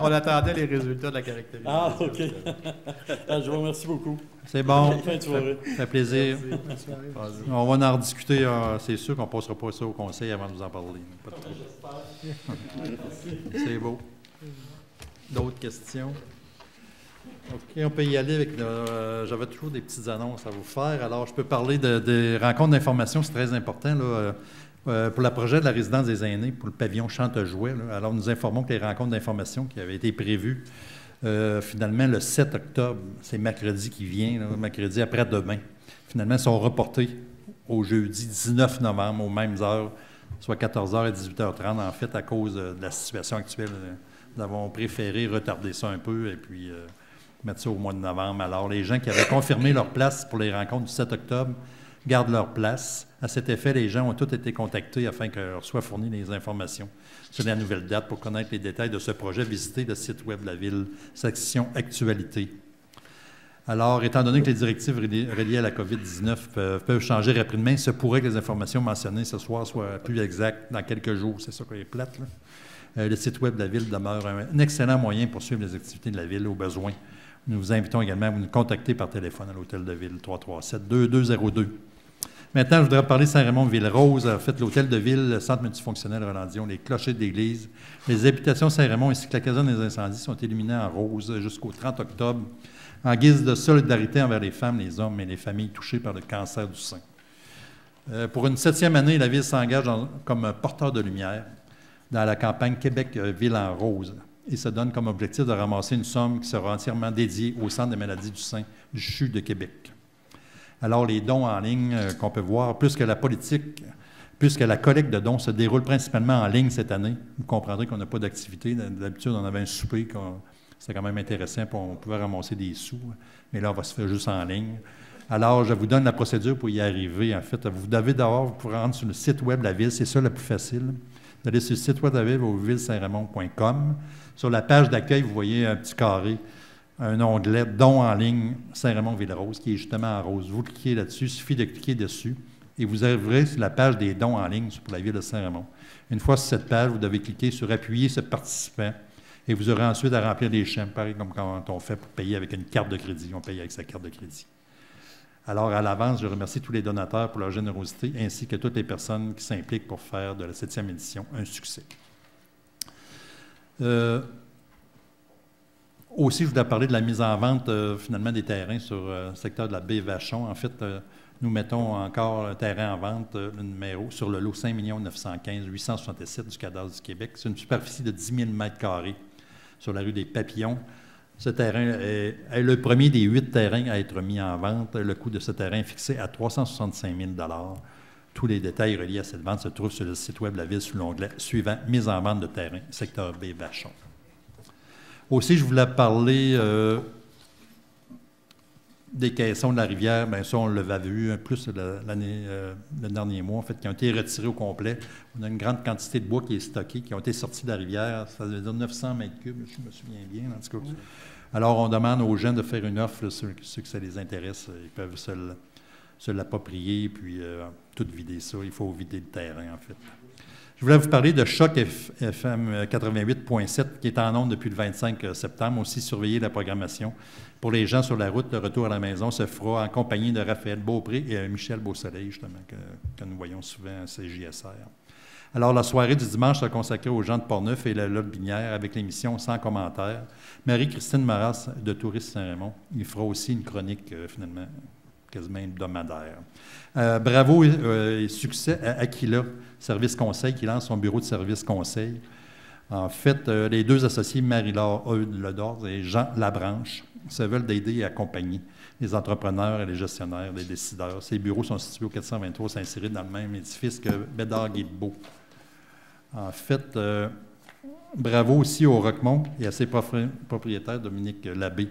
On attendait les résultats de la caractéristique. Ah, OK. Je vous remercie beaucoup. C'est bon. Bonne fin de soirée. Ça fait plaisir. On va en rediscuter. C'est sûr qu'on ne passera pas ça au conseil avant de vous en parler. Pas de C'est beau. D'autres questions? OK, on peut y aller avec... J'avais toujours des petites annonces à vous faire. Alors, je peux parler des rencontres d'information, c'est très important. Là, pour le projet de la résidence des aînés, pour le pavillon Chantejouet. Alors, nous informons que les rencontres d'information qui avaient été prévues, finalement, le 7 octobre, c'est mercredi qui vient, là, mercredi après-demain, finalement, sont reportées au jeudi 19 novembre, aux mêmes heures, soit 14h et 18h30, en fait, à cause de la situation actuelle. Nous avons préféré retarder ça un peu et puis... mettre ça au mois de novembre. Alors, les gens qui avaient confirmé leur place pour les rencontres du 7 octobre gardent leur place. À cet effet, les gens ont tous été contactés afin que leur soient fournies les informations sur la nouvelle date. Pour connaître les détails de ce projet, visitez le site web de la Ville, section Actualité. Alors, étant donné que les directives reliées à la COVID-19 peuvent changer rapidement, il se pourrait que les informations mentionnées ce soir soient plus exactes dans quelques jours. C'est ça qui est plate, là. Le site web de la Ville demeure un excellent moyen pour suivre les activités de la Ville au besoin. Nous vous invitons également à vous nous contacter par téléphone à l'Hôtel de Ville 337-2202. Maintenant, je voudrais parler de Saint-Raymond-Ville-Rose. En fait, l'hôtel de ville, le centre multifonctionnel Rolandion, les clochers d'église, les habitations Saint-Raymond ainsi que la caserne des incendies sont illuminés en rose jusqu'au 30 octobre en guise de solidarité envers les femmes, les hommes et les familles touchées par le cancer du sein. Pour une 7e année, la Ville s'engage comme porteur de lumière dans la campagne Québec-Ville en rose et se donne comme objectif de ramasser une somme qui sera entièrement dédiée au Centre des maladies du sein du CHU de Québec. Alors, les dons en ligne qu'on peut voir, plus que la collecte de dons se déroule principalement en ligne cette année, vous comprendrez qu'on n'a pas d'activité. D'habitude, on avait un souper, c'était quand même intéressant, puis on pouvait ramasser des sous, mais là, on va se faire juste en ligne. Alors, je vous donne la procédure pour y arriver. En fait, vous devez d'abord, vous pouvez rendre sur le site web de la Ville, c'est ça le plus facile. Vous allez sur le site web de la Ville, au villesaintraymond.com. Sur la page d'accueil, vous voyez un petit carré, un onglet « Dons en ligne Saint-Raymond-Ville-Rose » qui est justement en rose. Vous cliquez là-dessus, il suffit de cliquer dessus et vous arriverez sur la page des dons en ligne pour la Ville de Saint-Raymond. Une fois sur cette page, vous devez cliquer sur « Appuyer ce participant » et vous aurez ensuite à remplir des schèmes, pareil comme quand on fait pour payer avec une carte de crédit. On paye avec sa carte de crédit. Alors, à l'avance, je remercie tous les donateurs pour leur générosité, ainsi que toutes les personnes qui s'impliquent pour faire de la 7e édition un succès. Aussi, je voulais parler de la mise en vente, finalement, des terrains sur le secteur de la baie Vachon. En fait, nous mettons encore un terrain en vente, le numéro, sur le lot 5 915 867 du cadastre du Québec. C'est une superficie de 10 000 m² sur la rue des Papillons. Ce terrain est le premier des 8 terrains à être mis en vente. Le coût de ce terrain est fixé à 365 000 $. Tous les détails reliés à cette vente se trouvent sur le site web de la Ville sous l'onglet suivant « Mise en vente de terrain, secteur B, Vachon ». Aussi, je voulais parler des caissons de la rivière. Bien, ça, on l'avait vu plus le dernier mois, en fait, qui ont été retirés au complet. On a une grande quantité de bois qui est stocké, qui ont été sortis de la rivière. Ça veut dire 900 mètres cubes, je me souviens bien, en tout cas. Alors, on demande aux gens de faire une offre, là, ceux que ça les intéresse, ils peuvent se l'approprier, puis tout vider ça. Il faut vider le terrain, en fait. Je voulais vous parler de Choc FM 88.7 qui est en ondes depuis le 25 septembre. Aussi, surveiller la programmation. Pour les gens sur la route, le retour à la maison se fera en compagnie de Raphaël Beaupré et Michel Beausoleil, justement, que nous voyons souvent à CJSR. Alors, la soirée du dimanche sera consacrée aux gens de Portneuf et la Lotbinière avec l'émission Sans commentaire. Marie-Christine Maras de Tourisme Saint-Raymond. Il fera aussi une chronique, finalement, quasiment hebdomadaire. Bravo et succès à Aquila Service Conseil qui lance son bureau de service conseil. En fait, les deux associés, Marie-Laure Ledors et Jean Labranche, se veulent d'aider et accompagner les entrepreneurs et les gestionnaires, les décideurs. Ces bureaux sont situés au 423 Saint-Cyril dans le même édifice que Bédard-Guilbeault. En fait, bravo aussi au Roquemont et à ses propriétaires, Dominique Labbé,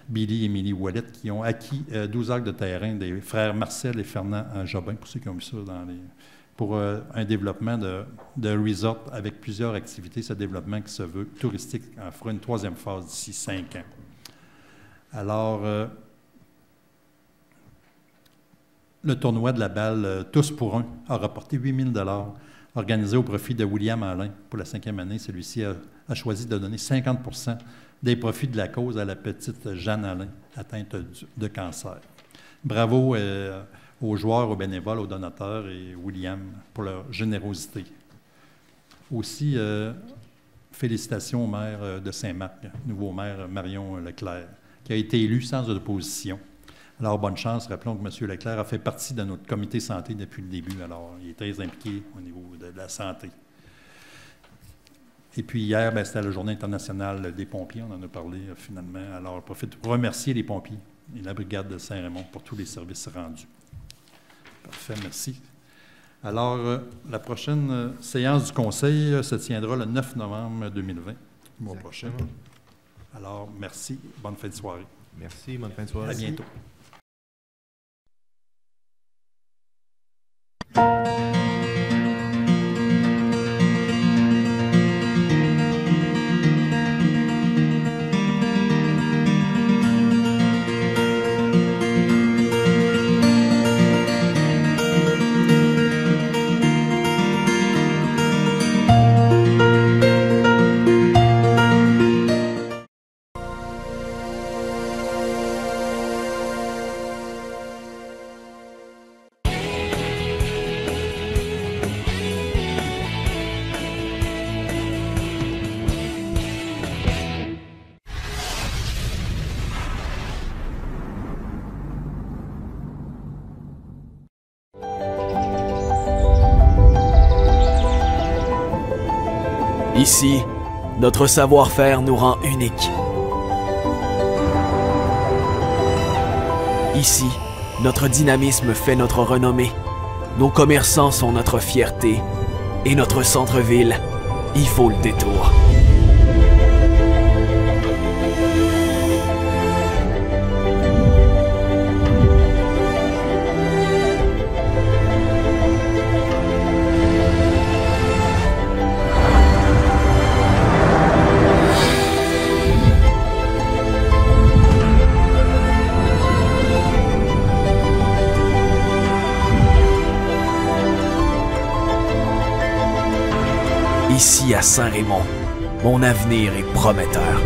Billy et Émilie Ouellet, qui ont acquis 12 acres de terrain des frères Marcel et Fernand Jobin, pour ceux qui ont vu ça pour un développement de resort avec plusieurs activités. Ce développement qui se veut touristique en fera une 3e phase d'ici 5 ans. Alors, le tournoi de la balle Tous pour un a rapporté 8 000 $ organisé au profit de William Alain pour la 5e année. Celui-ci a choisi de donner 50 % des profits de la cause à la petite Jeanne Alain, atteinte de cancer. Bravo aux joueurs, aux bénévoles, aux donateurs et William pour leur générosité. Aussi, félicitations au maire de Saint-Marc, nouveau maire Marion Leclerc, qui a été élu sans opposition. Alors, bonne chance. Rappelons que M. Leclerc a fait partie de notre comité santé depuis le début. Alors, il est très impliqué au niveau de la santé. Et puis hier, c'était la Journée internationale des pompiers. On en a parlé finalement. Alors, je profite pour remercier les pompiers et la brigade de Saint-Raymond pour tous les services rendus. Parfait, merci. Alors, la prochaine séance du Conseil se tiendra le 9 novembre 2020, le mois prochain. Alors, merci. Bonne fin de soirée. Merci. Bonne fin de soirée. À bientôt. Ici, notre savoir-faire nous rend uniques. Ici, notre dynamisme fait notre renommée. Nos commerçants sont notre fierté. Et notre centre-ville, il faut le détour. Ici à Saint-Raymond, mon avenir est prometteur.